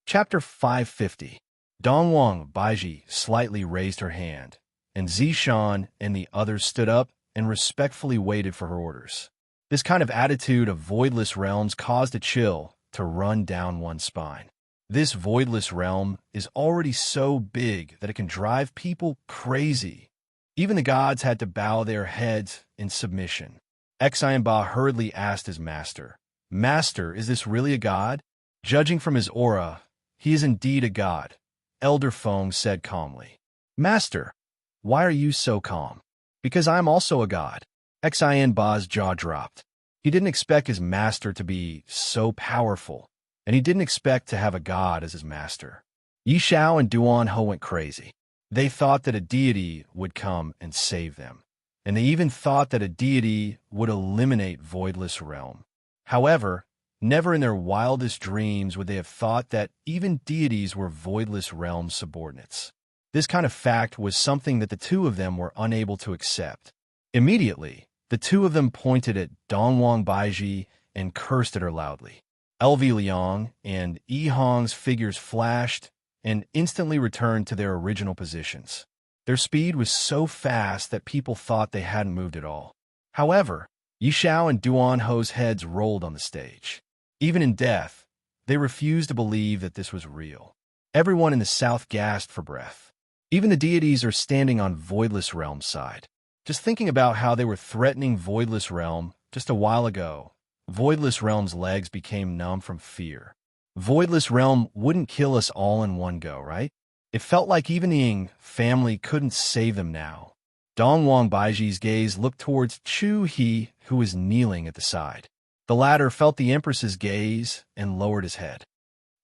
Chapter 550. Dongwang Baiji slightly raised her hand, and Zishan and the others stood up and respectfully waited for her orders. This kind of attitude of voidless realms caused a chill to run down one's spine. This voidless realm is already so big that it can drive people crazy. Even the gods had to bow their heads in submission. Xianba hurriedly asked his master, "Master, is this really a god?" Judging from his aura, he is indeed a god, Elder Feng said calmly. "Master, why are you so calm?" "Because I am also a god." Xianba's jaw dropped. He didn't expect his master to be so powerful, and he didn't expect to have a god as his master. Yi Xiao and Duan Ho went crazy. They thought that a deity would come and save them, and they even thought that a deity would eliminate Voidless Realm. However, never in their wildest dreams would they have thought that even deities were Voidless Realm subordinates. This kind of fact was something that the two of them were unable to accept. Immediately, the two of them pointed at Dongwang Baiji and cursed at her loudly. LV Liang and Yi Hong's figures flashed and instantly returned to their original positions. Their speed was so fast that people thought they hadn't moved at all. However, Yi Xiao and Duan Ho's heads rolled on the stage. Even in death, they refused to believe that this was real. Everyone in the south gasped for breath. Even the deities are standing on Voidless Realm's side. Just thinking about how they were threatening Voidless Realm just a while ago, Voidless Realm's legs became numb from fear. Voidless Realm wouldn't kill us all in one go, right? It felt like even the Ying family couldn't save them now. Dongwang Baiji's gaze looked towards Chu He, who was kneeling at the side. The latter felt the Empress's gaze and lowered his head.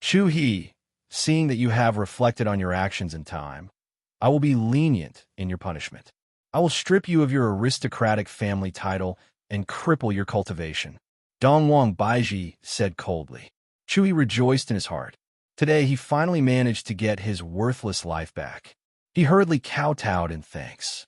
"Chu He, seeing that you have reflected on your actions in time, I will be lenient in your punishment. I will strip you of your aristocratic family title and cripple your cultivation," Dongwang Baiji said coldly. Chu He rejoiced in his heart. Today he finally managed to get his worthless life back. He hurriedly kowtowed in thanks.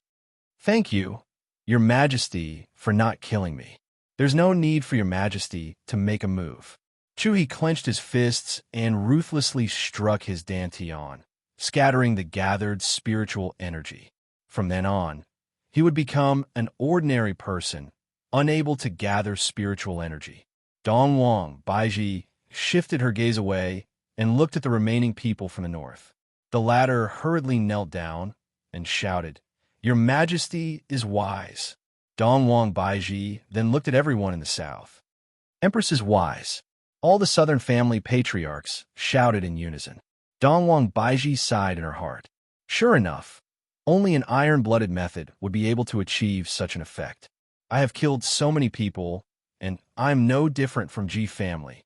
"Thank you, Your Majesty, for not killing me. There's no need for Your Majesty to make a move." Chu He clenched his fists and ruthlessly struck his dantian, scattering the gathered spiritual energy. From then on, he would become an ordinary person, unable to gather spiritual energy. Dongwang Baiji shifted her gaze away and looked at the remaining people from the north. The latter hurriedly knelt down and shouted, "Your Majesty is wise." Dongwang Baiji then looked at everyone in the south. "Empress is wise." All the southern family patriarchs shouted in unison. Dongwang Baiji sighed in her heart. Sure enough, only an iron-blooded method would be able to achieve such an effect. I have killed so many people, and I'm no different from Ji family.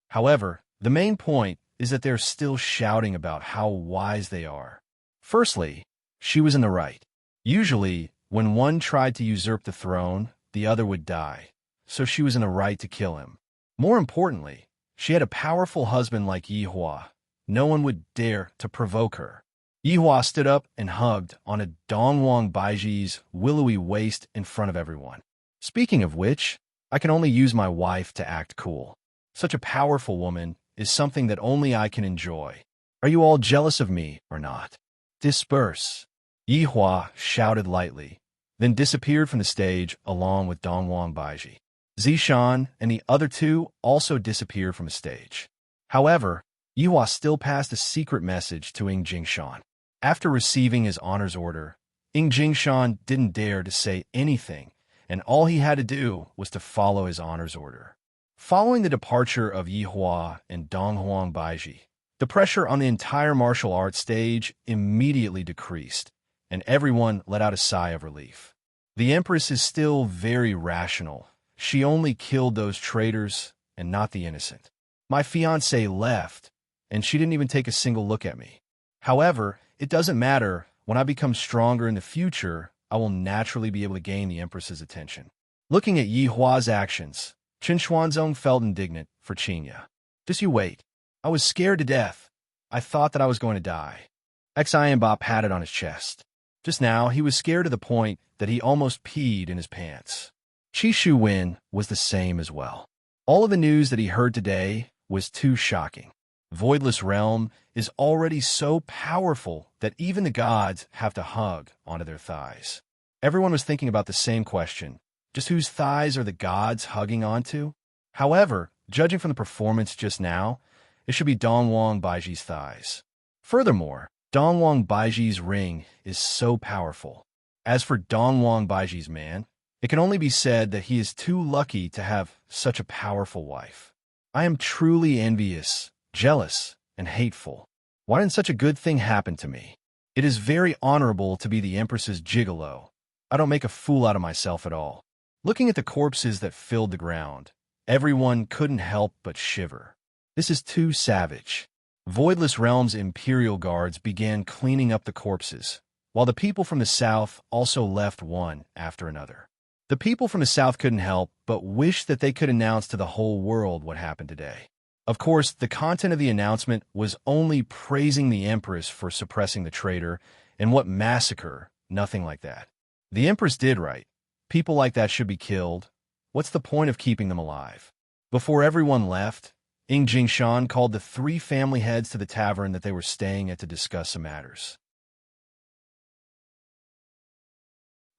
However, the main point is that they're still shouting about how wise they are. Firstly, she was in the right. Usually, when one tried to usurp the throne, the other would die, so she was in the right to kill him. More importantly, she had a powerful husband like Yi Hua. No one would dare to provoke her. Yi Hua stood up and hugged on a Dongwang Baiji's willowy waist in front of everyone. Speaking of which, I can only use my wife to act cool. Such a powerful woman is something that only I can enjoy. Are you all jealous of me or not? Disperse. Yi Hua shouted lightly, then disappeared from the stage along with Dongwang Baiji. Zishan and the other two also disappeared from the stage. However, Yi Hua still passed a secret message to Ying Jingshan. After receiving his honor's order, Ying Jingshan didn't dare to say anything, and all he had to do was to follow his honor's order. Following the departure of Yi Hua and Dongwang Baiji, the pressure on the entire martial arts stage immediately decreased, and everyone let out a sigh of relief. The Empress is still very rational. She only killed those traitors and not the innocent. My fiancé left, and she didn't even take a single look at me. However, it doesn't matter. When I become stronger in the future, I will naturally be able to gain the Empress's attention. Looking at Yi Hua's actions, Chen Xuanzong felt indignant for Qinya. Just you wait. I was scared to death. I thought that I was going to die. Xianba patted on his chest. Just now, he was scared to the point that he almost peed in his pants. Qi Shuwen was the same as well. All of the news that he heard today was too shocking. Voidless Realm is already so powerful that even the gods have to hug onto their thighs. Everyone was thinking about the same question. Just whose thighs are the gods hugging onto? However, judging from the performance just now, it should be Dongwang Baiji's thighs. Furthermore, Dongwang Baiji's ring is so powerful. As for Dongwang Baiji's man, it can only be said that he is too lucky to have such a powerful wife. I am truly envious, jealous, and hateful. Why didn't such a good thing happen to me? It is very honorable to be the Empress's gigolo. I don't make a fool out of myself at all. Looking at the corpses that filled the ground, everyone couldn't help but shiver. This is too savage. Voidless Realm's Imperial Guards began cleaning up the corpses, while the people from the south also left one after another. The people from the south couldn't help but wish that they could announce to the whole world what happened today. Of course, the content of the announcement was only praising the Empress for suppressing the traitor, and what massacre, nothing like that. The Empress did right. People like that should be killed. What's the point of keeping them alive? Before everyone left, Ying Jingshan called the 3 family heads to the tavern that they were staying at to discuss some matters.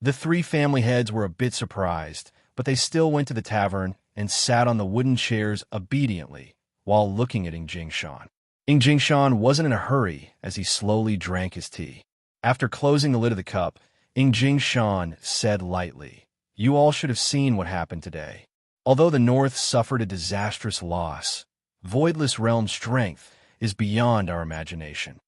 The 3 family heads were a bit surprised, but they still went to the tavern and sat on the wooden chairs obediently while looking at Ying Jingshan. Ying Jingshan wasn't in a hurry as he slowly drank his tea. After closing the lid of the cup, Ying Jingshan said lightly, "You all should have seen what happened today. Although the North suffered a disastrous loss, Voidless Realm's strength is beyond our imagination."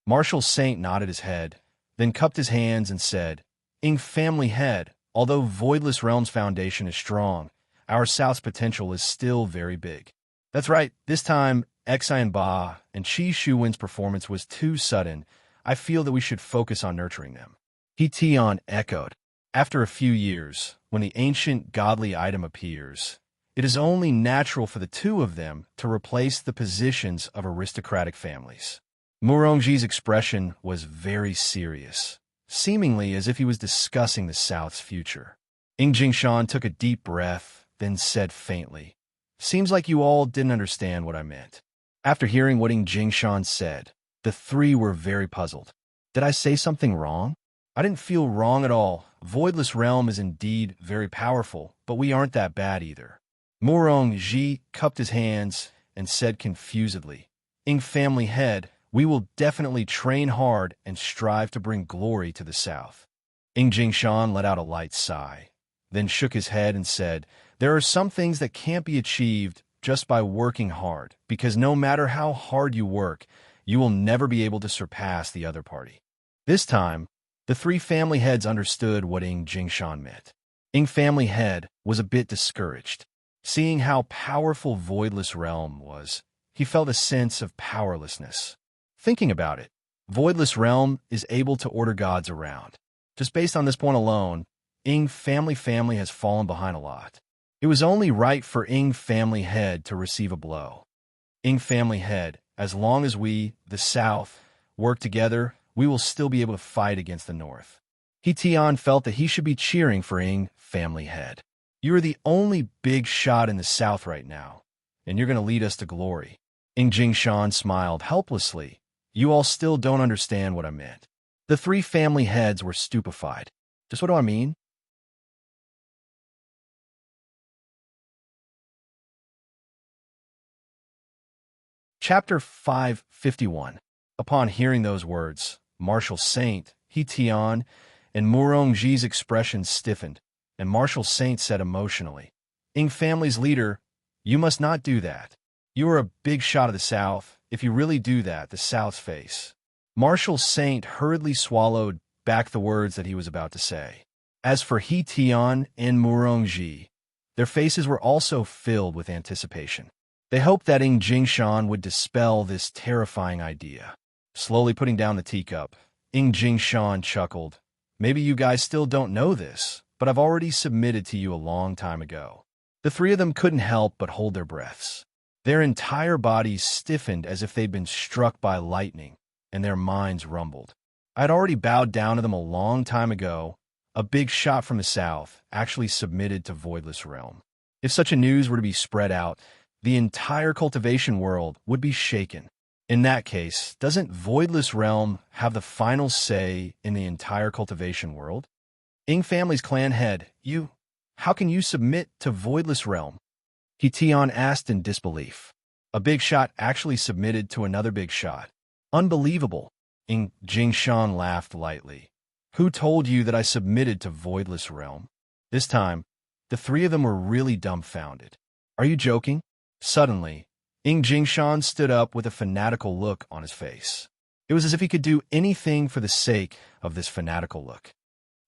Marshal Saint nodded his head, then cupped his hands and said, "Ying family head, although Voidless Realm's foundation is strong, our South's potential is still very big." That's right, this time, Xian Ba and Qi Shuwen's performance was too sudden. I feel that we should focus on nurturing them. He Tian echoed. After a few years, when the ancient godly item appears, it is only natural for the 2 of them to replace the positions of aristocratic families. Murongji's expression was very serious, seemingly as if he was discussing the South's future. Ying Jingshan took a deep breath, then said faintly, "Seems like you all didn't understand what I meant." After hearing what Ying Jingshan said, the 3 were very puzzled. Did I say something wrong? I didn't feel wrong at all. Voidless Realm is indeed very powerful, but we aren't that bad either. Murongji cupped his hands and said confusedly, "Ying family head, we will definitely train hard and strive to bring glory to the South." Ying Jingshan let out a light sigh, then shook his head and said, "There are some things that can't be achieved just by working hard, because no matter how hard you work, you will never be able to surpass the other party." This time, the 3 family heads understood what Ying Jingshan meant. Ying family head was a bit discouraged. Seeing how powerful Voidless Realm was, he felt a sense of powerlessness. Thinking about it, Voidless Realm is able to order gods around. Just based on this point alone, Ying family has fallen behind a lot. It was only right for Ying family head to receive a blow. Ying family head, as long as we, the South, work together, we will still be able to fight against the North. He Tian felt that he should be cheering for Ying family head. You are the only big shot in the South right now, and you're going to lead us to glory. Ying Jingshan smiled helplessly. You all still don't understand what I meant. The 3 family heads were stupefied. Just what do I mean? Chapter 551. Upon hearing those words, Marshal Saint, He Tian, and Murongji's expressions stiffened, and Marshal Saint said emotionally, "Ying family's leader, you must not do that. You are a big shot of the South. If you really do that, the South's face." Marshal Saint hurriedly swallowed back the words that he was about to say. As for He Tian and Murongji, their faces were also filled with anticipation. They hoped that Ying Jingshan would dispel this terrifying idea. Slowly putting down the teacup, Ying Jingshan chuckled. "Maybe you guys still don't know this, but I've already submitted to you a long time ago." The 3 of them couldn't help but hold their breaths. Their entire bodies stiffened as if they'd been struck by lightning, and their minds rumbled. I'd already bowed down to them a long time ago. A big shot from the South actually submitted to Voidless Realm. If such a news were to be spread out, the entire cultivation world would be shaken. In that case, doesn't Voidless Realm have the final say in the entire cultivation world? Ing family's clan head, how can you submit to Voidless Realm? Tion asked in disbelief. A big shot actually submitted to another big shot. Unbelievable. Ing Jingshan laughed lightly. Who told you that I submitted to Voidless Realm? This time, the three of them were really dumbfounded. Are you joking? Suddenly, Ing Jingshan stood up with a fanatical look on his face. It was as if he could do anything for the sake of this fanatical look.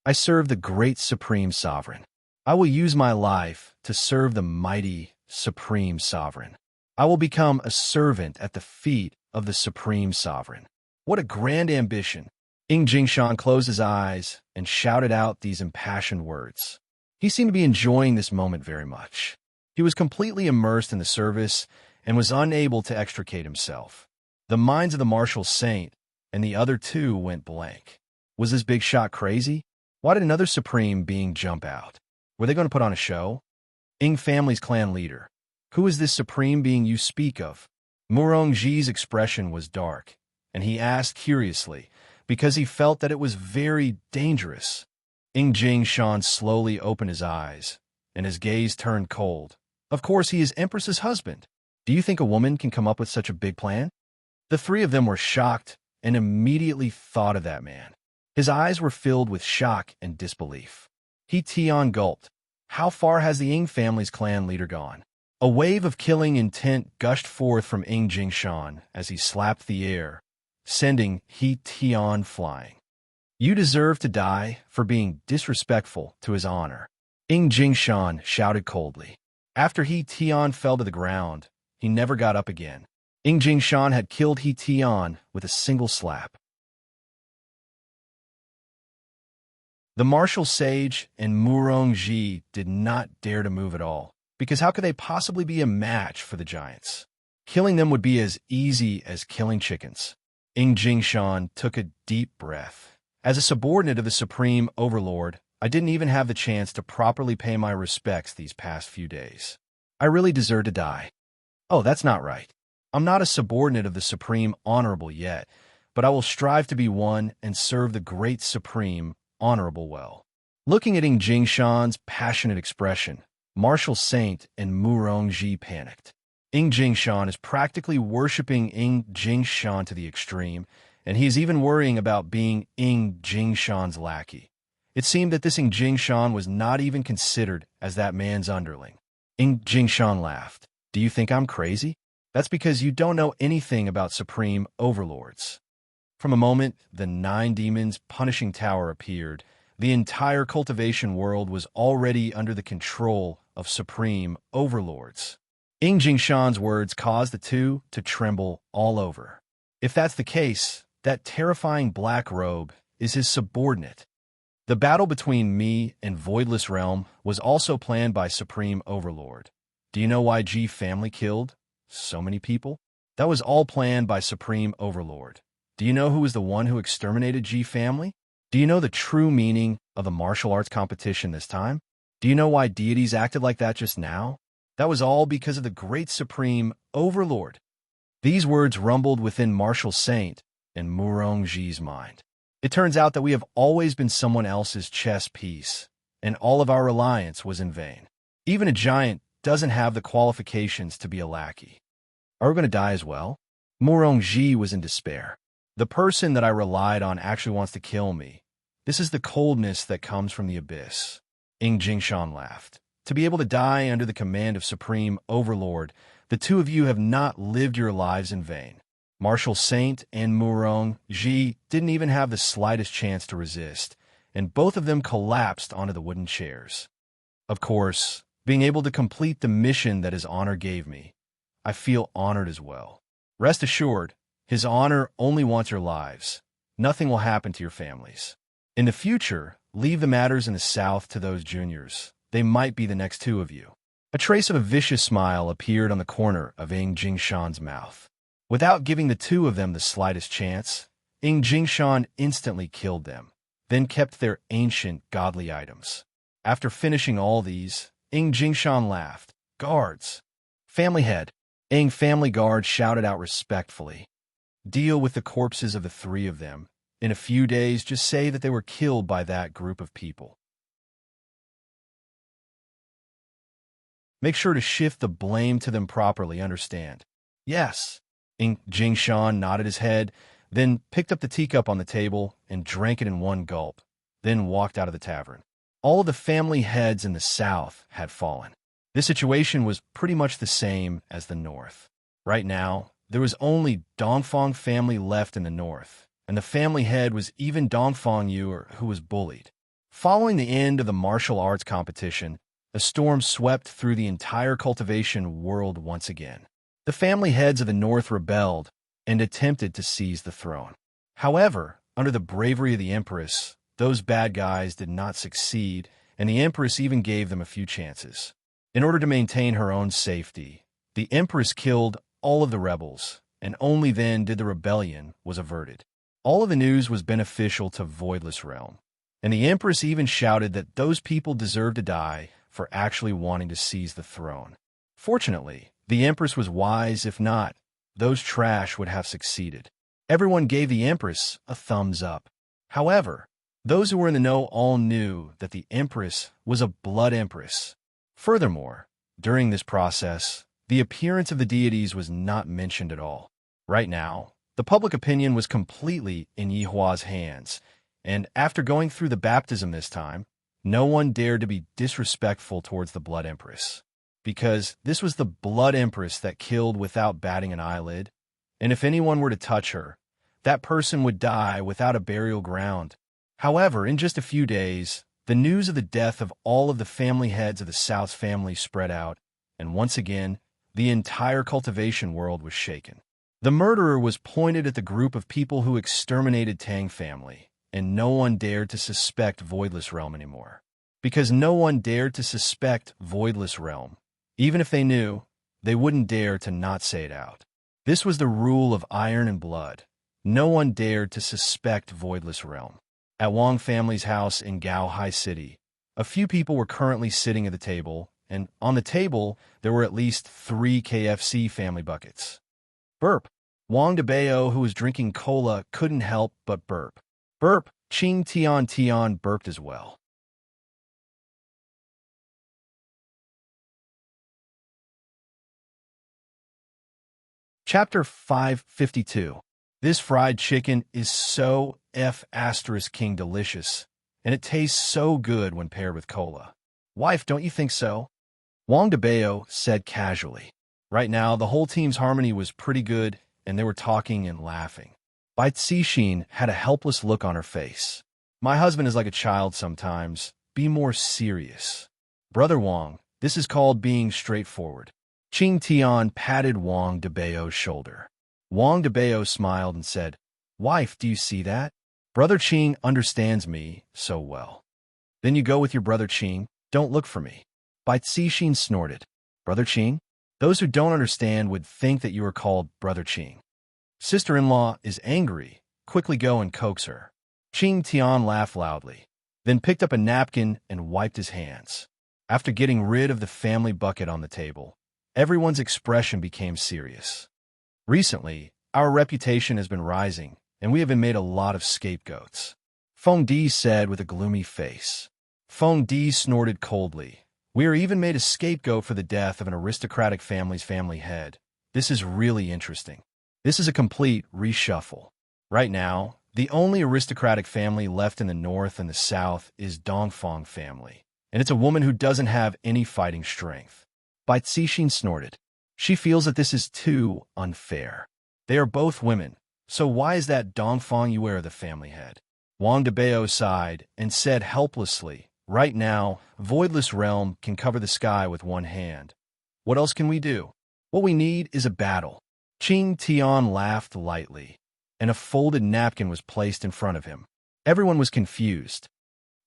I serve the great Supreme Sovereign. I will use my life to serve the mighty Supreme Sovereign. I will become a servant at the feet of the Supreme Sovereign. What a grand ambition. Ing Jingshan closed his eyes and shouted out these impassioned words. He seemed to be enjoying this moment very much. He was completely immersed in the service and was unable to extricate himself. The minds of the martial saint and the other two went blank. Was this big shot crazy? Why did another supreme being jump out? Were they going to put on a show? Ing family's clan leader. Who is this supreme being you speak of? Murongji's expression was dark, and he asked curiously, because he felt that it was very dangerous. Ing Jingshan slowly opened his eyes, and his gaze turned cold. Of course, he is Empress's husband. Do you think a woman can come up with such a big plan? The three of them were shocked and immediately thought of that man. His eyes were filled with shock and disbelief. Tion gulped. How far has the Ing family's clan leader gone? A wave of killing intent gushed forth from Ing Jingshan as he slapped the air, sending Tion flying. You deserve to die for being disrespectful to his honor. Ing Jingshan shouted coldly. After Tion fell to the ground, he never got up again. Ing Jingshan had killed Tion with a single slap. The martial sage and Murongji did not dare to move at all, because how could they possibly be a match for the giants? Killing them would be as easy as killing chickens. Ing Jingshan took a deep breath. As a subordinate of the Supreme Overlord, I didn't even have the chance to properly pay my respects these past few days. I really deserve to die. Oh, that's not right. I'm not a subordinate of the Supreme Honorable yet, but I will strive to be one and serve the great Supreme Honorable well. Looking at Ing Jingshan's passionate expression, Martial Saint and Murongji panicked. Ing Jingshan is practically worshipping Ing Jingshan to the extreme, and he is even worrying about being Ing Jingshan's lackey. It seemed that this Ing Jingshan was not even considered as that man's underling. Ing Jingshan laughed. Do you think I'm crazy? That's because you don't know anything about Supreme Overlords. From a moment the 9 demons' punishing tower appeared, the entire cultivation world was already under the control of Supreme Overlords. Ing Jingshan's words caused the two to tremble all over. If that's the case, that terrifying black robe is his subordinate. The battle between me and Voidless Realm was also planned by Supreme Overlord. Do you know why G family killed so many people? That was all planned by Supreme Overlord. Do you know who was the one who exterminated G family? Do you know the true meaning of the martial arts competition this time? Do you know why deities acted like that just now? That was all because of the great Supreme Overlord. These words rumbled within Martial Saint and Murongji's mind. It turns out that we have always been someone else's chess piece, and all of our reliance was in vain. Even a giant doesn't have the qualifications to be a lackey. Are we going to die as well? Murongji was in despair. The person that I relied on actually wants to kill me. This is the coldness that comes from the abyss. Ing Jingshan laughed. To be able to die under the command of Supreme Overlord, the two of you have not lived your lives in vain. Martial Saint and Murongji didn't even have the slightest chance to resist, and both of them collapsed onto the wooden chairs. Of course, being able to complete the mission that his honor gave me, I feel honored as well. Rest assured, his honor only wants your lives. Nothing will happen to your families. In the future, leave the matters in the south to those juniors. They might be the next two of you. A trace of a vicious smile appeared on the corner of Ing Jingshan's mouth. Without giving the two of them the slightest chance, Ing Jingshan instantly killed them, then kept their ancient godly items. After finishing all these, Jingshan laughed. Guards. Family head. Family guard shouted out respectfully. Deal with the corpses of the three of them. In a few days, just say that they were killed by that group of people. Make sure to shift the blame to them properly, understand? Yes. Jingshan nodded his head, then picked up the teacup on the table and drank it in one gulp, then walked out of the tavern. All of the family heads in the south had fallen. This situation was pretty much the same as the north. Right now, there was only Dongfang family left in the north, and the family head was even Dongfang Yuer, who was bullied. Following the end of the martial arts competition, a storm swept through the entire cultivation world once again. The family heads of the north rebelled and attempted to seize the throne. However, under the bravery of the Empress, those bad guys did not succeed, and the Empress even gave them a few chances. In order to maintain her own safety, the Empress killed all of the rebels, and only then did the rebellion was averted. All of the news was beneficial to Voidless Realm, and the Empress even shouted that those people deserved to die for actually wanting to seize the throne. Fortunately, the Empress was wise. If not, those trash would have succeeded. Everyone gave the Empress a thumbs up. However, those who were in the know all knew that the Empress was a blood Empress. Furthermore, during this process, the appearance of the deities was not mentioned at all. Right now, the public opinion was completely in Yihua's hands, and after going through the baptism this time, no one dared to be disrespectful towards the Blood Empress, because this was the Blood Empress that killed without batting an eyelid, and if anyone were to touch her, that person would die without a burial ground. However, in just a few days, the news of the death of all of the family heads of the South's family spread out, and once again, the entire cultivation world was shaken. The murderer was pointed at the group of people who exterminated Tang family, and no one dared to suspect Voidless Realm anymore. Because no one dared to suspect Voidless Realm. Even if they knew, they wouldn't dare to not say it out. This was the rule of Iron and Blood. No one dared to suspect Voidless Realm. At Wang family's house in Gao Hai City, a few people were currently sitting at the table, and on the table, there were at least 3 KFC family buckets. Burp. Wang Debao, who was drinking cola, couldn't help but burp. Burp. Qing Tian burped as well. Chapter 552. This fried chicken is so King delicious, and it tastes so good when paired with cola. Wife, don't you think so? Wang Debao said casually. Right now, the whole team's harmony was pretty good, and they were talking and laughing. Bai Cixin had a helpless look on her face. My husband is like a child sometimes. Be more serious. Brother Wang, this is called being straightforward. Qing Tian patted Wang Debao's shoulder. Wang Debao smiled and said, Wife, do you see that? Brother Qing understands me so well. Then you go with your brother Qing. Don't look for me. Bai Cixin snorted. Brother Qing? Those who don't understand would think that you are called Brother Qing. Sister-in-law is angry. Quickly go and coax her. Qing Tian laughed loudly, then picked up a napkin and wiped his hands. After getting rid of the family bucket on the table, everyone's expression became serious. Recently, our reputation has been rising, and we have been made a lot of scapegoats. Feng Di said with a gloomy face. Feng Di snorted coldly. We are even made a scapegoat for the death of an aristocratic family's family head. This is really interesting. This is a complete reshuffle. Right now, the only aristocratic family left in the north and the south is Dongfang family, and it's a woman who doesn't have any fighting strength. Bai Cixin snorted. She feels that this is too unfair. They are both women, so why is that Dongfang Yuer the family head? Wang Debao sighed and said helplessly, Right now, Voidless Realm can cover the sky with one hand. What else can we do? What we need is a battle. Qing Tian laughed lightly, and a folded napkin was placed in front of him. Everyone was confused.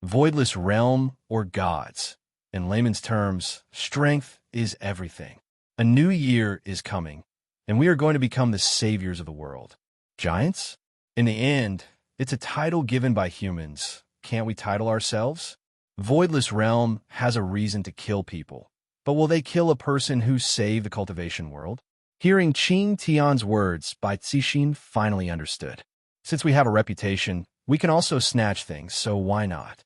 Voidless Realm or gods? In layman's terms, strength is everything. A new year is coming, and we are going to become the saviors of the world. Giants? In the end, it's a title given by humans. Can't we title ourselves? Voidless Realm has a reason to kill people, but will they kill a person who saved the cultivation world? Hearing Qing Tian's words, Bai Cixin finally understood. Since we have a reputation, we can also snatch things, so why not?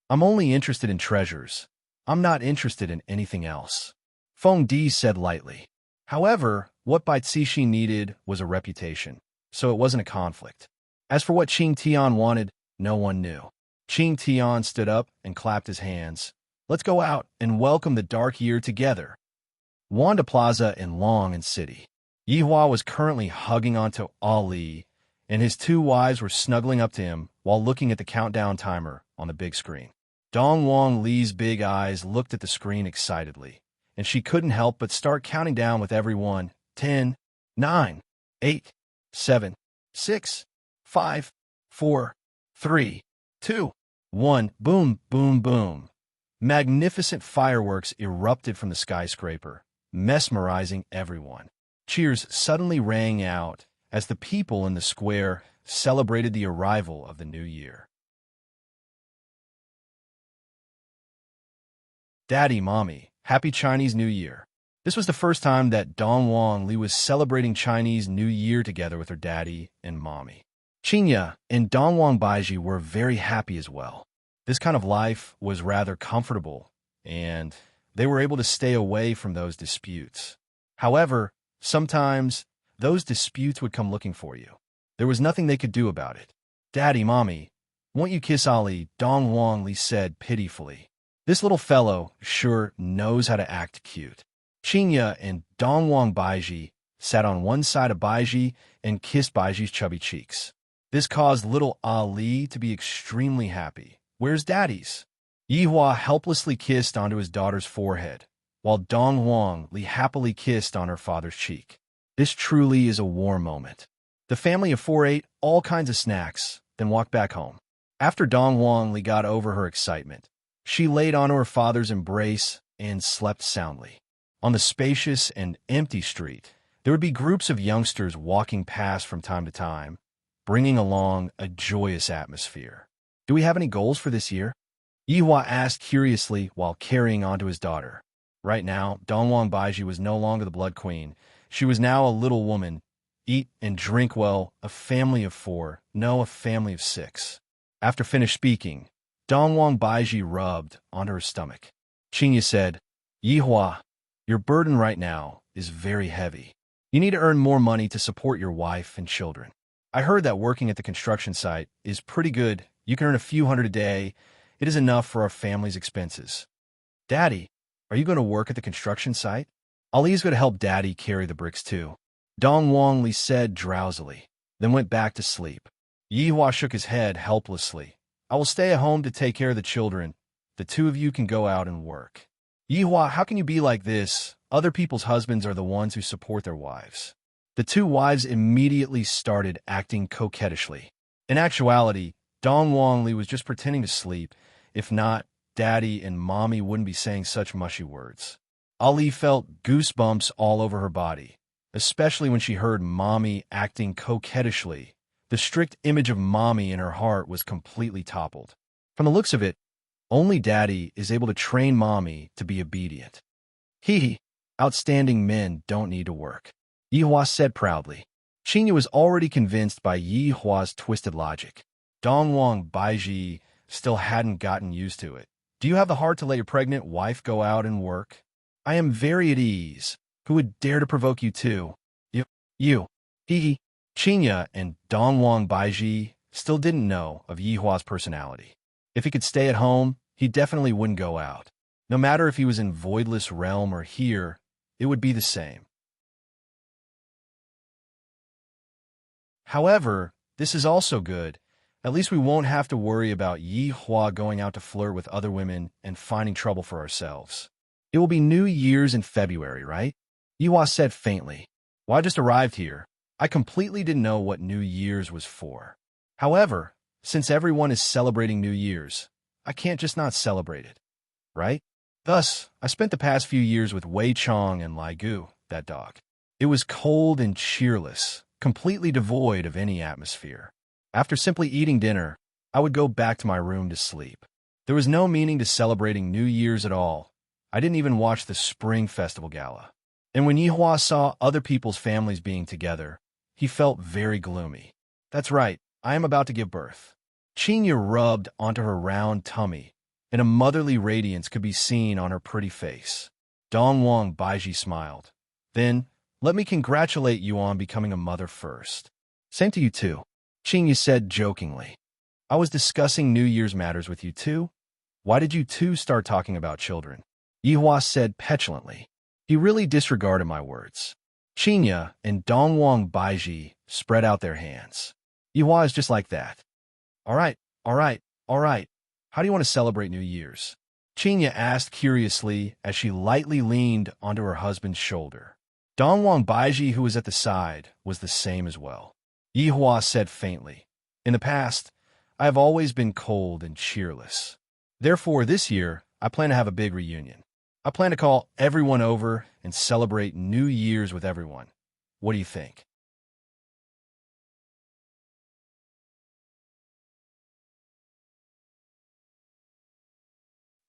I'm only interested in treasures. I'm not interested in anything else. Feng Di said lightly. However, what Bai Cixin needed was a reputation, so it wasn't a conflict. As for what Qing Tian wanted, no one knew. Qing Tian stood up and clapped his hands. Let's go out and welcome the dark year together. Wanda Plaza in Long and City. Yihua was currently hugging onto Ali, and his two wives were snuggling up to him while looking at the countdown timer on the big screen. Dongwang Li's big eyes looked at the screen excitedly, and she couldn't help but start counting down with everyone. 10, 9, 8, 7, 6, 5, 4, 3, 2, 1. Boom, boom, boom. Magnificent fireworks erupted from the skyscraper, mesmerizing everyone. Cheers suddenly rang out as the people in the square celebrated the arrival of the new year. Daddy, Mommy, Happy Chinese New Year. This was the first time that Dongwang Li was celebrating Chinese New Year together with her daddy and mommy. Qinya and Dongwang Baiji were very happy as well. This kind of life was rather comfortable, and they were able to stay away from those disputes. However, sometimes those disputes would come looking for you. There was nothing they could do about it. Daddy, Mommy, won't you kiss Ali? Dongwang Li said pitifully. This little fellow sure knows how to act cute. Qinya and Dongwang Baiji sat on one side of Baiji and kissed Baiji's chubby cheeks. This caused little Ali to be extremely happy. Where's Daddy's? Yihua helplessly kissed onto his daughter's forehead, while Dongwang Li happily kissed on her father's cheek. This truly is a warm moment. The family of four ate all kinds of snacks, then walked back home. After Dongwang Li got over her excitement, she laid onto her father's embrace and slept soundly. On the spacious and empty street, there would be groups of youngsters walking past from time to time, bringing along a joyous atmosphere. Do we have any goals for this year? Yihua asked curiously while carrying on to his daughter. Right now, Dongwang Baiji was no longer the blood queen. She was now a little woman. Eat and drink well, a family of four, no, a family of six. After finished speaking, Dongwang Baiji rubbed onto her stomach. Qinya said, Yihua, your burden right now is very heavy. You need to earn more money to support your wife and children. I heard that working at the construction site is pretty good. You can earn a few hundred a day. It is enough for our family's expenses. Daddy, are you going to work at the construction site? Ali's going to help Daddy carry the bricks too. Dongwang Li said drowsily, then went back to sleep. Yihua shook his head helplessly. I will stay at home to take care of the children. The two of you can go out and work. Yihua, how can you be like this? Other people's husbands are the ones who support their wives. The two wives immediately started acting coquettishly. In actuality, Dongwang Li was just pretending to sleep. If not, Daddy and Mommy wouldn't be saying such mushy words. Ali felt goosebumps all over her body, especially when she heard Mommy acting coquettishly. The strict image of Mommy in her heart was completely toppled. From the looks of it, only Daddy is able to train Mommy to be obedient. Hee, outstanding men don't need to work, Yihua said proudly. Qinya was already convinced by Yihua's twisted logic. Dongwang Baiji still hadn't gotten used to it. Do you have the heart to let your pregnant wife go out and work? I am very at ease. Who would dare to provoke you too? You. Hee. Qinya and Dongwang Baiji still didn't know of Yihua's personality. If he could stay at home, he definitely wouldn't go out. No matter if he was in Voidless Realm or here, it would be the same. However, this is also good. At least we won't have to worry about Yihua going out to flirt with other women and finding trouble for ourselves. It will be New Year's in February, right? Yihua said faintly. Well, I just arrived here. I completely didn't know what New Year's was for. However, since everyone is celebrating New Year's, I can't just not celebrate it, right? Thus, I spent the past few years with Wei Chong and Lai Gu, that dog. It was cold and cheerless, completely devoid of any atmosphere. After simply eating dinner, I would go back to my room to sleep. There was no meaning to celebrating New Year's at all. I didn't even watch the Spring Festival Gala. And when Yihua saw other people's families being together, he felt very gloomy. That's right, I am about to give birth. Qinya rubbed onto her round tummy, and a motherly radiance could be seen on her pretty face. Dongwang Baiji smiled. Then, let me congratulate you on becoming a mother first. Same to you too, Qinya said jokingly. I was discussing New Year's matters with you too. Why did you two start talking about children? Yihua said petulantly. He really disregarded my words. Qinya and Dongwang Baiji spread out their hands. Yihua is just like that. All right. How do you want to celebrate New Year's? Qinya asked curiously as she lightly leaned onto her husband's shoulder. Dongwang Baiji, who was at the side, was the same as well. Yihua said faintly, in the past, I have always been cold and cheerless. Therefore, this year, I plan to have a big reunion. I plan to call everyone over and celebrate New Year's with everyone. What do you think?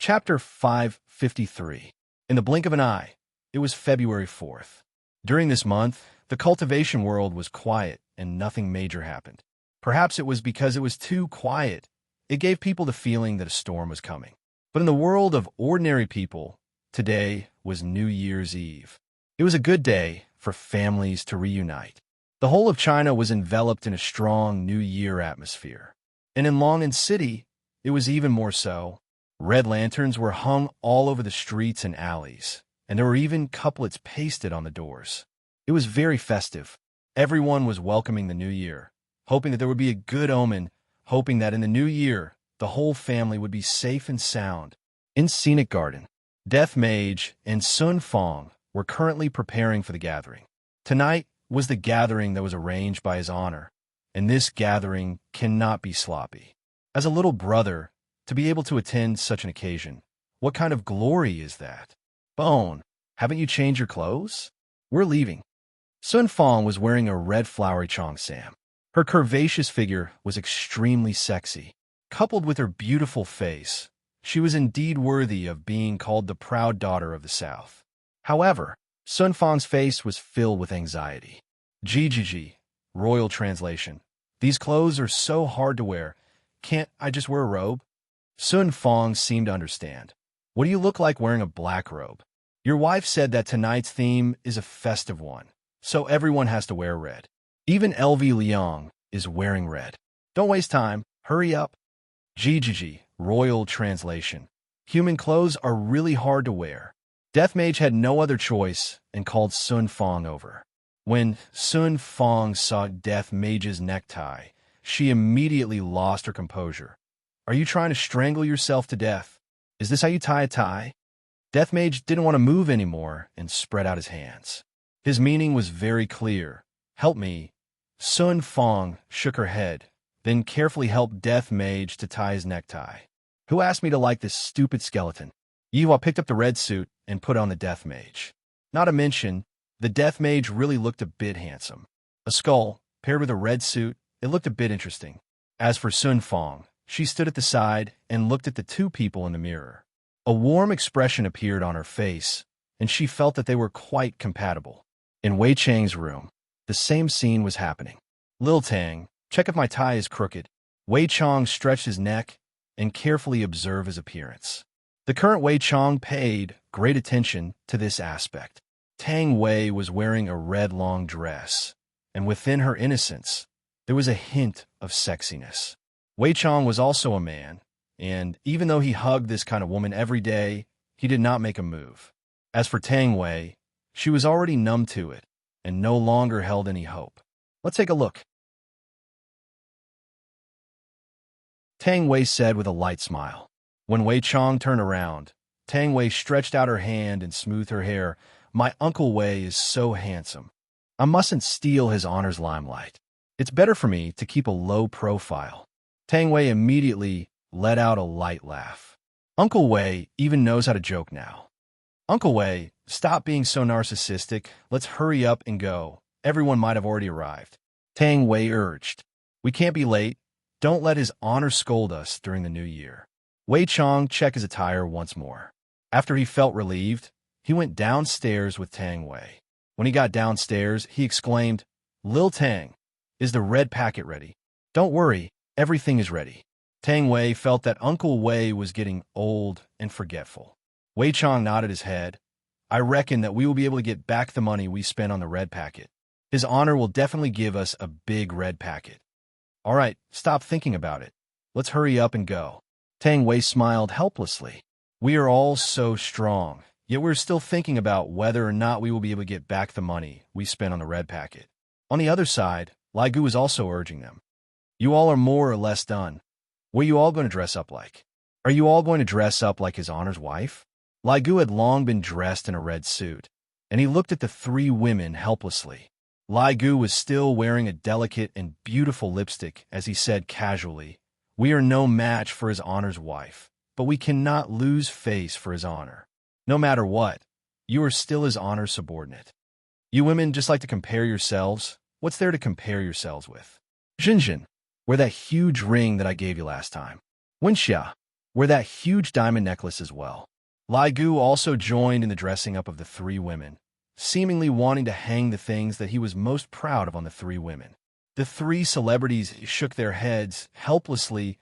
Chapter 553. In the blink of an eye, it was February 4th. During this month, the cultivation world was quiet and nothing major happened. Perhaps it was because it was too quiet. It gave people the feeling that a storm was coming. But in the world of ordinary people, today was New Year's Eve. It was a good day for families to reunite. The whole of China was enveloped in a strong New Year atmosphere. And in Long'an City, it was even more so. Red lanterns were hung all over the streets and alleys, and there were even couplets pasted on the doors. It was very festive. Everyone was welcoming the new year, hoping that there would be a good omen, hoping that in the new year, the whole family would be safe and sound. In Scenic Garden, Death Mage and Sun Fong were currently preparing for the gathering. Tonight was the gathering that was arranged by his honor, and this gathering cannot be sloppy. As a little brother, to be able to attend such an occasion, what kind of glory is that? Bone, haven't you changed your clothes? We're leaving. Sun Fong was wearing a red flowery cheongsam. Her curvaceous figure was extremely sexy. Coupled with her beautiful face, she was indeed worthy of being called the proud daughter of the South. However, Sun Fong's face was filled with anxiety. Jijiji, royal translation. These clothes are so hard to wear. Can't I just wear a robe? Sun Fong seemed to understand. What do you look like wearing a black robe? Your wife said that tonight's theme is a festive one, so everyone has to wear red. Even LV Liang is wearing red. Don't waste time. Hurry up. Jijiji, royal translation. Human clothes are really hard to wear. Death Mage had no other choice and called Sun Fong over. When Sun Fong saw Death Mage's necktie, she immediately lost her composure. Are you trying to strangle yourself to death? Is this how you tie a tie? Death Mage didn't want to move anymore and spread out his hands. His meaning was very clear. Help me. Sun Fong shook her head, then carefully helped Death Mage to tie his necktie. Who asked me to like this stupid skeleton? Yihua picked up the red suit and put on the Death Mage. Not to mention, the Death Mage really looked a bit handsome. A skull, paired with a red suit, it looked a bit interesting. As for Sun Fong, she stood at the side and looked at the two people in the mirror. A warm expression appeared on her face, and she felt that they were quite compatible. In Wei Chang's room, the same scene was happening. Lil Tang, check if my tie is crooked. Wei Chang stretched his neck and carefully observed his appearance. The current Wei Chang paid great attention to this aspect. Tang Wei was wearing a red long dress, and within her innocence, there was a hint of sexiness. Wei Chang was also a man, and even though he hugged this kind of woman every day, he did not make a move. As for Tang Wei, she was already numb to it and no longer held any hope. Let's take a look. Tang Wei said with a light smile. When Wei Chang turned around, Tang Wei stretched out her hand and smoothed her hair. My Uncle Wei is so handsome. I mustn't steal his honor's limelight. It's better for me to keep a low profile. Tang Wei immediately let out a light laugh. Uncle Wei even knows how to joke now. Uncle Wei, stop being so narcissistic. Let's hurry up and go. Everyone might have already arrived. Tang Wei urged. We can't be late. Don't let his honor scold us during the new year. Wei Chong checked his attire once more. After he felt relieved, he went downstairs with Tang Wei. When he got downstairs, he exclaimed, "Lil Tang, is the red packet ready?" "Don't worry, everything is ready." Tang Wei felt that Uncle Wei was getting old and forgetful. Wei Chong nodded his head. "I reckon that we will be able to get back the money we spent on the red packet. His Honor will definitely give us a big red packet." "All right, stop thinking about it. Let's hurry up and go." Tang Wei smiled helplessly. "We are all so strong, yet we're still thinking about whether or not we will be able to get back the money we spent on the red packet." On the other side, Lai Gu was also urging them. "You all are more or less done. What are you all going to dress up like? Are you all going to dress up like His Honor's wife?" Lai Gu had long been dressed in a red suit, and he looked at the three women helplessly. Lai Gu was still wearing a delicate and beautiful lipstick as he said casually, "We are no match for His Honor's wife, but we cannot lose face for His Honor. No matter what, you are still His Honor's subordinate. You women just like to compare yourselves. What's there to compare yourselves with? Xinjin, wear that huge ring that I gave you last time. Wenxia, wear that huge diamond necklace as well." Lai Gu also joined in the dressing up of the three women, seemingly wanting to hang the things that he was most proud of on the three women. The three celebrities shook their heads helplessly.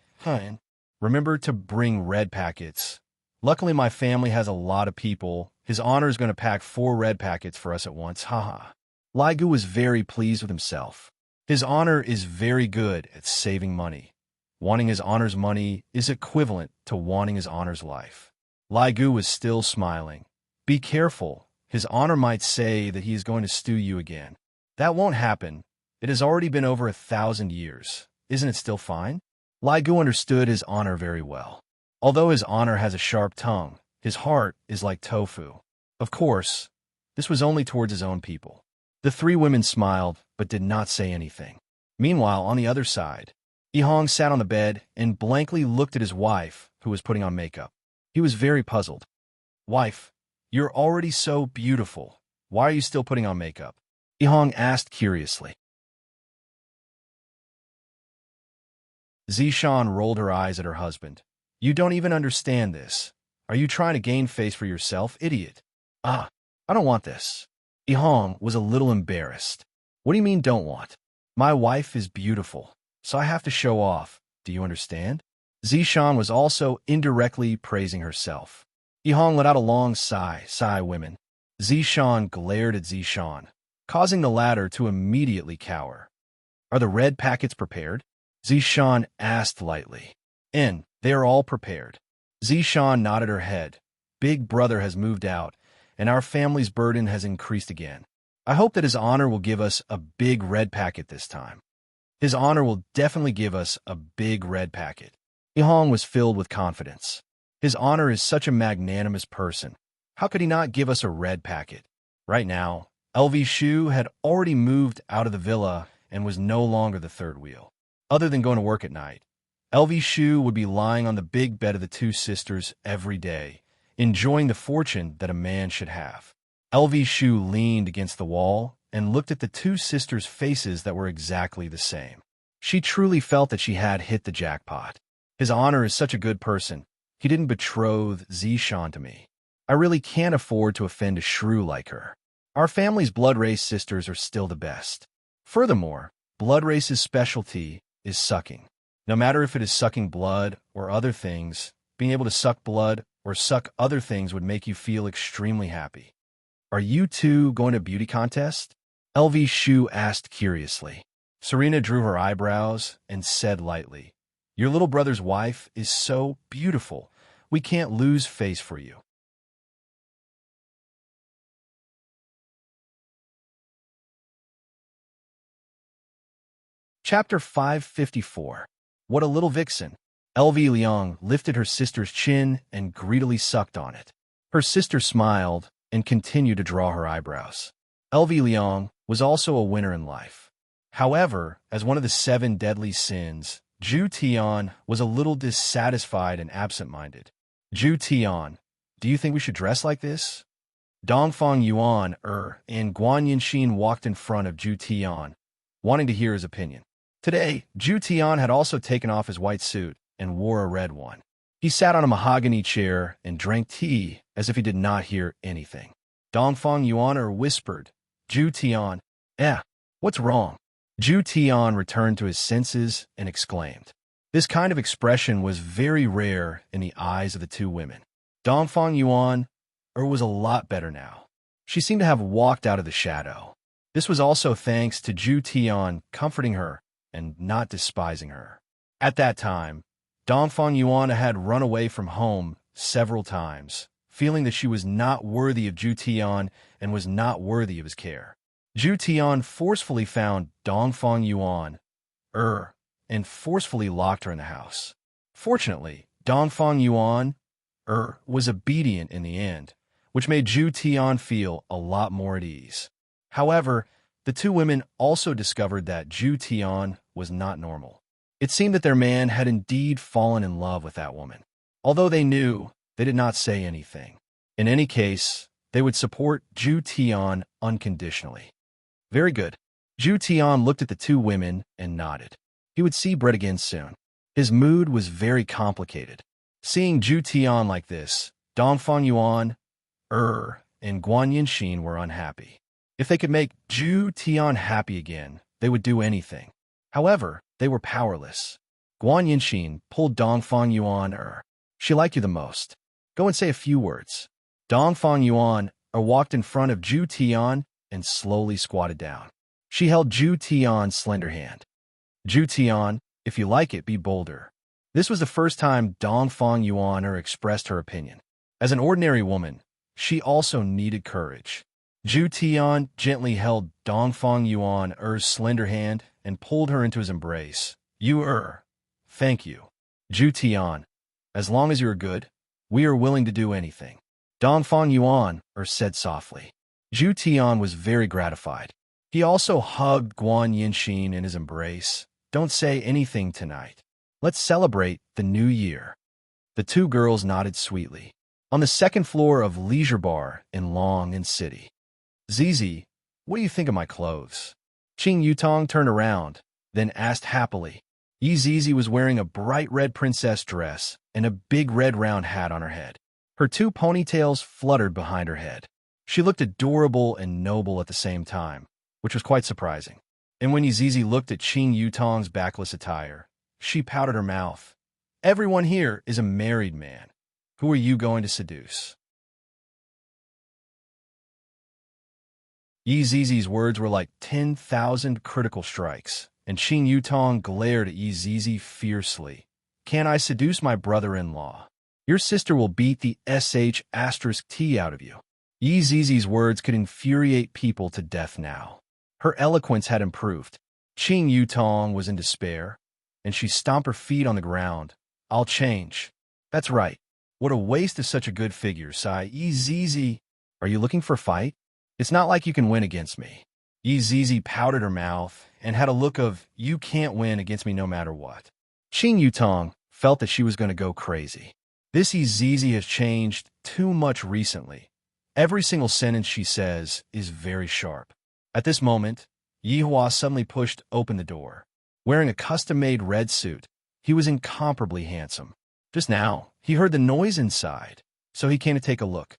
"Remember to bring red packets. Luckily, my family has a lot of people. His Honor is going to pack 4 red packets for us at once. Haha." Lai Gu was very pleased with himself. His Honor is very good at saving money. Wanting His Honor's money is equivalent to wanting His Honor's life. Lai Gu was still smiling. "Be careful. His Honor might say that he is going to stew you again." "That won't happen. It has already been over 1,000 years. Isn't it still fine?" Lai Gu understood His Honor very well. Although His Honor has a sharp tongue, his heart is like tofu. Of course, this was only towards his own people. The three women smiled, but did not say anything. Meanwhile, on the other side, Yihong sat on the bed and blankly looked at his wife, who was putting on makeup. He was very puzzled. "Wife, you're already so beautiful. Why are you still putting on makeup?" Yihong asked curiously. Zishan rolled her eyes at her husband. "You don't even understand this. Are you trying to gain face for yourself, idiot?" "Ah, I don't want this." Yihong was a little embarrassed. "What do you mean don't want? My wife is beautiful, so I have to show off. Do you understand?" Zishan was also indirectly praising herself. Yihong let out a long sigh, women. Zishan glared at Zishan, causing the latter to immediately cower. "Are the red packets prepared?" Zishan asked lightly. They are all prepared." Zishan nodded her head. "Big brother has moved out, and our family's burden has increased again. I hope that His Honor will give us a big red packet this time. His Honor will definitely give us a big red packet." Yihong was filled with confidence. His Honor is such a magnanimous person. How could he not give us a red packet? Right now, LV Shu had already moved out of the villa and was no longer the third wheel. Other than going to work at night, LV Shu would be lying on the big bed of the two sisters every day, enjoying the fortune that a man should have. LV Shu leaned against the wall and looked at the two sisters' faces that were exactly the same. She truly felt that she had hit the jackpot. His Honor is such a good person. He didn't betroth Zishan to me. I really can't afford to offend a shrew like her. Our family's blood race sisters are still the best. Furthermore, blood race's specialty is sucking. No matter if it is sucking blood or other things, being able to suck blood or suck other things would make you feel extremely happy. "Are you two going to a beauty contest?" LV Shu asked curiously. Serena drew her eyebrows and said lightly, "Your little brother's wife is so beautiful. We can't lose face for you." Chapter 554. What a little vixen. LV Liang lifted her sister's chin and greedily sucked on it. Her sister smiled and continued to draw her eyebrows. LV Liang was also a winner in life. However, as one of the 7 deadly sins, Zhu Tian was a little dissatisfied and absent-minded. "Zhu Tian, do you think we should dress like this?" Dongfang Yuan and Guan Yinxin walked in front of Zhu Tian, wanting to hear his opinion. Today, Zhu Tian had also taken off his white suit and wore a red one. He sat on a mahogany chair and drank tea as if he did not hear anything. Dongfang Yuan whispered, Zhu Tian, what's wrong? Zhu Tian returned to his senses and exclaimed. This kind of expression was very rare in the eyes of the two women. Dongfang Yuan was a lot better now. She seemed to have walked out of the shadow. This was also thanks to Zhu Tian comforting her and not despising her. At that time, Dongfang Yuan had run away from home several times, feeling that she was not worthy of Zhu Tian and was not worthy of his care. Zhu Tian forcefully found Dongfang Yuan, and forcefully locked her in the house. Fortunately, Dongfang Yuan, was obedient in the end, which made Zhu Tian feel a lot more at ease. However, the two women also discovered that Zhu Tian was not normal. It seemed that their man had indeed fallen in love with that woman. Although they knew, they did not say anything. In any case, they would support Zhu Tian unconditionally. Very good. Zhu Tian looked at the two women and nodded. He would see Brett again soon. His mood was very complicated. Seeing Zhu Tian like this, Dongfang Yuan, and Guan Yinxin were unhappy. If they could make Zhu Tian happy again, they would do anything. However, they were powerless. Guan Yinxin pulled Dongfang Yuan, She liked you the most. Go and say a few words. Dongfang Yuan walked in front of Zhu Tian and slowly squatted down. She held Zhu Tian's slender hand. Zhu Tian, if you like it, be bolder. This was the first time Dongfang Yuan expressed her opinion. As an ordinary woman, she also needed courage. Zhu Tian gently held Dongfang Yuan's slender hand and pulled her into his embrace. Thank you. Zhu Tian, as long as you are good, we are willing to do anything. Dongfang Yuan said softly. Zhu Tian was very gratified. He also hugged Guan Yinxin in his embrace. Don't say anything tonight. Let's celebrate the new year. The two girls nodded sweetly. On the second floor of Leisure Bar in Long and City. Zizi, what do you think of my clothes? Qing Yutong turned around, then asked happily. Zizi was wearing a bright red princess dress and a big red round hat on her head. Her two ponytails fluttered behind her head. She looked adorable and noble at the same time, which was quite surprising. And when Zizi looked at Qing Yutong's backless attire, she pouted her mouth. Everyone here is a married man. Who are you going to seduce? Zizi's words were like 10,000 critical strikes, and Qing Yutong glared at Zizi fiercely. Can I seduce my brother-in-law? Your sister will beat the sh*t out of you. Zizi's words could infuriate people to death now. Her eloquence had improved. Qing Yutong was in despair, and she stomped her feet on the ground. I'll change. That's right. What a waste of such a good figure, sigh. Zizi, are you looking for a fight? It's not like you can win against me. Zizi pouted her mouth and had a look of, you can't win against me no matter what. Qing Yutong felt that she was going to go crazy. This Zizi has changed too much recently. Every single sentence she says is very sharp. At this moment, Yihua suddenly pushed open the door. Wearing a custom-made red suit, he was incomparably handsome. Just now, he heard the noise inside, so he came to take a look.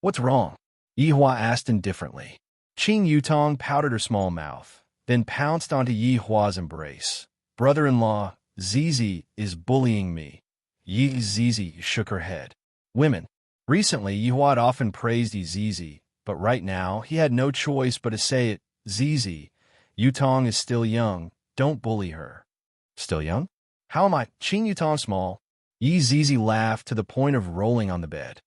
What's wrong? Yihua asked indifferently. Qing Yutong pouted her small mouth, then pounced onto Yihua's embrace. Brother-in-law, Zizi is bullying me. Zizi shook her head. Women. Recently, Yihua had often praised Zizi, but right now, he had no choice but to say it. Zizi, Yutong is still young. Don't bully her. Still young? How am I? Qing Yutong small. Zizi laughed to the point of rolling on the bed.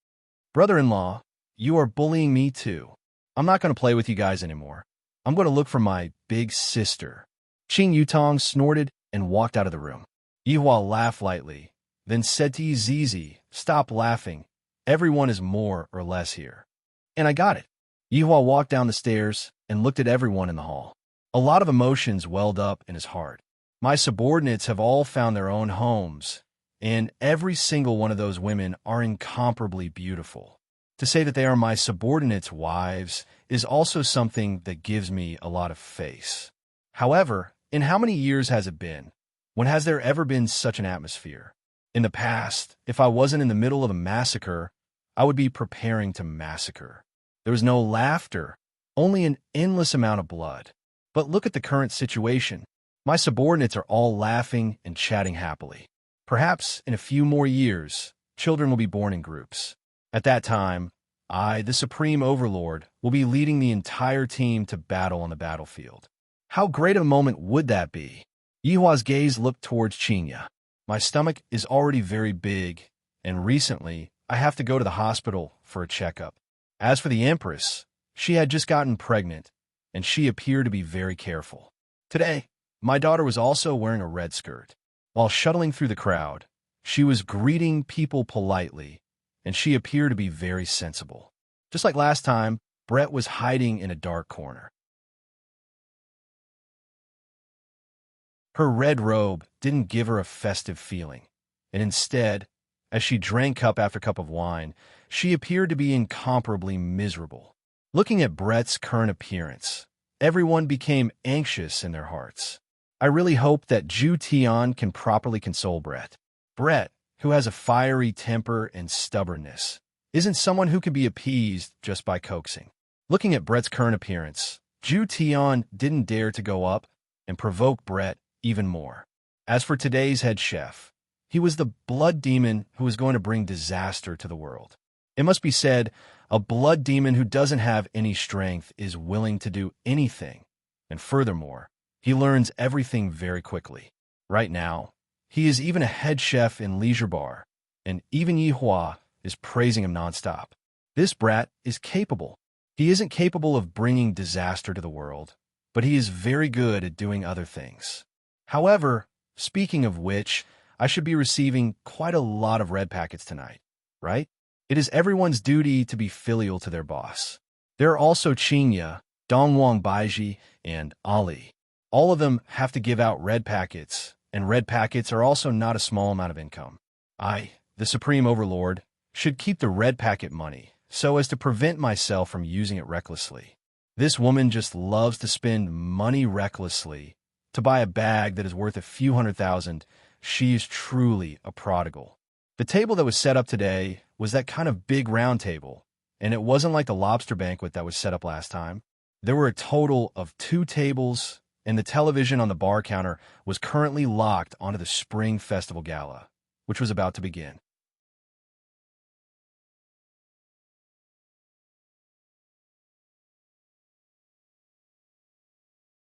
Brother-in-law, you are bullying me too. I'm not going to play with you guys anymore. I'm going to look for my big sister. Qing Yutong snorted and walked out of the room. Yihua laughed lightly, then said to Zizi, stop laughing. Everyone is more or less here. And I got it. Yihua walked down the stairs and looked at everyone in the hall. A lot of emotions welled up in his heart. My subordinates have all found their own homes, and every single one of those women are incomparably beautiful. To say that they are my subordinates' wives is also something that gives me a lot of face. However, in how many years has it been? When has there ever been such an atmosphere? In the past, if I wasn't in the middle of a massacre, I would be preparing to massacre. There was no laughter, only an endless amount of blood. But look at the current situation. My subordinates are all laughing and chatting happily. Perhaps in a few more years, children will be born in groups. At that time, I, the Supreme Overlord, will be leading the entire team to battle on the battlefield. How great a moment would that be? Yihua's gaze looked towards Chinya. My stomach is already very big, and recently, I have to go to the hospital for a checkup. As for the Empress, she had just gotten pregnant, and she appeared to be very careful. Today, my daughter was also wearing a red skirt. While shuttling through the crowd, she was greeting people politely, and she appeared to be very sensible. Just like last time, Brett was hiding in a dark corner. Her red robe didn't give her a festive feeling, and instead, as she drank cup after cup of wine, she appeared to be incomparably miserable. Looking at Brett's current appearance, everyone became anxious in their hearts. I really hope that Ju Tian can properly console Brett. Brett, who has a fiery temper and stubbornness, isn't someone who can be appeased just by coaxing. Looking at Brett's current appearance, Ju Tian didn't dare to go up and provoke Brett even more. As for today's head chef, he was the blood demon who was going to bring disaster to the world. It must be said, a blood demon who doesn't have any strength is willing to do anything, and furthermore, he learns everything very quickly. Right now, he is even a head chef in Leisure Bar, and even Yihua is praising him nonstop. This brat is capable. He isn't capable of bringing disaster to the world, but he is very good at doing other things. However, speaking of which, I should be receiving quite a lot of red packets tonight, right? It is everyone's duty to be filial to their boss. There are also Chinya, Dongwang Baiji, and Ali. All of them have to give out red packets, and red packets are also not a small amount of income. I, the Supreme Overlord, should keep the red packet money so as to prevent myself from using it recklessly. This woman just loves to spend money recklessly to buy a bag that is worth a few $100,000. She is truly a prodigal. The table that was set up today was that kind of big round table, and it wasn't like the lobster banquet that was set up last time. There were a total of 2 tables, and the television on the bar counter was currently locked onto the Spring Festival Gala, which was about to begin.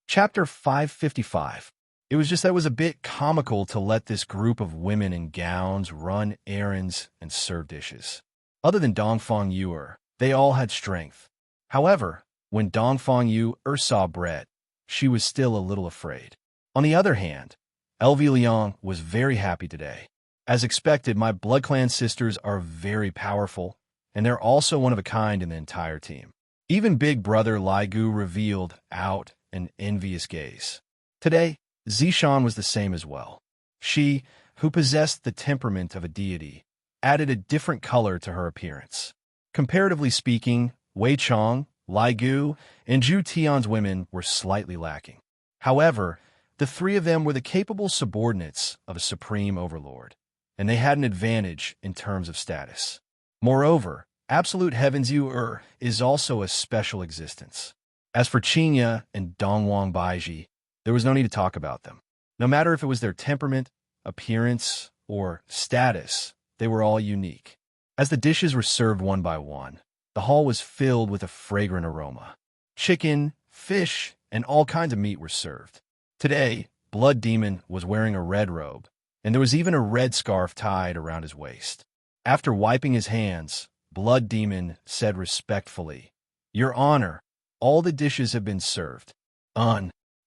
Chapter 555. It was just that it was a bit comical to let this group of women in gowns run errands and serve dishes. Other than Dongfang Yuer, they all had strength. However, when Dongfang Yuer saw Brett, she was still a little afraid. On the other hand, Elvi Liang was very happy today. As expected, my Blood Clan sisters are very powerful, and they're also one of a kind in the entire team. Even Big Brother Lai Gu revealed out an envious gaze. Today, Zishan was the same as well. She, who possessed the temperament of a deity, added a different color to her appearance. Comparatively speaking, Wei Chong, Lai Gu, and Ju Tian's women were slightly lacking. However, the 3 of them were the capable subordinates of a Supreme Overlord, and they had an advantage in terms of status. Moreover, Absolute Heavens Yuer is also a special existence. As for Chinya and Dongwang Baiji, there was no need to talk about them. No matter if it was their temperament, appearance, or status, they were all unique. As the dishes were served one by one, the hall was filled with a fragrant aroma. Chicken, fish, and all kinds of meat were served. Today, Blood Demon was wearing a red robe, and there was even a red scarf tied around his waist. After wiping his hands, Blood Demon said respectfully, "Your Honor, all the dishes have been served."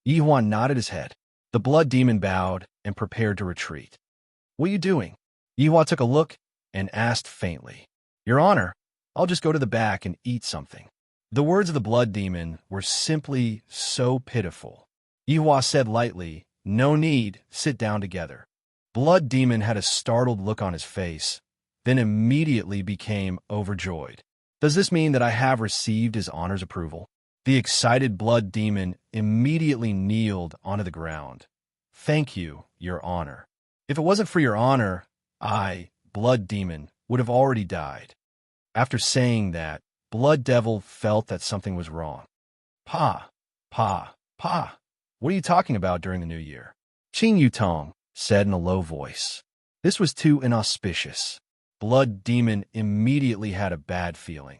Yihuan nodded his head. The Blood Demon bowed and prepared to retreat. "What are you doing?" Yihua took a look and asked faintly. "Your Honor, I'll just go to the back and eat something." The words of the Blood Demon were simply so pitiful. Yihua said lightly, "No need, sit down together." Blood Demon had a startled look on his face, then immediately became overjoyed. "Does this mean that I have received his Honor's approval?" The excited Blood Demon immediately kneeled onto the ground. "Thank you, Your Honor. If it wasn't for Your Honor, I, Blood Demon, would have already died. After saying that, Blood Devil felt that something was wrong. Pa, Pa, what are you talking about during the New Year? Qing Yutong said in a low voice. This was too inauspicious. Blood Demon immediately had a bad feeling.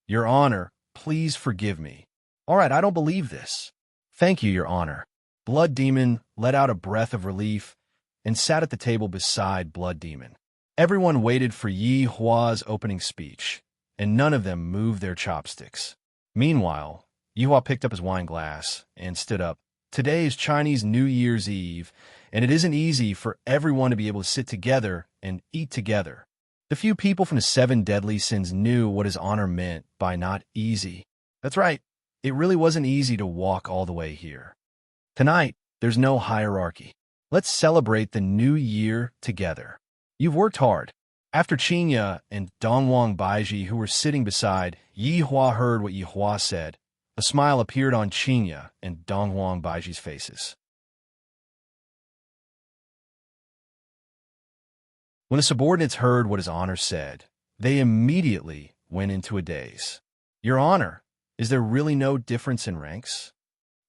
Your Honor, please forgive me. All right, I don't believe this. Thank you, Your Honor. Blood Demon let out a breath of relief and sat at the table beside Blood Demon. Everyone waited for Yi Hua's opening speech, and none of them moved their chopsticks. Meanwhile, Yi Hua picked up his wine glass and stood up. Today is Chinese New Year's Eve, and it isn't easy for everyone to be able to sit together and eat together. The few people from the 7 deadly sins knew what his honor meant by not easy. That's right, it really wasn't easy to walk all the way here. Tonight, there's no hierarchy. Let's celebrate the new year together. You've worked hard. After Qinya and Dongwang Baiji, who were sitting beside, Yi Hua heard what Yi Hua said. A smile appeared on Qinya and Dongwang Baiji's faces. When the subordinates heard what his honor said, they immediately went into a daze. Your Honor, is there really no difference in ranks?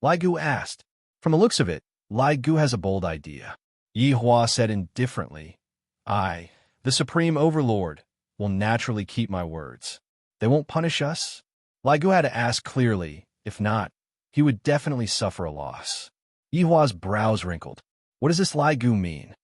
Lai Gu asked. From the looks of it, Lai Gu has a bold idea. Yi Hua said indifferently, I, the Supreme Overlord, will naturally keep my words. They won't punish us? Lai Gu had to ask clearly. If not, he would definitely suffer a loss. Yi Hua's brows wrinkled. What does this Lai Gu mean?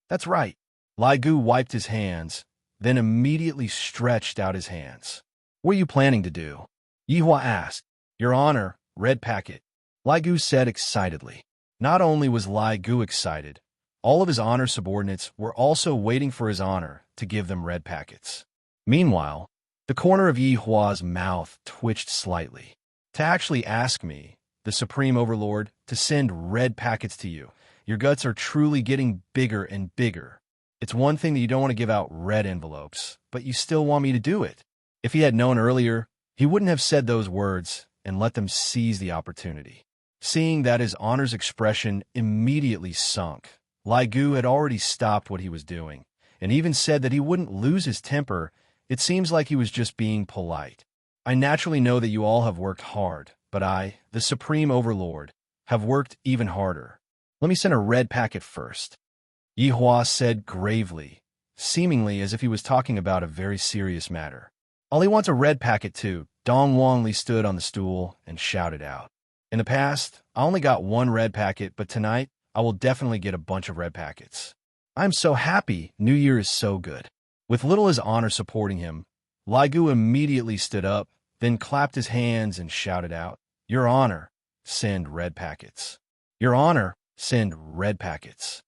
That's right. Lai Gu wiped his hands, then immediately stretched out his hands. What are you planning to do? Yi Hua asked. Your Honor, red packet. Lai Gu said excitedly. Not only was Lai Gu excited, all of his honor subordinates were also waiting for his honor to give them red packets. Meanwhile, the corner of Yi Hua's mouth twitched slightly. To actually ask me, the Supreme Overlord, to send red packets to you, your guts are truly getting bigger and bigger. It's one thing that you don't want to give out red envelopes, but you still want me to do it. If he had known earlier, he wouldn't have said those words and let them seize the opportunity. Seeing that his honor's expression immediately sunk, Lai Gu had already stopped what he was doing, and even said that he wouldn't lose his temper. It seems like he was just being polite. I naturally know that you all have worked hard, but I, the Supreme Overlord, have worked even harder. Let me send a red packet first. Yi Hua said gravely, seemingly as if he was talking about a very serious matter. All he wants a red packet too. Dong Wangli stood on the stool and shouted out. In the past, I only got 1 red packet, but tonight, I will definitely get a bunch of red packets. I'm so happy. New Year is so good. With little his honor supporting him, Lai Gu immediately stood up, then clapped his hands and shouted out, Your Honor, send red packets. Your Honor, send red packets.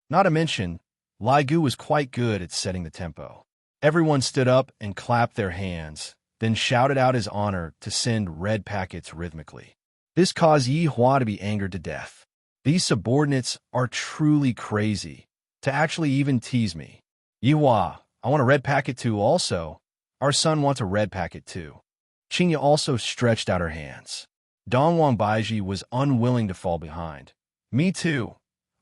Not to mention, Lai Gu was quite good at setting the tempo. Everyone stood up and clapped their hands, then shouted out his honor to send red packets rhythmically. This caused Yi Hua to be angered to death. These subordinates are truly crazy, to actually even tease me. Yi Hua, I want a red packet too also. Our son wants a red packet too. Qinya also stretched out her hands. Dongwang Baiji was unwilling to fall behind. Me too.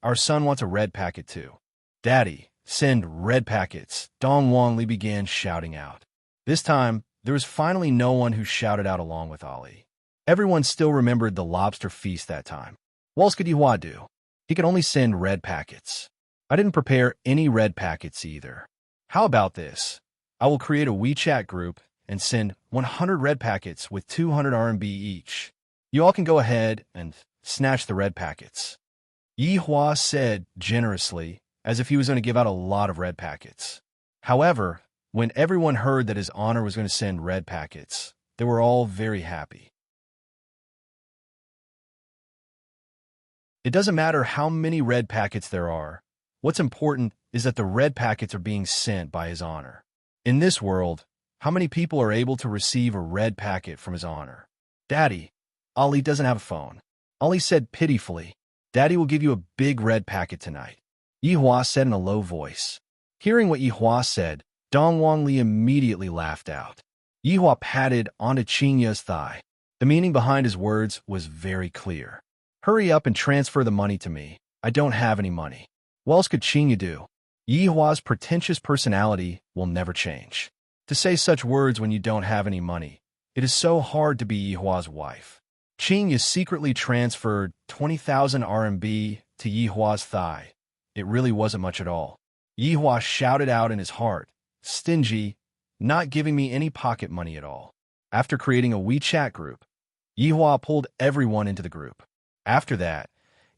Our son wants a red packet too. Daddy, send red packets. Dongwang Li began shouting out. This time, there was finally no one who shouted out along with Ali. Everyone still remembered the lobster feast that time. What else could Yi Hua do? He could only send red packets. I didn't prepare any red packets either. How about this? I will create a WeChat group and send 100 red packets with 200 RMB each. You all can go ahead and snatch the red packets. Yi Hua said generously, as if he was going to give out a lot of red packets. However, when everyone heard that his honor was going to send red packets, they were all very happy. It doesn't matter how many red packets there are. What's important is that the red packets are being sent by his honor. In this world, how many people are able to receive a red packet from his honor? Daddy, Ali doesn't have a phone. Ali said pitifully, Daddy will give you a big red packet tonight. Yi Hua said in a low voice. Hearing what Yi Hua said, Dongwang Li immediately laughed out. Yi Hua patted onto Qinya's thigh. The meaning behind his words was very clear. Hurry up and transfer the money to me. I don't have any money. What else could Qinya do? Yihua's pretentious personality will never change. To say such words when you don't have any money, it is so hard to be Yihua's wife. Qing secretly transferred 20,000 RMB to Yihua's thigh. It really wasn't much at all. Yihua shouted out in his heart, "Stingy, not giving me any pocket money at all." After creating a WeChat group, Yihua pulled everyone into the group. After that,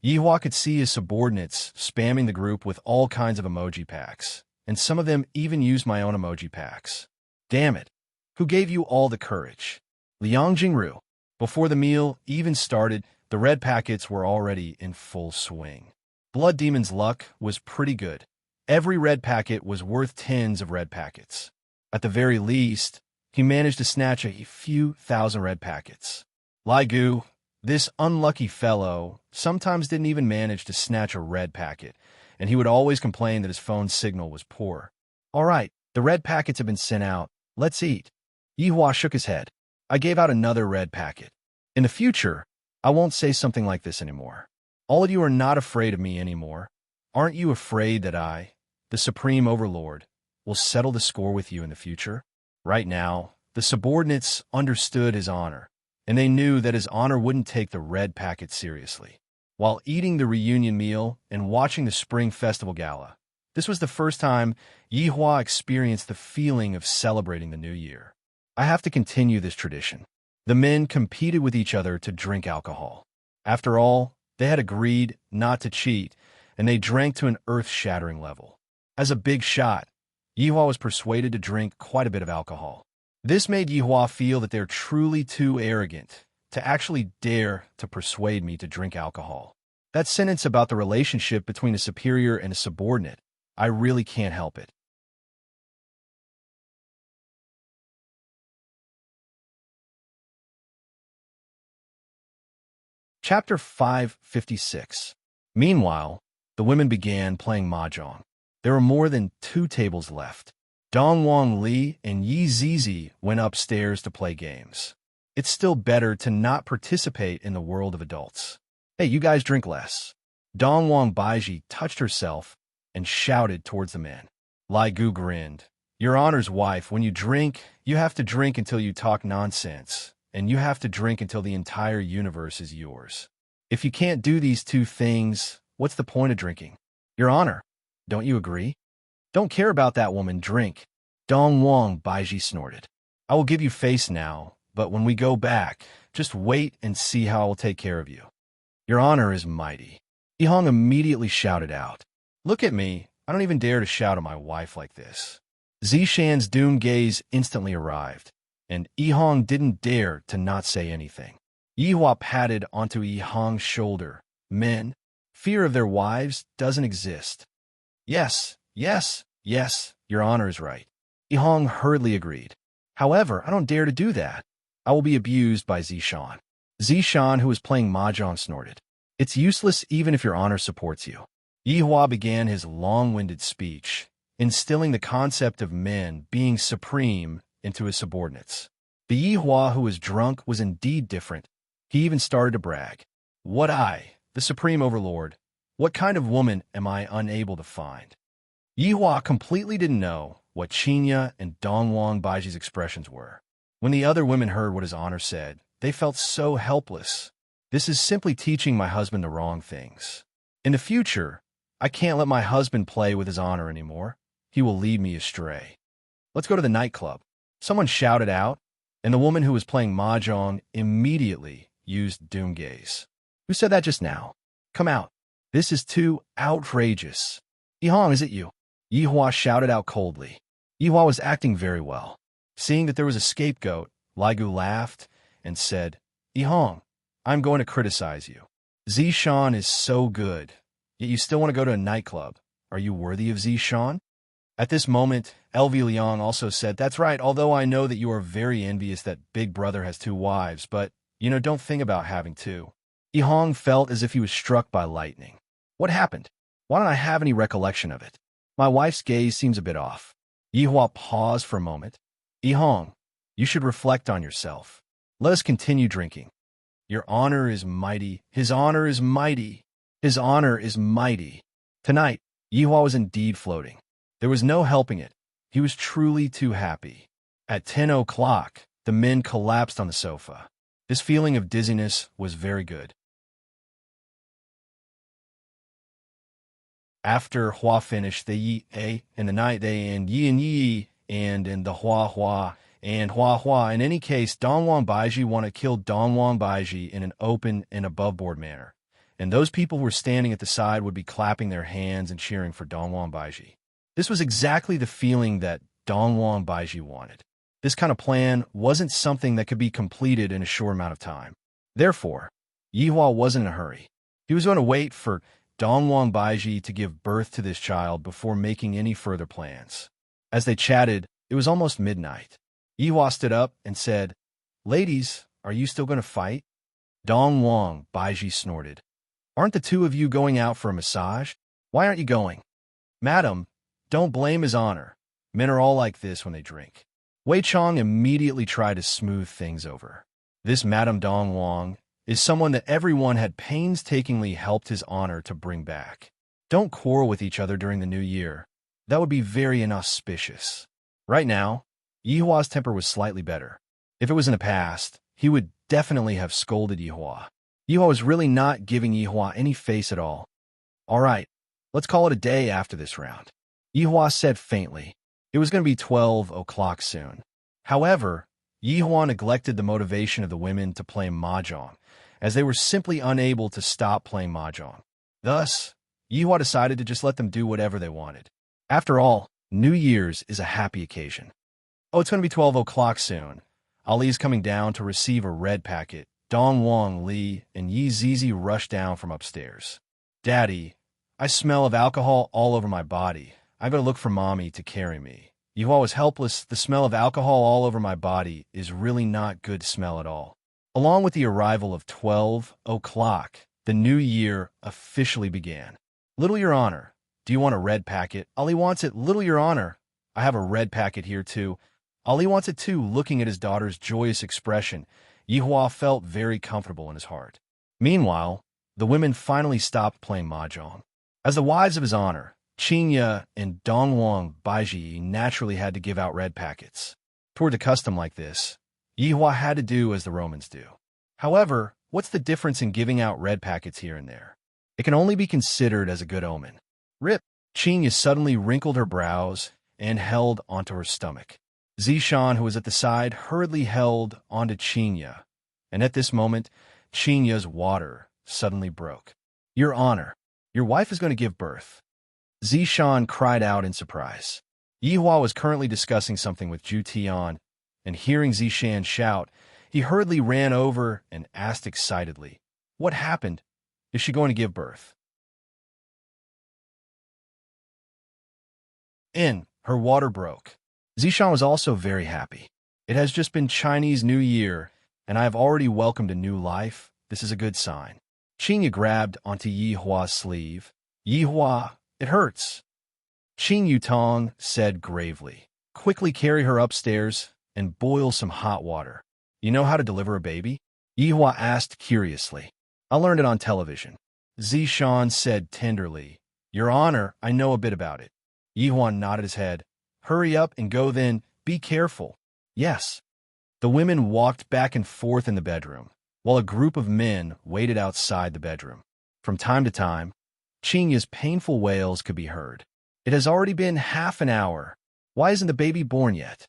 Yihua could see his subordinates spamming the group with all kinds of emoji packs, and some of them even used my own emoji packs. Damn it! Who gave you all the courage? Liang Jingru. Before the meal even started, the red packets were already in full swing. Blood Demon's luck was pretty good. Every red packet was worth tens of red packets. At the very least, he managed to snatch a few thousand red packets. Lai Gu, this unlucky fellow, sometimes didn't even manage to snatch a red packet, and he would always complain that his phone signal was poor. All right, the red packets have been sent out. Let's eat. Yihua shook his head. I gave out another red packet. In the future, I won't say something like this anymore. All of you are not afraid of me anymore. Aren't you afraid that I, the Supreme Overlord, will settle the score with you in the future? Right now, the subordinates understood his honor, and they knew that his honor wouldn't take the red packet seriously. While eating the reunion meal and watching the Spring Festival Gala, this was the first time Yihua experienced the feeling of celebrating the new year. I have to continue this tradition. The men competed with each other to drink alcohol. After all, they had agreed not to cheat, and they drank to an earth-shattering level. As a big shot, Yihua was persuaded to drink quite a bit of alcohol. This made Yihua feel that they're truly too arrogant to actually dare to persuade me to drink alcohol. That sentence about the relationship between a superior and a subordinate, I really can't help it. Chapter 556. Meanwhile, the women began playing mahjong. There were more than 2 tables left. Dongwang Li and Yi Zizi went upstairs to play games. It's still better to not participate in the world of adults. Hey, you guys drink less. Dongwang Baiji touched herself and shouted towards the men. Lai Gu grinned. Your Honor's wife, when you drink, you have to drink until you talk nonsense, and you have to drink until the entire universe is yours. If you can't do these 2 things, what's the point of drinking? Your Honor, don't you agree? Don't care about that woman, drink. Dongwang Baiji snorted. I will give you face now, but when we go back, just wait and see how I will take care of you. Your Honor is mighty. Yihong immediately shouted out. Look at me, I don't even dare to shout at my wife like this. Zishan's doom gaze instantly arrived, and Yihong didn't dare to not say anything. Yihua patted onto Yihong's shoulder. Men, fear of their wives doesn't exist. Yes, yes, yes, Your Honor is right. Yihong hurriedly agreed. However, I don't dare to do that. I will be abused by Zishan. Zishan, who was playing mahjong, snorted. It's useless even if Your Honor supports you. Yihua began his long-winded speech, instilling the concept of men being supreme into his subordinates. The Yihua who was drunk was indeed different. He even started to brag. What I, the Supreme Overlord, what kind of woman am I unable to find? Yihua completely didn't know what Qinya and Dongwang Baiji's expressions were. When the other women heard what his honor said, they felt so helpless. This is simply teaching my husband the wrong things. In the future, I can't let my husband play with his honor anymore. He will lead me astray. Let's go to the nightclub. Someone shouted out, and the woman who was playing mahjong immediately used doom gaze. Who said that just now? Come out. This is too outrageous. Yihong, is it you? Yihua shouted out coldly. Yihua was acting very well. Seeing that there was a scapegoat, Lai Gu laughed and said, Yihong, I'm going to criticize you. Zishan is so good, yet you still want to go to a nightclub. Are you worthy of Zishan? At this moment, LV Liang also said, That's right, although I know that you are very envious that Big Brother has 2 wives, but, don't think about having 2. Yihong felt as if he was struck by lightning. What happened? Why don't I have any recollection of it? My wife's gaze seems a bit off. Yihua paused for a moment. Yihong, you should reflect on yourself. Let us continue drinking. Your honor is mighty. His honor is mighty. His honor is mighty. Tonight, Yihua was indeed floating. There was no helping it. He was truly too happy. At 10 o'clock, the men collapsed on the sofa. This feeling of dizziness was very good. After Hua finished the Yi A in the night they and Yi and Yi and in the Hua Hua and Hua Hua. In any case, Dongwang Baiji want to kill Dongwang Baiji in an open and above-board manner. And those people who were standing at the side would be clapping their hands and cheering for Dongwang Baiji. This was exactly the feeling that Dongwang Baiji wanted. This kind of plan wasn't something that could be completed in a short amount of time. Therefore, Yihua wasn't in a hurry. He was going to wait for Dongwang Baiji to give birth to this child before making any further plans. As they chatted, it was almost midnight. Yihua stood up and said, "Ladies, are you still going to fight?" Dongwang Baiji snorted. "Aren't the two of you going out for a massage? Why aren't you going?" "Madam, don't blame his honor. Men are all like this when they drink." Wei Chong immediately tried to smooth things over. This Madame Dongwang is someone that everyone had painstakingly helped his honor to bring back. Don't quarrel with each other during the new year. That would be very inauspicious. Right now, Yihua's temper was slightly better. If it was in the past, he would definitely have scolded Yihua. Yihua was really not giving Yihua any face at all. "All right, let's call it a day after this round," Yihua said faintly. It was going to be 12 o'clock soon. However, Yihua neglected the motivation of the women to play mahjong, as they were simply unable to stop playing mahjong. Thus, Yihua decided to just let them do whatever they wanted. After all, New Year's is a happy occasion. "Oh, it's going to be 12 o'clock soon. Ali's coming down to receive a red packet." Dongwang Li and Yi Zizi rushed down from upstairs. "Daddy, I smell of alcohol all over my body. I gotta look for Mommy to carry me." Yihua was helpless. The smell of alcohol all over my body is really not good smell at all. Along with the arrival of 12 o'clock, the new year officially began. "Little Your Honor, do you want a red packet?" "Ali wants it." "Little Your Honor, I have a red packet here too." Ali wants it too. Looking at his daughter's joyous expression, Yihua felt very comfortable in his heart. Meanwhile, the women finally stopped playing mahjong. As the wives of his honor, Qinya and Dongwang Baiji naturally had to give out red packets. Toward a custom like this, Yihua had to do as the Romans do. However, what's the difference in giving out red packets here and there? It can only be considered as a good omen. Rip! Qinya suddenly wrinkled her brows and held onto her stomach. Zishan, who was at the side, hurriedly held onto Qinya, and at this moment, Qinya's water suddenly broke. "Your Honor, your wife is going to give birth." Zishan cried out in surprise. Yihua was currently discussing something with Zhu Tian, and hearing Zishan shout, he hurriedly ran over and asked excitedly, "What happened? Is she going to give birth?" Her water broke. Zishan was also very happy. "It has just been Chinese New Year, and I have already welcomed a new life. This is a good sign." Qinya grabbed onto Yihua's sleeve. "Yihua, it hurts." Qin Yutong said gravely, "Quickly carry her upstairs and boil some hot water." "You know how to deliver a baby?" Yihua asked curiously. "I learned it on television." Zishan said tenderly, "Your Honor, I know a bit about it." Yihua nodded his head. "Hurry up and go then. Be careful." "Yes." The women walked back and forth in the bedroom, while a group of men waited outside the bedroom. From time to time, Chinya's painful wails could be heard. "It has already been half an hour. Why isn't the baby born yet?"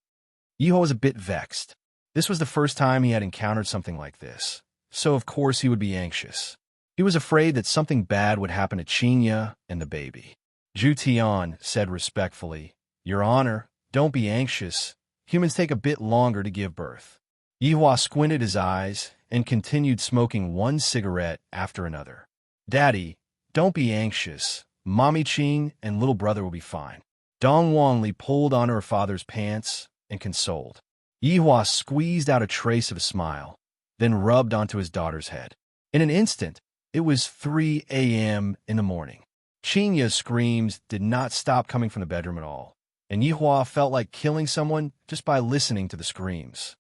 Yihua was a bit vexed. This was the first time he had encountered something like this, so of course he would be anxious. He was afraid that something bad would happen to Qinya and the baby. Zhu Tian said respectfully, "Your Honor, don't be anxious. Humans take a bit longer to give birth." Yihua squinted his eyes and continued smoking one cigarette after another. "Daddy, don't be anxious. Mommy Qing and little brother will be fine." Dong Wangli pulled on her father's pants and consoled. Yihua squeezed out a trace of a smile, then rubbed onto his daughter's head. In an instant, it was 3 a.m. in the morning. Qinya's screams did not stop coming from the bedroom at all, and Yihua felt like killing someone just by listening to the screams.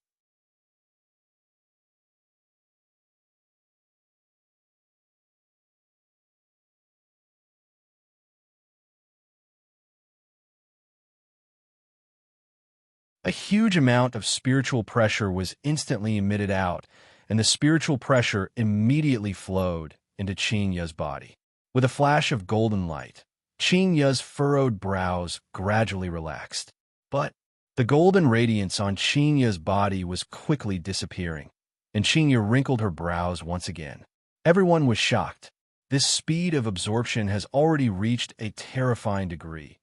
A huge amount of spiritual pressure was instantly emitted out, and the spiritual pressure immediately flowed into Qingya's body. With a flash of golden light, Qingya's furrowed brows gradually relaxed. But the golden radiance on Qingya's body was quickly disappearing, and Qingya wrinkled her brows once again. Everyone was shocked. This speed of absorption has already reached a terrifying degree.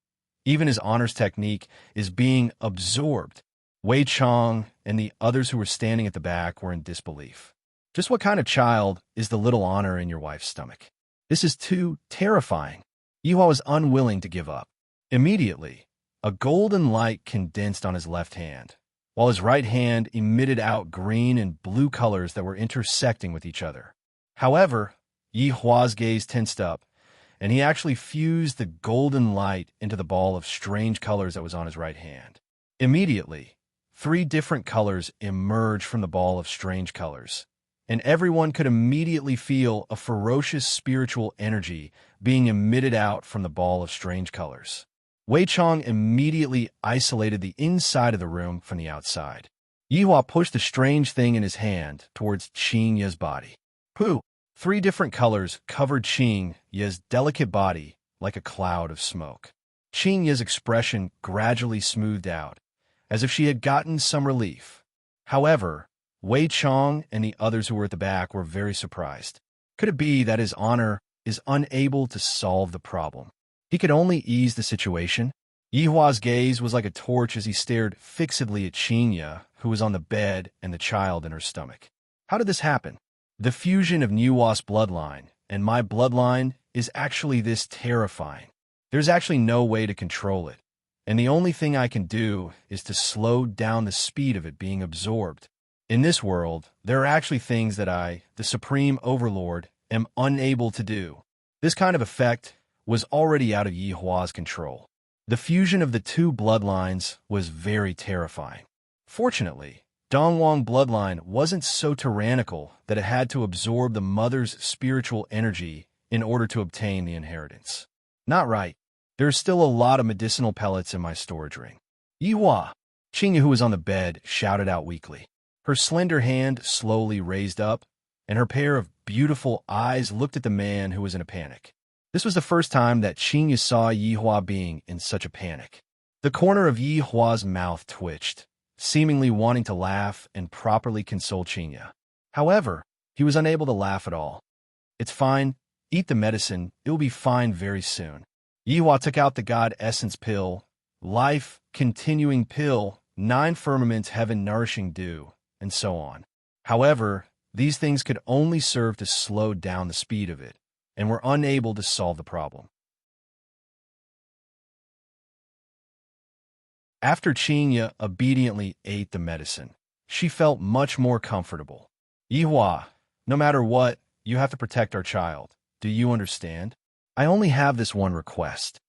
Even his honors technique is being absorbed. Wei Chong and the others who were standing at the back were in disbelief. Just what kind of child is the little honor in your wife's stomach? This is too terrifying. Yihua was unwilling to give up. Immediately, a golden light condensed on his left hand, while his right hand emitted out green and blue colors that were intersecting with each other. However, Yihua's gaze tensed up, and he actually fused the golden light into the ball of strange colors that was on his right hand. Immediately, 3 different colors emerged from the ball of strange colors, and everyone could immediately feel a ferocious spiritual energy being emitted out from the ball of strange colors. Wei Chong immediately isolated the inside of the room from the outside. Yihua pushed the strange thing in his hand towards Qingya's body. Pooh! 3 different colors covered Qingya's delicate body like a cloud of smoke. Qingya's expression gradually smoothed out, as if she had gotten some relief. However, Wei Chong and the others who were at the back were very surprised. Could it be that his honor is unable to solve the problem? He could only ease the situation. Yihua's gaze was like a torch as he stared fixedly at Qingya, who was on the bed, and the child in her stomach. How did this happen? The fusion of Nuwa's bloodline and my bloodline is actually this terrifying. There's actually no way to control it, and the only thing I can do is to slow down the speed of it being absorbed. In this world, there are actually things that I, the Supreme Overlord, am unable to do. This kind of effect was already out of Yihua's control. The fusion of the 2 bloodlines was very terrifying. Fortunately, Dongwang bloodline wasn't so tyrannical that it had to absorb the mother's spiritual energy in order to obtain the inheritance. Not right. There's still a lot of medicinal pellets in my storage ring. Yihua! Qingya, who was on the bed, shouted out weakly. Her slender hand slowly raised up, and her pair of beautiful eyes looked at the man who was in a panic. This was the first time that Qingya saw Yihua being in such a panic. The corner of Yihua's mouth twitched, seemingly wanting to laugh and properly console Qingya. However, he was unable to laugh at all. It's fine. Eat the medicine. It will be fine very soon. Yihua took out the God Essence pill, Life Continuing pill, 9 firmaments Heaven Nourishing Dew, and so on. However, these things could only serve to slow down the speed of it, and were unable to solve the problem. After Qingya obediently ate the medicine, she felt much more comfortable. Yihua, no matter what, you have to protect our child. Do you understand? I only have this one request.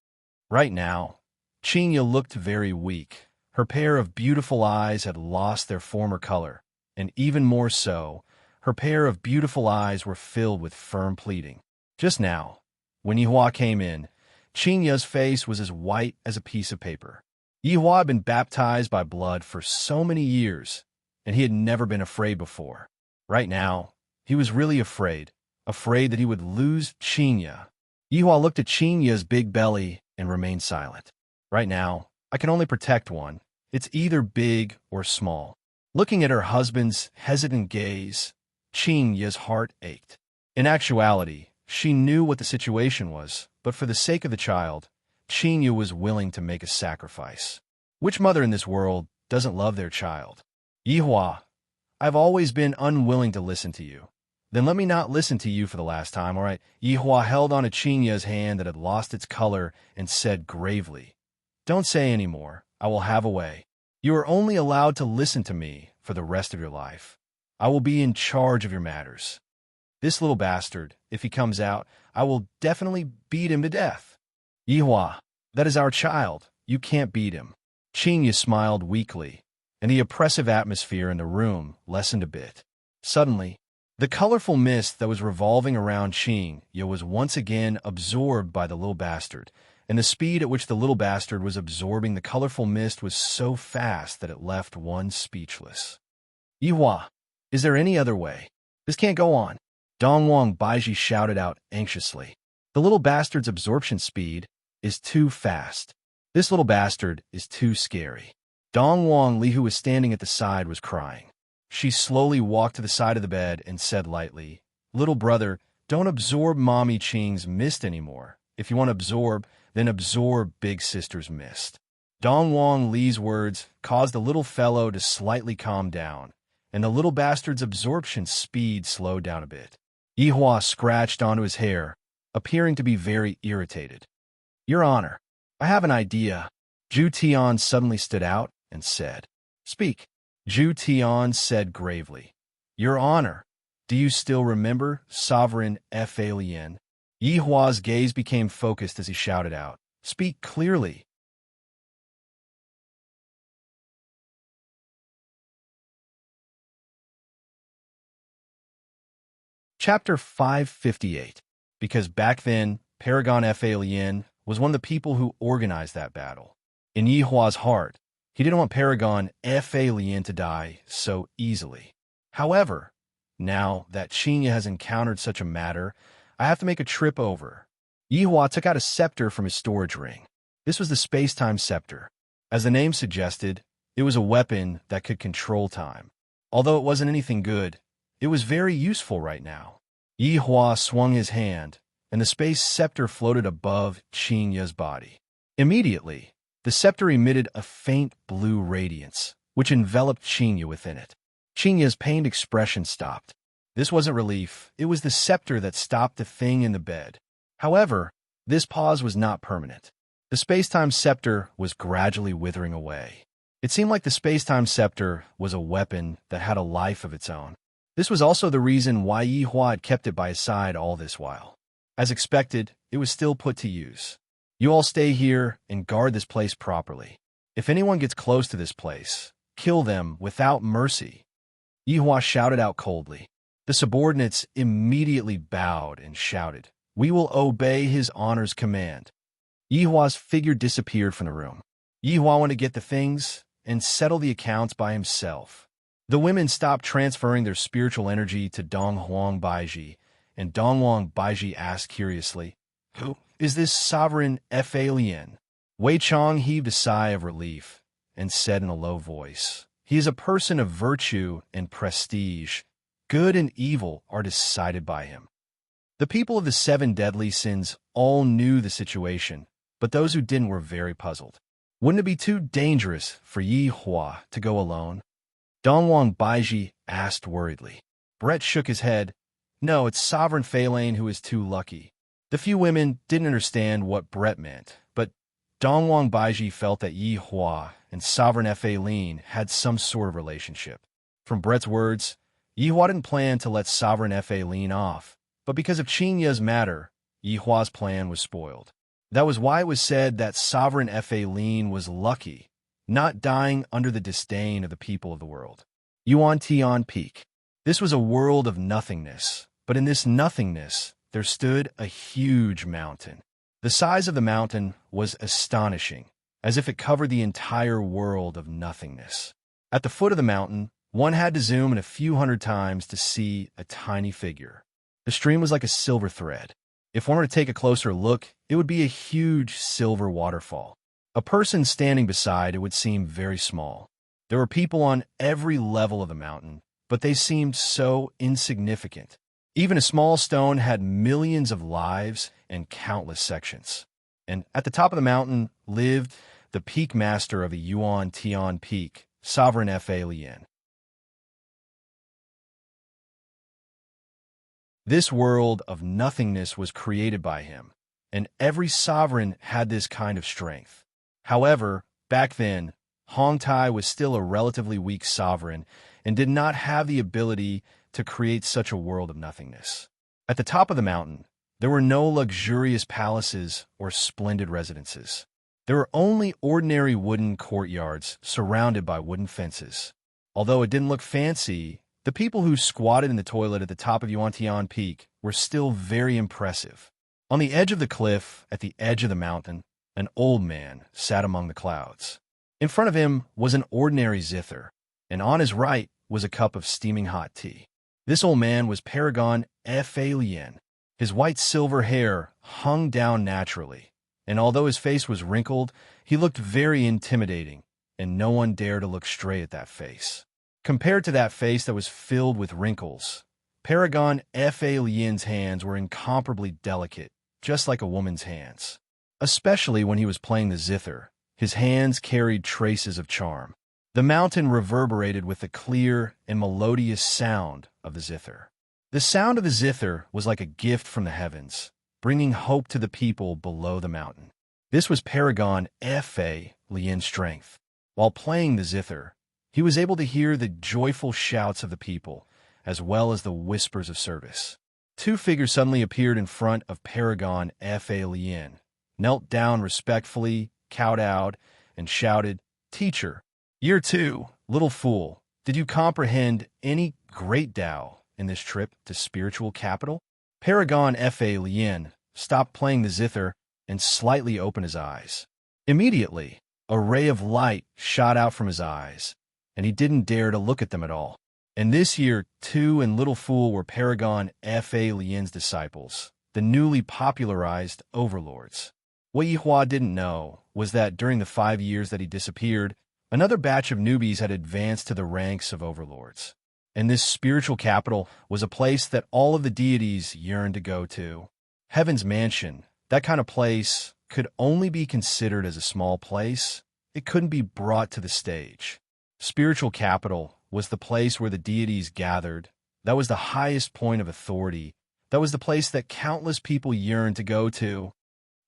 Right now, Qingya looked very weak. Her pair of beautiful eyes had lost their former color, and even more so, her pair of beautiful eyes were filled with firm pleading. Just now, when Yihua came in, Qingya's face was as white as a piece of paper. Yihua had been baptized by blood for so many years, and he had never been afraid before. Right now, he was really afraid that he would lose Qingya. Yihua looked at Qingya's big belly and remained silent. Right now, I can only protect one. It's either big or small. Looking at her husband's hesitant gaze, Qingya's heart ached. In actuality, she knew what the situation was, but for the sake of the child, Qingya was willing to make a sacrifice. Which mother in this world doesn't love their child? Yihua, I've always been unwilling to listen to you. Then let me not listen to you for the last time, all right? Yihua held on to Qingya's hand that had lost its color and said gravely, Don't say any more. I will have a way. You are only allowed to listen to me for the rest of your life. I will be in charge of your matters. This little bastard, if he comes out, I will definitely beat him to death. Yihua, that is our child. You can't beat him. Qingya smiled weakly, and the oppressive atmosphere in the room lessened a bit. Suddenly, the colorful mist that was revolving around Qingya was once again absorbed by the little bastard, and the speed at which the little bastard was absorbing the colorful mist was so fast that it left one speechless. Yihua, is there any other way? This can't go on. Dongwang Baiji shouted out anxiously. The little bastard's absorption speed is too fast. This little bastard is too scary. Dongwang Li, who was standing at the side, was crying. She slowly walked to the side of the bed and said lightly, "Little brother, don't absorb Mommy Ching's mist anymore. If you want to absorb, then absorb Big Sister's mist." Dongwang Li's words caused the little fellow to slightly calm down, and the little bastard's absorption speed slowed down a bit. Yihua scratched onto his hair, appearing to be very irritated. "Your Honor, I have an idea." Zhu Tian suddenly stood out and said, "Speak." Zhu Tian said gravely, "Your Honor, do you still remember Sovereign Fa Lien?" Yihua's gaze became focused as he shouted out, "Speak clearly." Chapter 558. Because back then, Paragon Fa Lien was one of the people who organized that battle. In Yihua's heart, he didn't want Paragon Fa Lien to die so easily. However, now that Qinya has encountered such a matter, I have to make a trip over. Yihua took out a scepter from his storage ring. This was the space-time scepter. As the name suggested, it was a weapon that could control time. Although it wasn't anything good, it was very useful right now. Yihua swung his hand, and the space scepter floated above Qinya's body. Immediately, the scepter emitted a faint blue radiance, which enveloped Qinya within it. Qinya's pained expression stopped. This wasn't relief, it was the scepter that stopped the thing in the bed. However, this pause was not permanent. The space-time scepter was gradually withering away. It seemed like the space-time scepter was a weapon that had a life of its own. This was also the reason why Yihua had kept it by his side all this while. As expected, it was still put to use. You all stay here and guard this place properly. If anyone gets close to this place, kill them without mercy. Yihua shouted out coldly. The subordinates immediately bowed and shouted, "We will obey His Honor's command." Yihua's figure disappeared from the room. Yihua went to get the things and settle the accounts by himself. The women stopped transferring their spiritual energy to Donghuang Baiji, and Donghuang Baiji asked curiously, "Who is this Sovereign Fa Lien?" Wei Chong heaved a sigh of relief and said in a low voice, "He is a person of virtue and prestige. Good and evil are decided by him." The people of the 7 deadly sins all knew the situation, but those who didn't were very puzzled. Wouldn't it be too dangerous for Yihua to go alone? Dongwang Baiji asked worriedly. Brett shook his head. "No, it's Sovereign Feilane who is too lucky." The few women didn't understand what Brett meant, but Dongwang Baiji felt that Yihua and Sovereign Feilane had some sort of relationship. From Brett's words, Yihua didn't plan to let Sovereign Feilane off, but because of Qinya's matter, Yihua's plan was spoiled. That was why it was said that Sovereign Feilane was lucky, not dying under the disdain of the people of the world. Yuan Tian Peak. This was a world of nothingness, but in this nothingness, there stood a huge mountain. The size of the mountain was astonishing, as if it covered the entire world of nothingness. At the foot of the mountain, one had to zoom in a few hundred times to see a tiny figure. The stream was like a silver thread. If one were to take a closer look, it would be a huge silver waterfall. A person standing beside it would seem very small. There were people on every level of the mountain, but they seemed so insignificant. Even a small stone had millions of lives and countless sections. And at the top of the mountain lived the peak master of the Yuan Tian Peak, Sovereign Fa Lien. This world of nothingness was created by him, and every sovereign had this kind of strength. However, back then, Hongtai was still a relatively weak sovereign and did not have the ability to create such a world of nothingness. At the top of the mountain, there were no luxurious palaces or splendid residences. There were only ordinary wooden courtyards surrounded by wooden fences. Although it didn't look fancy, the people who squatted in the toilet at the top of Yuantian Peak were still very impressive. On the edge of the cliff, at the edge of the mountain, An old man sat among the clouds. In front of him was an ordinary zither, and on his right was a cup of steaming hot tea. This old man was Paragon Fa Lien. His white silver hair hung down naturally, and although his face was wrinkled, he looked very intimidating, and no one dared to look straight at that face. Compared to that face that was filled with wrinkles, Paragon Fa Lien's hands were incomparably delicate, just like a woman's hands. Especially when he was playing the zither, his hands carried traces of charm. The mountain reverberated with the clear and melodious sound of the zither. The sound of the zither was like a gift from the heavens, bringing hope to the people below the mountain. This was Paragon Fa Lien's strength. While playing the zither, he was able to hear the joyful shouts of the people, as well as the whispers of service. Two figures suddenly appeared in front of Paragon Fa Lien, knelt down respectfully, kowtowed, and shouted, "Teacher, Year 2, little fool, did you comprehend any great Tao in this trip to spiritual capital?" Paragon Fa Lien stopped playing the zither and slightly opened his eyes. Immediately, a ray of light shot out from his eyes, and he didn't dare to look at them at all. And this Year 2 and little fool were Paragon Fa Lien's disciples, the newly popularized overlords. What Yihua didn't know was that during the 5 years that he disappeared, another batch of newbies had advanced to the ranks of overlords. And this spiritual capital was a place that all of the deities yearned to go to. Heaven's mansion, that kind of place, could only be considered as a small place. It couldn't be brought to the stage. Spiritual capital was the place where the deities gathered. That was the highest point of authority. That was the place that countless people yearned to go to.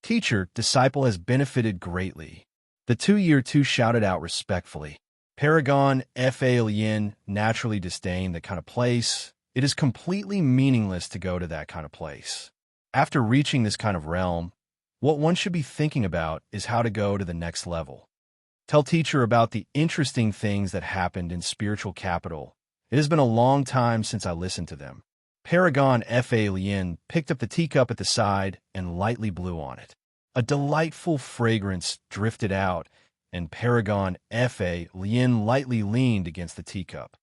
Teacher, disciple has benefited greatly. The Year 2 shouted out respectfully. Paragon Fa Lien naturally disdained that kind of place. It is completely meaningless to go to that kind of place. After reaching this kind of realm, what one should be thinking about is how to go to the next level. Tell teacher about the interesting things that happened in spiritual capital. It has been a long time since I listened to them. Paragon Fa Lien picked up the teacup at the side and lightly blew on it. A delightful fragrance drifted out, and Paragon Fa Lien lightly leaned against the teacup.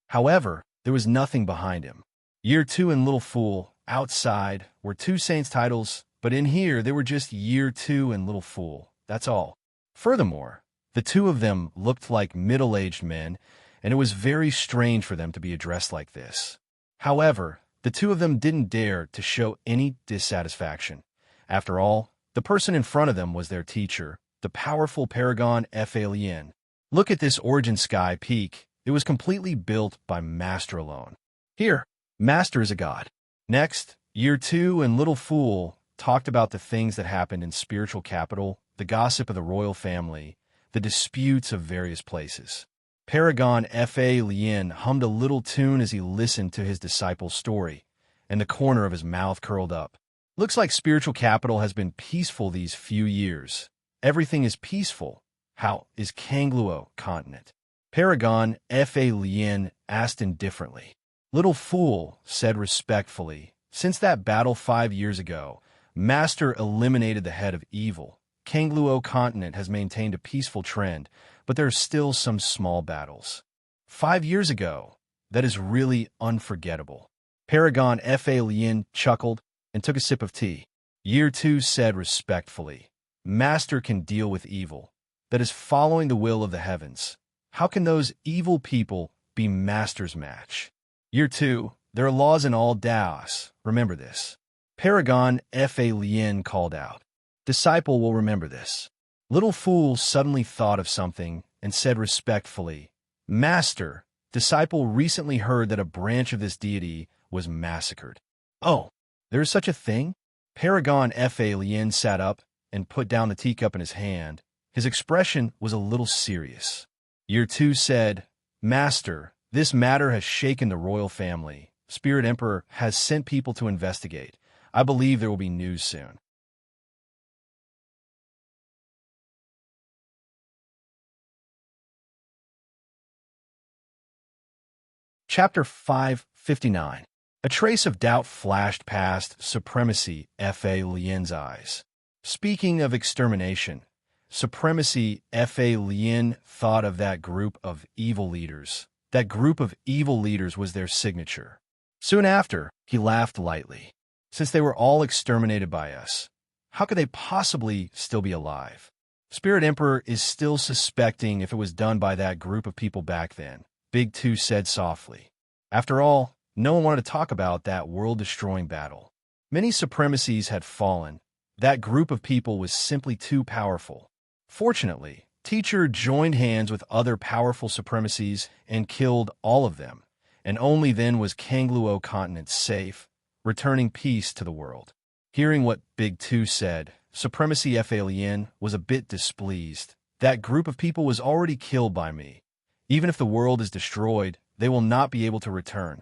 However, there was nothing behind him. Year 2 and little fool, outside, were two saints' titles, but in here they were just Year 2 and little fool, that's all. Furthermore, the two of them looked like middle-aged men, and it was very strange for them to be addressed like this. However, the two of them didn't dare to show any dissatisfaction. After all, the person in front of them was their teacher, the powerful Paragon Fa Lien. Look at this origin sky peak. It was completely built by Master alone. Here, Master is a god. Next, Year 2 and little fool talked about the things that happened in spiritual capital, the gossip of the royal family, the disputes of various places. Paragon Fa Lien hummed a little tune as he listened to his disciple's story, and the corner of his mouth curled up. Looks like spiritual capital has been peaceful these few years. Everything is peaceful. How is Kangluo continent? Paragon Fa Lien asked indifferently. Little fool said respectfully, since that battle 5 years ago, Master eliminated the head of evil. Kangluo continent has maintained a peaceful trend, but there are still some small battles. 5 years ago, that is really unforgettable. Paragon Fa Lien chuckled and took a sip of tea. Year 2 said respectfully, Master can deal with evil. That is following the will of the heavens. How can those evil people be Master's match? Year 2, there are laws in all Daos. Remember this. Paragon Fa Lien called out. Disciple will remember this. Little fool suddenly thought of something and said respectfully, Master, disciple recently heard that a branch of this deity was massacred. Oh, there is such a thing? Paragon Fa Lien sat up and put down the teacup in his hand. His expression was a little serious. Year 2 said, Master, this matter has shaken the royal family. Spirit Emperor has sent people to investigate. I believe there will be news soon. Chapter 559. A trace of doubt flashed past Supremacy F.A. Lien's eyes. Speaking of extermination, Supremacy F.A. Lien thought of that group of evil leaders. That group of evil leaders was their signature. Soon after, he laughed lightly. Since they were all exterminated by us, how could they possibly still be alive? Spirit Emperor is still suspecting if it was done by that group of people back then, Big Two said softly. After all, no one wanted to talk about that world-destroying battle. Many supremacies had fallen. That group of people was simply too powerful. Fortunately, Teacher joined hands with other powerful supremacies and killed all of them, and only then was Kangluo continent safe, returning peace to the world. Hearing what Big Two said, Supremacy F.A. Lien was a bit displeased. That group of people was already killed by me. Even if the world is destroyed, they will not be able to return.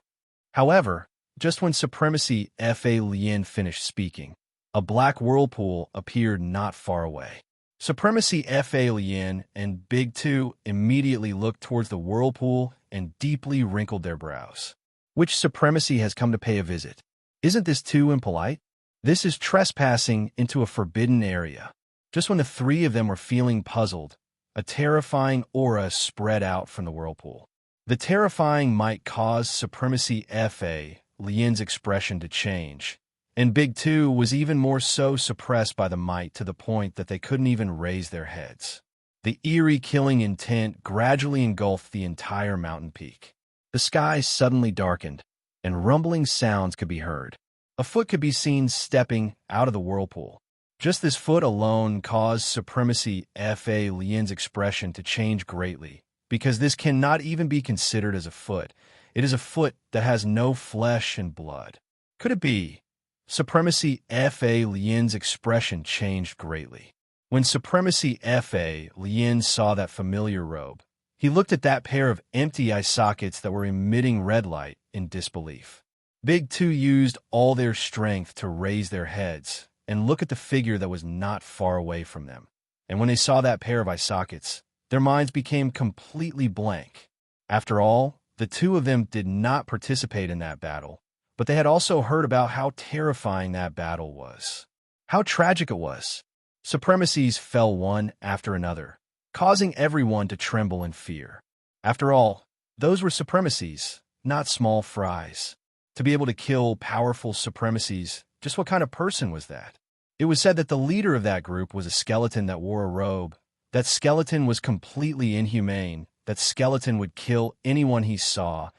However, just when Supremacy F.A. Lien finished speaking, a black whirlpool appeared not far away. Supremacy F.A. Lien and Big Two immediately looked towards the whirlpool and deeply wrinkled their brows. Which supremacy has come to pay a visit? Isn't this too impolite? This is trespassing into a forbidden area. Just when the three of them were feeling puzzled, a terrifying aura spread out from the whirlpool. The terrifying might cause Supremacy F.A. Lien's expression to change, and Big Two was even more so suppressed by the might to the point that they couldn't even raise their heads. The eerie killing intent gradually engulfed the entire mountain peak. The sky suddenly darkened, and rumbling sounds could be heard. A foot could be seen stepping out of the whirlpool. Just this foot alone caused Supremacy F.A. Lien's expression to change greatly, because this cannot even be considered as a foot. It is a foot that has no flesh and blood. Could it be? Supremacy F.A. Lien's expression changed greatly. When Supremacy F.A. Lien saw that familiar robe, he looked at that pair of empty eye sockets that were emitting red light in disbelief. Big Two used all their strength to raise their heads and look at the figure that was not far away from them. And when they saw that pair of eye sockets, their minds became completely blank. After all, the two of them did not participate in that battle, but they had also heard about how terrifying that battle was. How tragic it was. Supremacies fell one after another, causing everyone to tremble in fear. After all, those were supremacies, not small fries. To be able to kill powerful supremacies, just what kind of person was that? It was said that the leader of that group was a skeleton that wore a robe. That skeleton was completely inhumane. That skeleton would kill anyone he saw,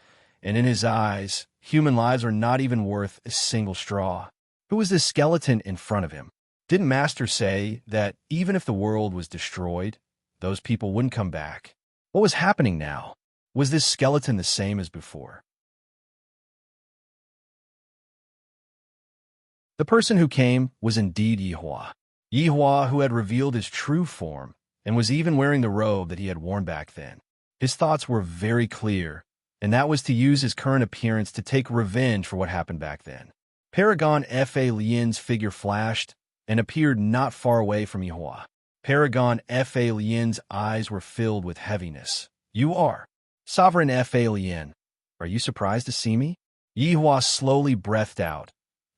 and in his eyes, human lives are not even worth a single straw. Who was this skeleton in front of him? Didn't Master say that even if the world was destroyed, those people wouldn't come back? What was happening now? Was this skeleton the same as before? The person who came was indeed Yihua. Yihua, who had revealed his true form and was even wearing the robe that he had worn back then. His thoughts were very clear, and that was to use his current appearance to take revenge for what happened back then. Paragon F.A. Lien's figure flashed and appeared not far away from Yihua. Paragon F.A. Lien's eyes were filled with heaviness. You are Sovereign F.A. Lien. Are you surprised to see me? Yihua slowly breathed out,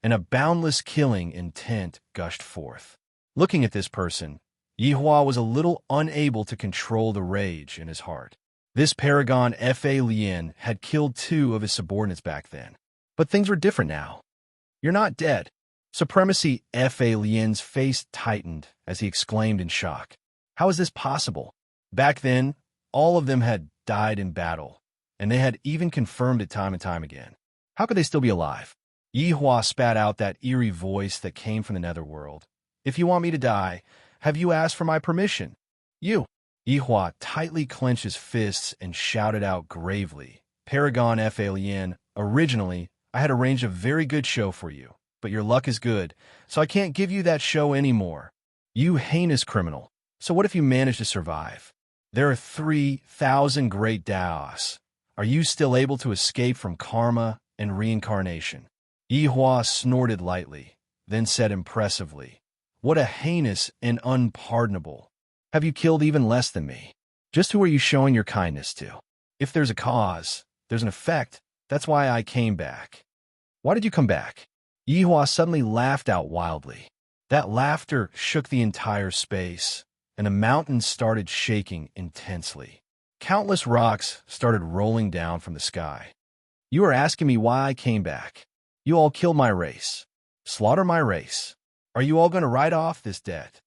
and a boundless killing intent gushed forth. Looking at this person, Yihua was a little unable to control the rage in his heart. This Paragon F.A. Lien had killed two of his subordinates back then. But things were different now. You're not dead. Supremacy F.A. Lien's face tightened as he exclaimed in shock. How is this possible? Back then, all of them had died in battle, and they had even confirmed it time and time again. How could they still be alive? Yihua spat out that eerie voice that came from the netherworld. If you want me to die, have you asked for my permission? You. Yihua tightly clenched his fists and shouted out gravely. Paragon F.A. Lien, originally, I had arranged a very good show for you, but your luck is good, so I can't give you that show anymore. You heinous criminal. So what if you manage to survive? There are 3,000 great Daos. Are you still able to escape from karma and reincarnation? Yihua snorted lightly, then said impressively, What a heinous and unpardonable. Have you killed even less than me? Just who are you showing your kindness to? If there's a cause, there's an effect. That's why I came back. Why did you come back? Yihua suddenly laughed out wildly. That laughter shook the entire space, and the mountains started shaking intensely. Countless rocks started rolling down from the sky. You are asking me why I came back. You all killed my race. Slaughter my race. Are you all going to write off this debt?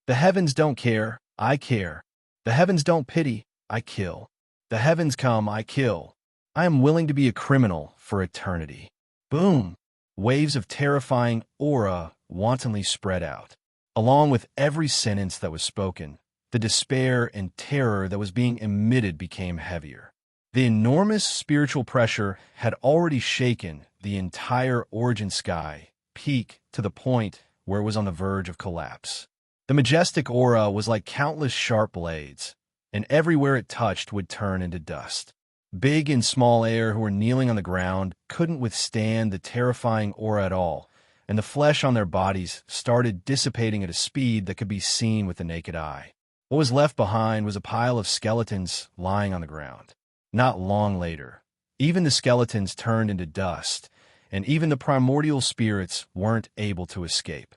The heavens don't care, I care. The heavens don't pity, I kill. The heavens come, I kill. I am willing to be a criminal for eternity. Boom! Waves of terrifying aura wantonly spread out. Along with every sentence that was spoken, the despair and terror that was being emitted became heavier. The enormous spiritual pressure had already shaken the entire origin sky peak to the point where it was on the verge of collapse. The majestic aura was like countless sharp blades, and everywhere it touched would turn into dust. Big and small air who were kneeling on the ground couldn't withstand the terrifying aura at all, and the flesh on their bodies started dissipating at a speed that could be seen with the naked eye. What was left behind was a pile of skeletons lying on the ground. Not long later, even the skeletons turned into dust, and even the primordial spirits weren't able to escape.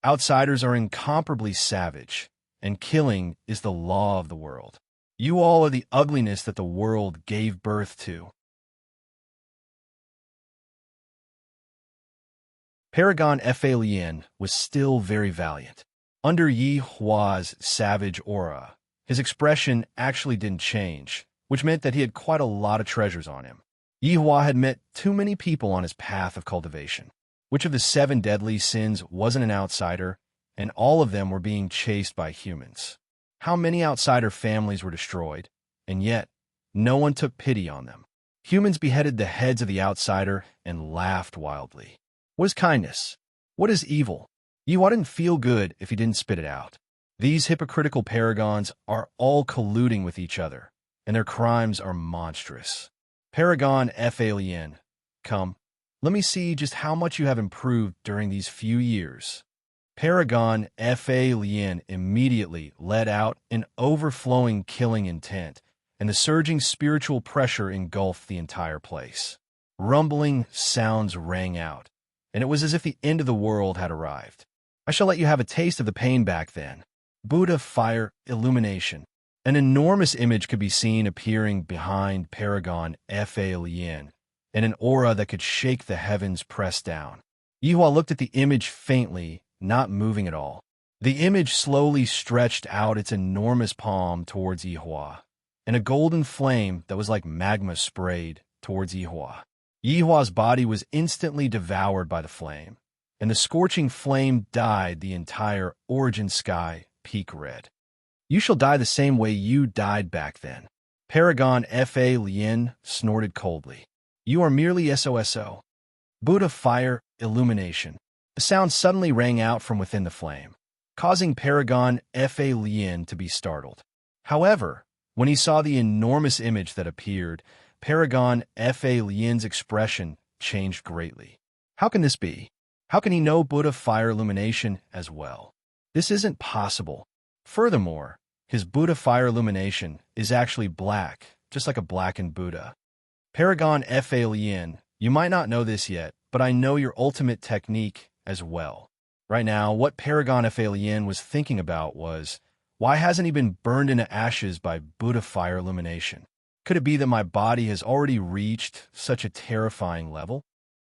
Outsiders are incomparably savage, and killing is the law of the world. You all are the ugliness that the world gave birth to. Paragon Fa Lien was still very valiant. Under Yi Hua's savage aura, his expression actually didn't change, which meant that he had quite a lot of treasures on him. Yi Hua had met too many people on his path of cultivation. Which of the 7 deadly sins wasn't an outsider, and all of them were being chased by humans? How many outsider families were destroyed, and yet no one took pity on them? Humans beheaded the heads of the outsider and laughed wildly. What is kindness? What is evil? Yi Hua didn't feel good if he didn't spit it out. These hypocritical paragons are all colluding with each other, and their crimes are monstrous. Paragon Fa Lien, come. Let me see just how much you have improved during these few years. Paragon Fa Lien immediately let out an overflowing killing intent, and the surging spiritual pressure engulfed the entire place. Rumbling sounds rang out, and it was as if the end of the world had arrived. I shall let you have a taste of the pain back then. Buddha fire illumination. An enormous image could be seen appearing behind Paragon Fa Lien, and an aura that could shake the heavens pressed down. Yi Hua looked at the image faintly, not moving at all. The image slowly stretched out its enormous palm towards Yi Hua, and a golden flame that was like magma sprayed towards Yi Hua. Yi Hua's body was instantly devoured by the flame, and the scorching flame dyed the entire origin sky peak red. You shall die the same way you died back then. Paragon Fa Lien snorted coldly. You are merely SOSO. Buddha fire illumination. The sound suddenly rang out from within the flame, causing Paragon Fa Lien to be startled. However, when he saw the enormous image that appeared, Paragon Fa Lien's expression changed greatly. How can this be? How can he know Buddha fire illumination as well? This isn't possible. Furthermore, his Buddha fire illumination is actually black, just like a blackened Buddha. Paragon Fa Lien, you might not know this yet, but I know your ultimate technique as well. Right now, what Paragon Fa Lien was thinking about was, why hasn't he been burned into ashes by Buddha fire illumination? Could it be that my body has already reached such a terrifying level?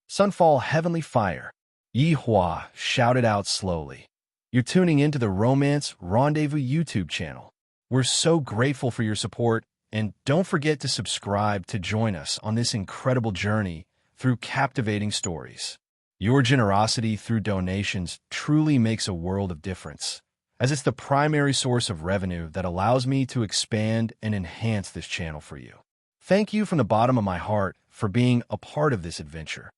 Sunfall heavenly fire. Yi Hua shouted out slowly. You're tuning into the Romance Rendezvous YouTube channel. We're so grateful for your support, and don't forget to subscribe to join us on this incredible journey through captivating stories. Your generosity through donations truly makes a world of difference, as it's the primary source of revenue that allows me to expand and enhance this channel for you. Thank you from the bottom of my heart for being a part of this adventure.